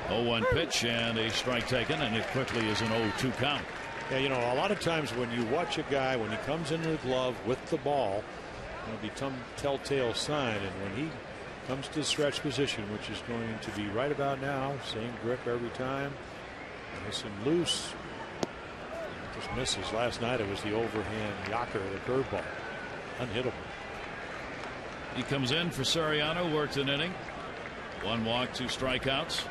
0-1 pitch and a strike taken, and it quickly is an 0-2 count. Yeah, you know, a lot of times when you watch a guy, when he comes into the glove with the ball, it'll be some telltale sign. And when he comes to stretch position, which is going to be right about now, same grip every time, nice and loose, just misses. Last night it was the overhand yocker, the curveball, unhittable. He comes in for Soriano, worked an inning, 1 walk, 2 strikeouts,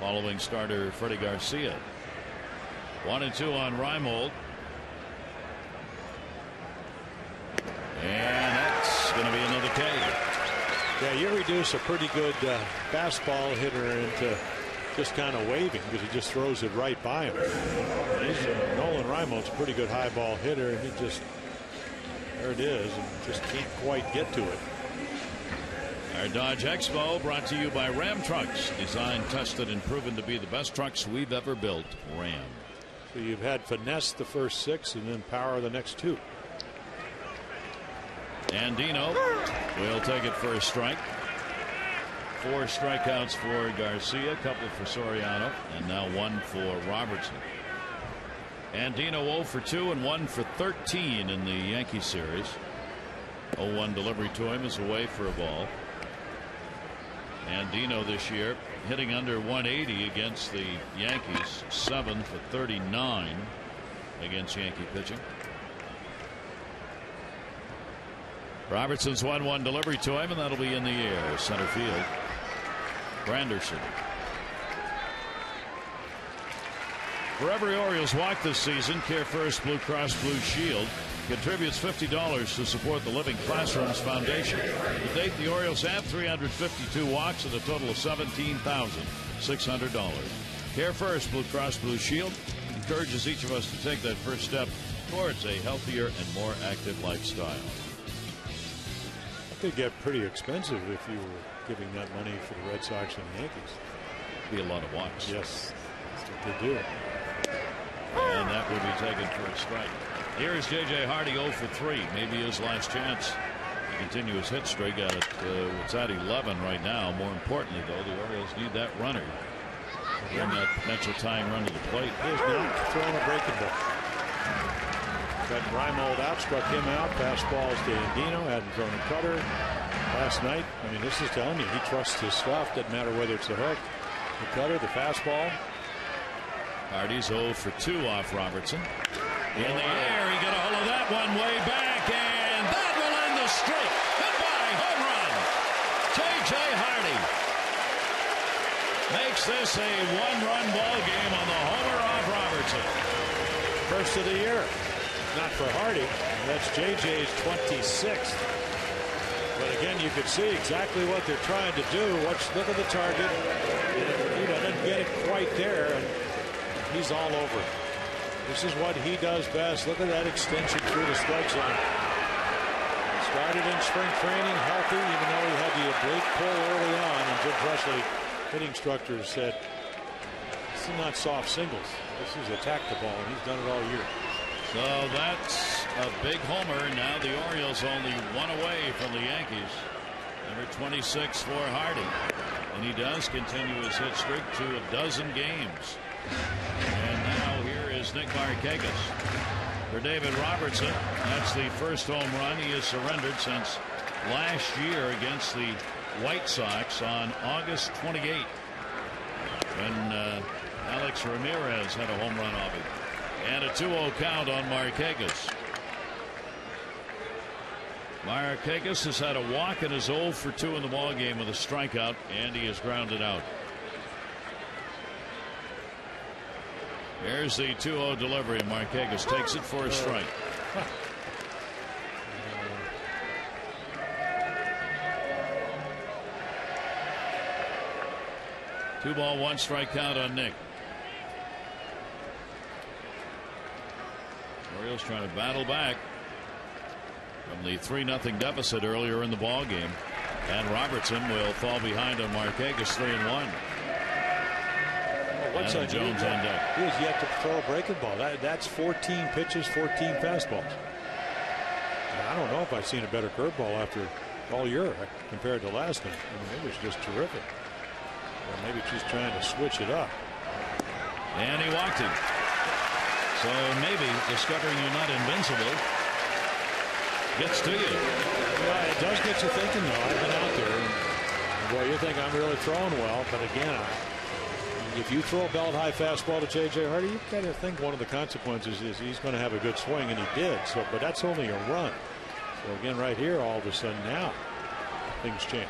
following starter Freddie Garcia. 1-2 on Reimold. And that's going to be another K. Yeah, you reduce a pretty good fastball hitter into just kind of waving because he just throws it right by him. Nolan Reimold's a pretty good high ball hitter, and he just, there it is, and just can't quite get to it. Our Dodge Expo brought to you by Ram Trucks. Designed, tested, and proven to be the best trucks we've ever built. Ram. So you've had finesse the first 6 and then power the next 2. Andino will take it for a strike. 4 strikeouts for Garcia, a couple for Soriano, and now 1 for Robertson. Andino 0 for 2 and 1 for 13 in the Yankee series. 0-1 delivery to him is away for a ball. Andino this year hitting under 180 against the Yankees, 7 for 39 against Yankee pitching. Robertson's 1-1 delivery to him, and that'll be in the air, center field. Granderson. For every Orioles walk this season, Care First Blue Cross Blue Shield contributes $50 to support the Living Classrooms Foundation. To date, the Orioles have 352 walks at a total of $17,600. Care First Blue Cross Blue Shield encourages each of us to take that first step towards a healthier and more active lifestyle. It could get pretty expensive if you were giving that money for the Red Sox and the Yankees. Be a lot of walks. Yes, that's what they do. And that will be taken for a strike. Here is J.J. Hardy 0 for 3. Maybe his last chance to continue his hit streak. It's at 11 right now. More importantly, though, the Orioles need that runner to bring that potential tying run to the plate. He has not thrown a breaking ball. Got Reimold out, struck him out. Fastballs to Andino. Hadn't thrown a cutter last night. I mean, this is telling you he trusts his stuff. Doesn't matter whether it's the hook, the cutter, the fastball. Hardy's 0 for 2 off Robertson. In the air, he got a hold of that one way back, and that will end the streak. Goodbye, home run. J.J. Hardy makes this a 1-run ball game on the homer off Robertson. First of the year. Not for Hardy. That's J.J.'s 26th. But again, you can see exactly what they're trying to do. Look at the target. Didn't get it quite there, and he's all over it. This is what he does best. Look at that extension through the strike zone. Started in spring training healthy, even though he had the oblique pull early on. And Jim Presley, hitting instructor, said, "This is not soft singles. This is attack the ball," and he's done it all year. So that's a big homer. Now the Orioles only one away from the Yankees. Number 26 for Hardy. And he does continue his hit streak to a dozen games. And now here is Nick Markakis. For David Robertson, that's the first home run he has surrendered since last year against the White Sox on August 28th, when Alex Ramirez had a home run off it. And a 2-0 count on Markakis. Markakis has had a walk and is 0 for 2 in the ballgame with a strikeout, and he is grounded out. Here's the 2-0 delivery. Markakis takes it for a strike. 2 ball, 1 strike count on Nick. Orioles trying to battle back from the 3-0 deficit earlier in the ball game, and Robertson will fall behind on Markakis 3-1. What's Adam Jones on deck. He has yet to throw a breaking ball. That's 14 pitches, 14 fastballs. And I don't know if I've seen a better curveball after all year compared to last night. I mean, it was just terrific. Or maybe just trying to switch it up. And he walked him. So maybe discovering you're not invincible gets to you. Yeah, it does get you thinking, though. I've been out there, and boy, you think I'm really throwing well, but again, if you throw a belt high fastball to J.J. Hardy, you've got to think one of the consequences is he's going to have a good swing, and he did. So, but that's only a run. So again, right here, all of a sudden now, things change.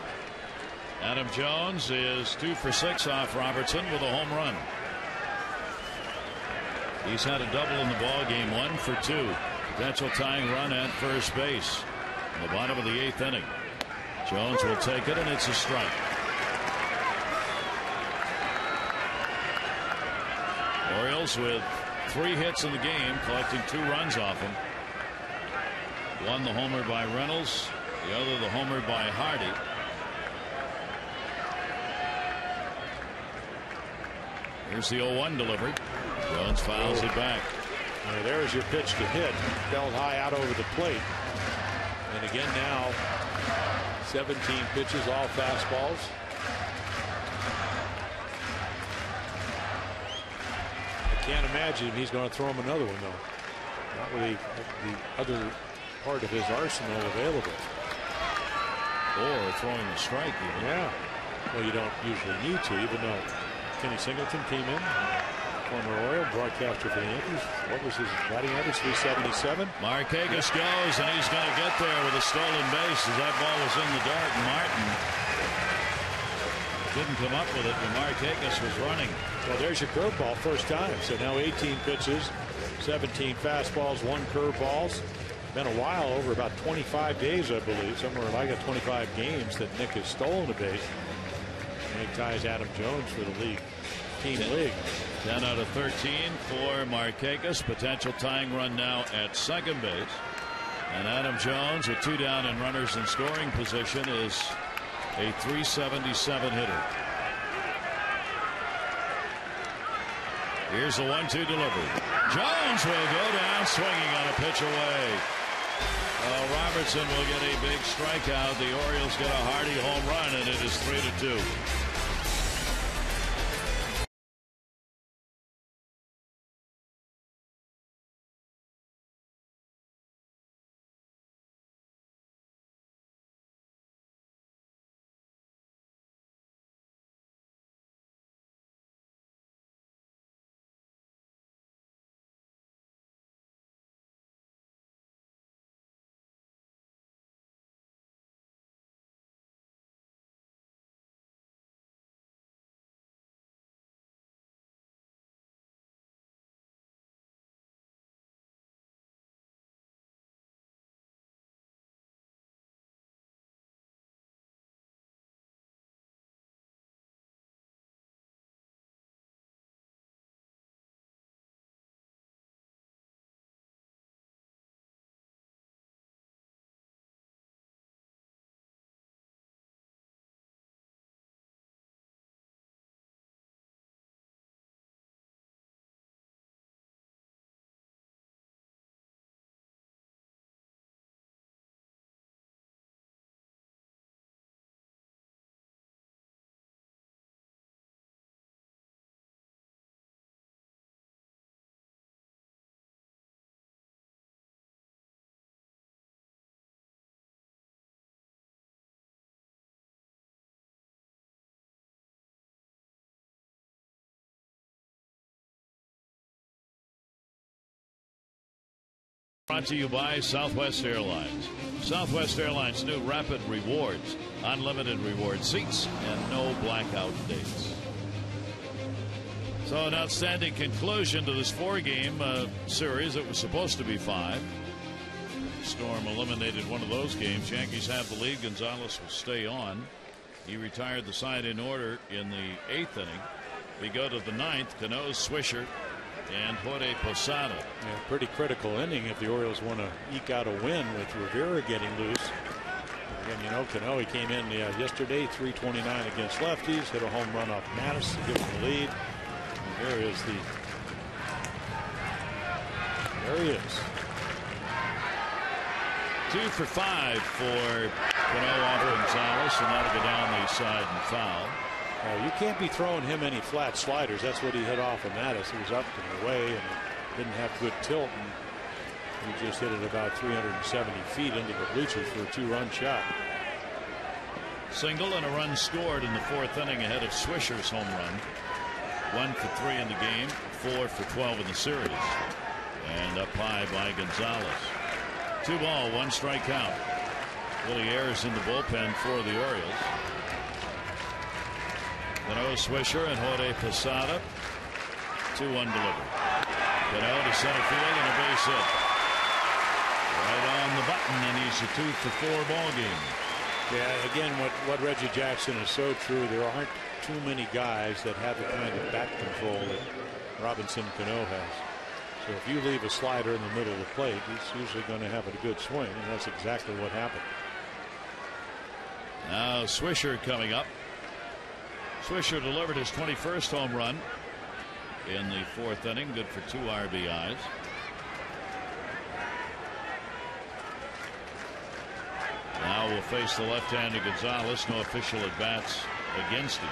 Adam Jones is 2 for 6 off Robertson with a home run. He's had a double in the ball game, 1 for 2. Potential tying run at first base in the bottom of the 8th inning. Jones will take it, and it's a strike. Orioles with 3 hits in the game, collecting 2 runs off him. One the homer by Reynolds, the other the homer by Hardy. Here's the 0-1 delivery. Jones fouls it back. There's your pitch to hit. Belt high out over the plate. And again now, 17 pitches, all fastballs. I can't imagine he's going to throw him another one, though. Not with the other part of his arsenal available. Or throwing a strike even. Yeah. Well, you don't usually need to, even though Kenny Singleton came in, former Oriole broadcaster for the Yankees. What was his batting average? 377. Markakis goes, and he's going to get there with a stolen base as that ball was in the dirt. Martin didn't come up with it when Markakis was running. Well, there's your curveball first time. So now 18 pitches, 17 fastballs, 1 curveballs. Been a while, over about 25 days, I believe, somewhere like 25 games that Nick has stolen a base. Nick ties Adam Jones for the league. Team league. 10 out of 13 for Markakis. Potential tying run now at second base. And Adam Jones with 2 down and runners in scoring position is a 377 hitter. Here's the 1-2 delivery. Jones will go down swinging on a pitch away. Robertson will get a big strikeout. The Orioles get a Hardy home run, and it is 3-2. Brought to you by Southwest Airlines. Southwest Airlines new Rapid Rewards, unlimited reward seats, and no blackout dates. So an outstanding conclusion to this 4-game series. It was supposed to be 5. Storm eliminated one of those games. Yankees have the lead. Gonzalez will stay on. He retired the side in order in the 8th inning. We go to the 9th. Cano, Swisher, and Jorge Posada. Yeah, pretty critical inning if the Orioles want to eke out a win with Rivera getting loose. Again, you know, Cano, he came in yesterday, 329 against lefties, hit a home run off Mattis to give him the lead. And there is there he is. 2 for 5 for Cano off Gonzalez, and that'll go down the side and foul. You can't be throwing him any flat sliders. That's what he hit off of Mattis. He was up and away and didn't have good tilt, and he just hit it about 370 feet into the bleachers for a 2-run shot. Single and a run scored in the 4th inning ahead of Swisher's home run. 1 for 3 in the game, 4 for 12 in the series. And up high by Gonzalez. 2 ball, 1 strike count. Willie Ayers in the bullpen for the Orioles. Cano, Swisher, and Jorge Posada. 2-1 delivery. Cano to center field and a base hit. Right on the button, and he's a 2 for 4 ball game. Yeah, again, what Reggie Jackson is so true. There aren't too many guys that have the kind of bat control that Robinson Cano has. So if you leave a slider in the middle of the plate, he's usually going to have a good swing, and that's exactly what happened. Now Swisher coming up. Swisher delivered his 21st home run in the 4th inning. Good for 2 RBIs. Now we'll face the left-handed Gonzalez. No official at-bats against him.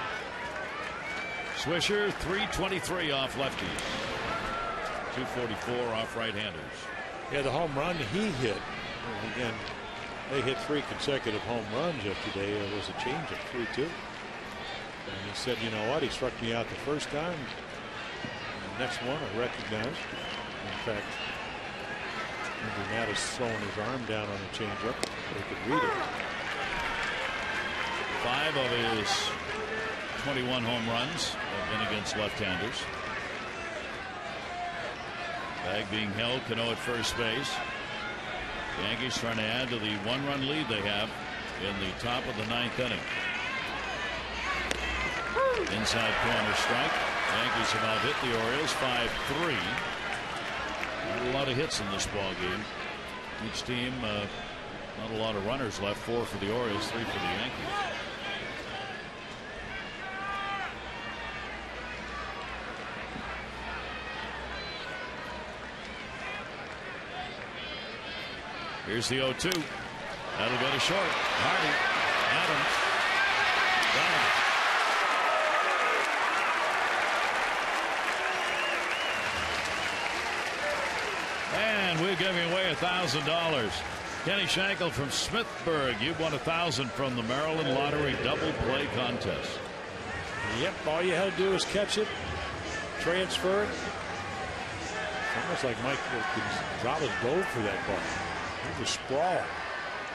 Swisher, 323 off lefties. 244 off right-handers. Yeah, the home run he hit. Again, they hit 3 consecutive home runs yesterday. It was a change of 3-2. And he said, you know what, he struck me out the first time. And the next one I recognized. In fact, Matt is throwing his arm down on the changeup. They could read it. 5 of his 21 home runs have been against left-handers. Bag being held, Cano at first base. The Yankees trying to add to the 1-run lead they have in the top of the 9th inning. Inside corner strike. Yankees have out hit the Orioles 5-3. Not a lot of hits in this ball game. Each team not a lot of runners left. 4 for the Orioles, 3 for the Yankees. Here's the 0-2. That'll go to short. Hardy, Adams, Donovan. And we're giving away $1,000. Kenny Schenkel from Smithburg. You've won $1,000 from the Maryland Lottery Double Play Contest. Yep, all you had to do is catch it, transfer it. It's almost like Mike Gonzalez dove for that ball. It was sprawl.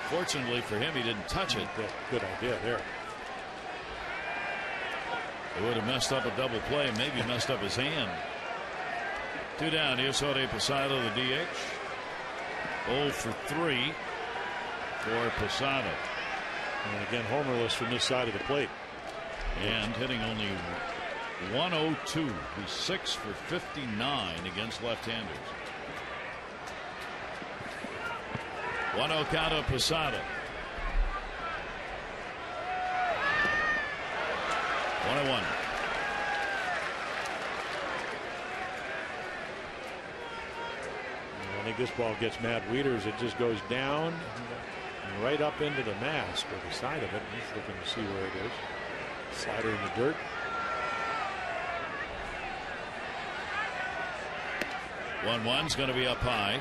Fortunately for him, he didn't touch it. Good idea there. It would have messed up a double play, maybe messed up his hand. 2 down. Here's Jorge Posada, the DH. 0 for 3 for Posada. And again, homerless from this side of the plate. And hitting only 102. He's 6 for 59 against left-handers. 1-0 count of Posada. 1-1. I think this ball gets Matt Wieters. It just goes down and right up into the mask or the side of it. He's looking to see where it is. Slider in the dirt. 1-1's going to be up high.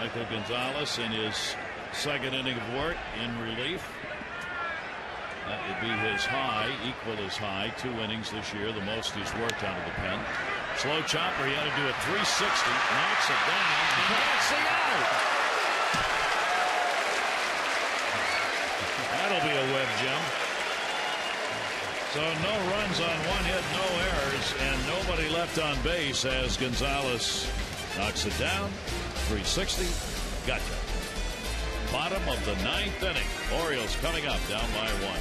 Michael Gonzalez in his 2nd inning of work in relief. That would be his high, equal his high. 2 innings this year, the most he's worked out of the pen. Slow chopper. He had to do a 360. Knocks it down. And gets the out. That'll be a web gem. So no runs on one hit, no errors, and nobody left on base as Gonzalez knocks it down. 360. Gotcha. Bottom of the 9th inning. Orioles coming up down by 1.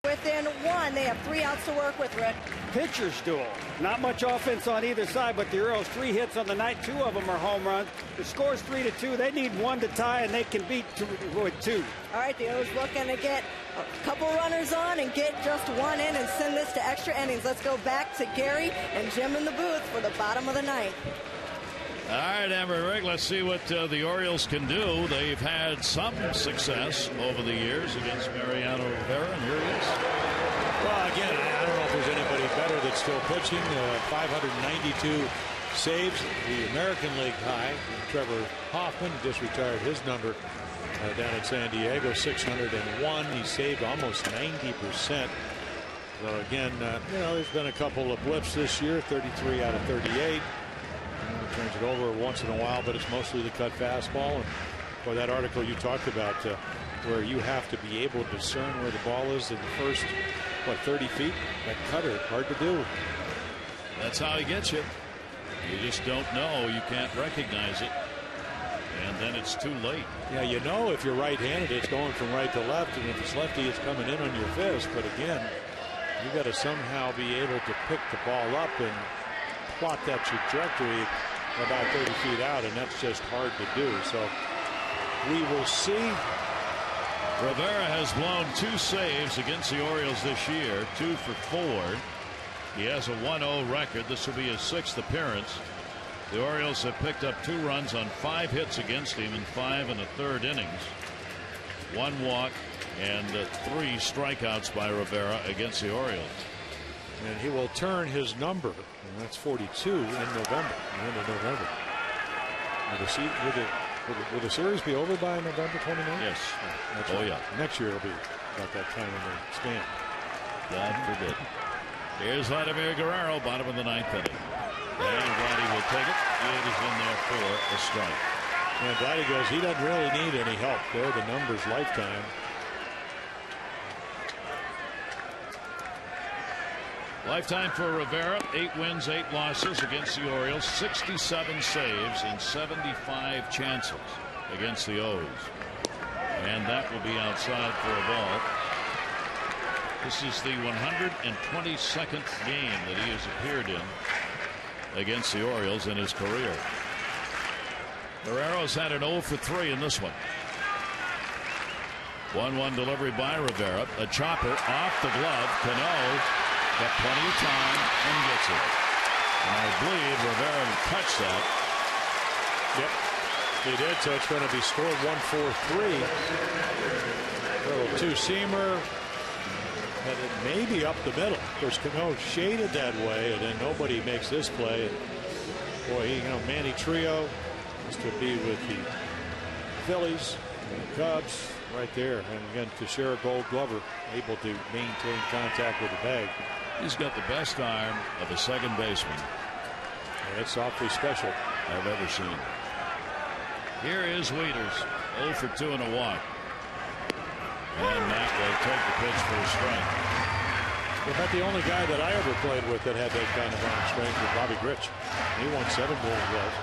Within 1, they have 3 outs to work with, Rick. Pitcher's duel. Not much offense on either side, but the Orioles 3 hits on the night. 2 of them are home runs. The score's 3-2. They need 1 to tie, and they can beat 2 with 2. All right, the O's looking to get a couple runners on and get just 1 in and send this to extra innings. Let's go back to Gary and Jim in the booth for the bottom of the 9th. All right, Amber Rick, let's see what the Orioles can do. They've had some success over the years against Mariano Rivera, and here he is. Well, again, I don't know if there's anybody better that's still pitching. 592 saves, the American League high. Trevor Hoffman just retired his number down in San Diego, 601. He saved almost 90%. So again, there's been a couple of blips this year, 33 out of 38. Turns it over once in a while, but it's mostly the cut fastball. And for that article you talked about, where you have to be able to discern where the ball is in the first, 30 feet, that cutter, hard to do. That's how he gets you. You just don't know. You can't recognize it. And then it's too late. Yeah, if you're right-handed, it's going from right to left, and if it's lefty, it's coming in on your fist. But again, you got to somehow be able to pick the ball up and plot that trajectory about 30 feet out, and that's just hard to do. So we will see. Rivera has blown 2 saves against the Orioles this year, 2 for 4. He has a 1-0 record. This will be his 6th appearance. The Orioles have picked up 2 runs on 5 hits against him in 5 1/3 innings. 1 walk and 3 strikeouts by Rivera against the Orioles. And he will turn his number, and that's 42 in November, the end of November. Will the series be over by November 29th? Yes. Yeah. Next year it'll be about that time when they stand. God forbid. Here's Vladimir Guerrero, bottom of the 9th inning. And Vladdy will take it. It is in there for a strike. And Vladdy goes, he doesn't really need any help. There, the numbers lifetime. Lifetime for Rivera, 8 wins, 8 losses against the Orioles, 67 saves and 75 chances against the O's. And that will be outside for a ball. This is the 122nd game that he has appeared in against the Orioles in his career. Guerrero's had an 0 for 3 in this one. 1-1 delivery by Rivera. A chopper off the glove. Cano got plenty of time and gets it. And I believe Rivera touched that. Yep, he did. So it's going to be scored 1-4-3. Little two-seamer. And it may be up the middle. Of course, Cano shaded that way, and then nobody makes this play. And boy, Manny Trio used to be with the Phillies and the Cubs right there. And again, Teixeira Gold Glover able to maintain contact with the bag. He's got the best arm of a second baseman. And it's awfully special. I've ever seen. Here is Wieters, 0 for 2 and a walk. And Matt will take the pitch for a strike. Well, about the only guy that I ever played with that had that kind of arm strength was Bobby Grich. He won 7 Gold Gloves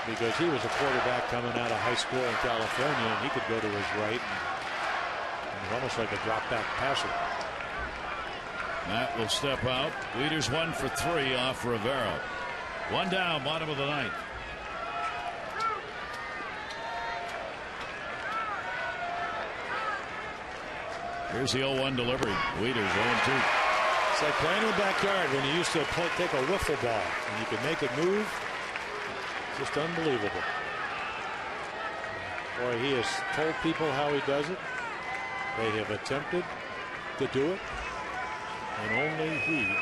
because he was a quarterback coming out of high school in California, and he could go to his right. And was almost like a drop back passer. Matt will step out. Wieters 1 for 3 off Rivera. 1 down, bottom of the 9th. Here's the 0-1 delivery. Wieters 0-2. It's like playing in the backyard when you used to take a wiffle ball and you could make it move. Just unbelievable. Boy, he has told people how he does it. They have attempted to do it, and only he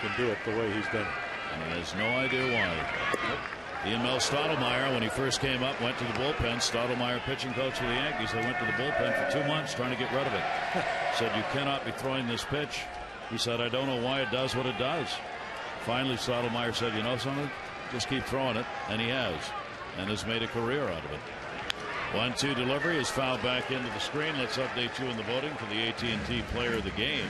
can do it the way he's done it. And he has no idea why. Ian Mel Stottlemyre, when he first came up, went to the bullpen. Stottlemyre, pitching coach of the Yankees, they went to the bullpen for 2 months trying to get rid of it. Said, you cannot be throwing this pitch. He said, I don't know why it does what it does. Finally, Stottlemyre said, you know something? Just keep throwing it. And he has made a career out of it. 1-2 delivery is fouled back into the screen. Let's update you in the voting for the AT&T Player of the Game.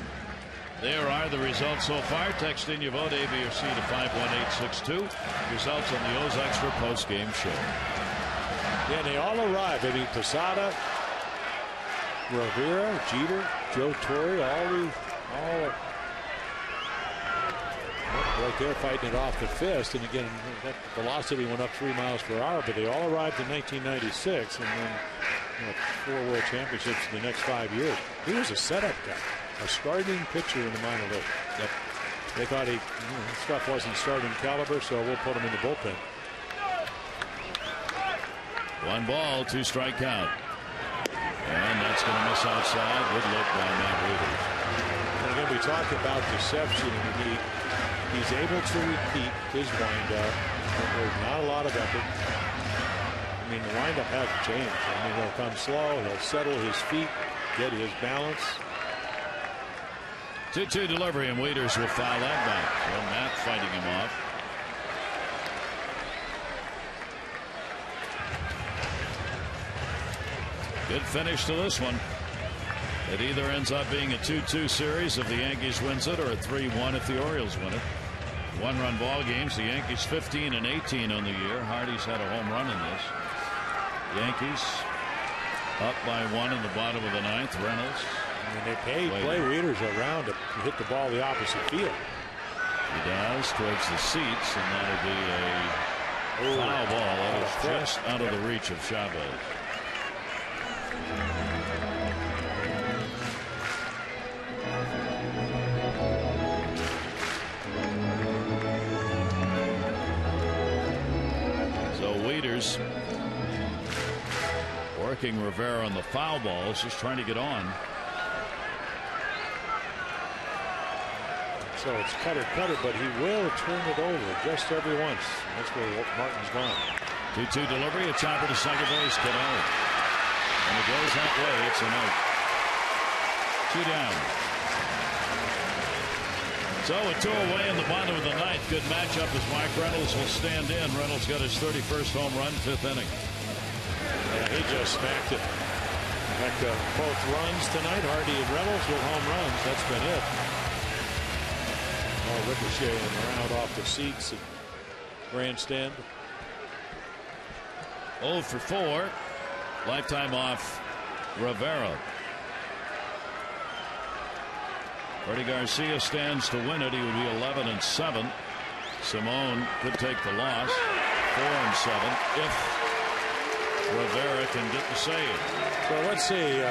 There are the results so far. Text in your vote, A, B, or C, to 51862. Results on the O's Extra post-game show. Yeah, they all arrived. I mean, Posada, Rivera, Jeter, Joe Torre, all right there fighting it off the fist. And again, that velocity went up 3 miles per hour, but they all arrived in 1996 and then 4 World Championships in the next 5 years. He was a setup guy, a starting pitcher in the minor league. Yep. They thought his stuff wasn't starting caliber, so we'll put him in the bullpen. 1 ball, 2 strike count. And that's going to miss outside. Good look by Matt Wieters. And again, we talked about deception. He's able to repeat his windup. There's not a lot of effort. I mean, the windup hasn't changed. I mean, he'll come slow. He'll settle his feet, get his balance. 2-2 delivery, and Wieters will foul that back. So Matt fighting him off. Good finish to this one. It either ends up being a 2-2 series if the Yankees wins it, or a 3-1 if the Orioles win it. 1-run ball games. The Yankees 15 and 18 on the year. Hardy's had a home run in this. Yankees up by 1 in the bottom of the 9th. Reynolds. And they play Wieters around to hit the ball the opposite field. He does, towards the seats, and that'll be a foul ball. That is just out of the reach of Chavez. So Wieters working Rivera on the foul balls, just trying to get on. So it's cutter, but he will turn it over just every once. That's where Martin's gone. 2-2 delivery, a chopper to second base, Cano. And it goes that way, it's an out. 2 down. So a 2 away in the bottom of the 9th. Good matchup as Mike Reynolds will stand in. Reynolds got his 31st home run, 5th inning. Yeah, he just smacked it. In fact, both runs tonight, Hardy and Reynolds with home runs. That's been it. All ricocheting around off the seats and grandstand. 0 for 4. Lifetime off Rivera. Freddie Garcia stands to win it. He would be 11 and 7. Simone could take the loss. 4 and 7 if Rivera can get the save. So let's see.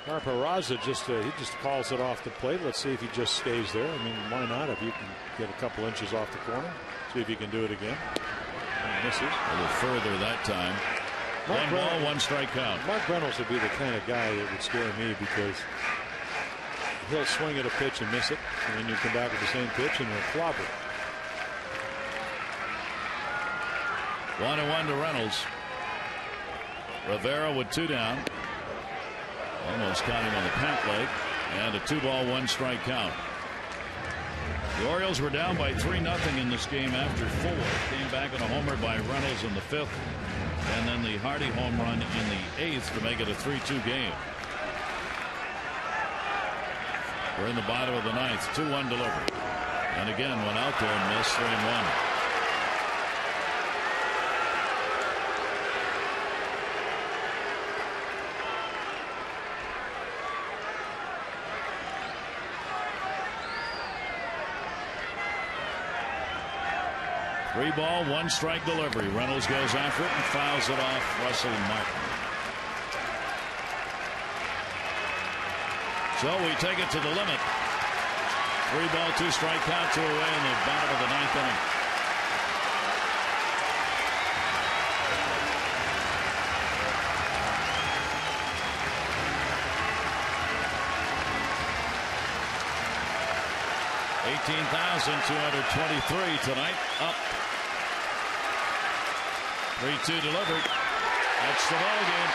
Peraza he just calls it off the plate. Let's see if he just stays there. I mean, why not? If you can get a couple inches off the corner, see if you can do it again. And misses. A little further that time. 1 ball, 1 strike count. Mark Reynolds would be the kind of guy that would scare me because he'll swing at a pitch and miss it, and then you come back with the same pitch and he'll flop it. 1-1 to Reynolds. Rivera with 2 down. Almost caught him on the pant leg. And a 2 ball, 1 strike count. The Orioles were down by 3-0 in this game after 4. Came back on a homer by Reynolds in the 5th. And then the Hardy home run in the 8th to make it a 3-2 game. We're in the bottom of the 9th. 2-1 delivery. And again, went out there and missed 3-1. Three ball, 1 strike delivery. Reynolds goes after it and fouls it off Russell Martin. So we take it to the limit. 3 ball, 2 strike count, 2 away in the bottom of the 9th inning. $18,223 tonight. Up. 3-2 delivered. That's the ball game.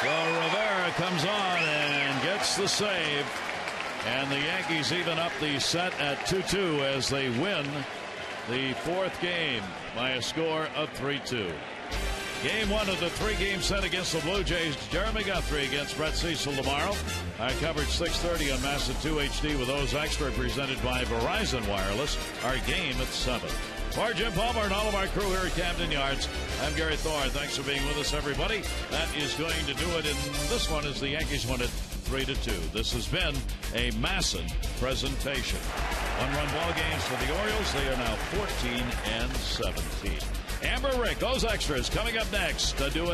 So Rivera comes on and gets the save. And the Yankees even up the set at 2-2 as they win the 4th game by a score of 3-2. Game 1 of the 3-game set against the Blue Jays. Jeremy Guthrie against Brett Cecil tomorrow. Our coverage 6:30 on Massa 2 HD with those extra presented by Verizon Wireless. Our game at 7. For Jim Palmer and all of our crew here at Camden Yards, I'm Gary Thorne. Thanks for being with us, everybody. That is going to do it in this one as the Yankees win it 3-2. This has been a Masson presentation. 1-run ball games for the Orioles. They are now 14-17. Amber Rick, those extras coming up next. A do.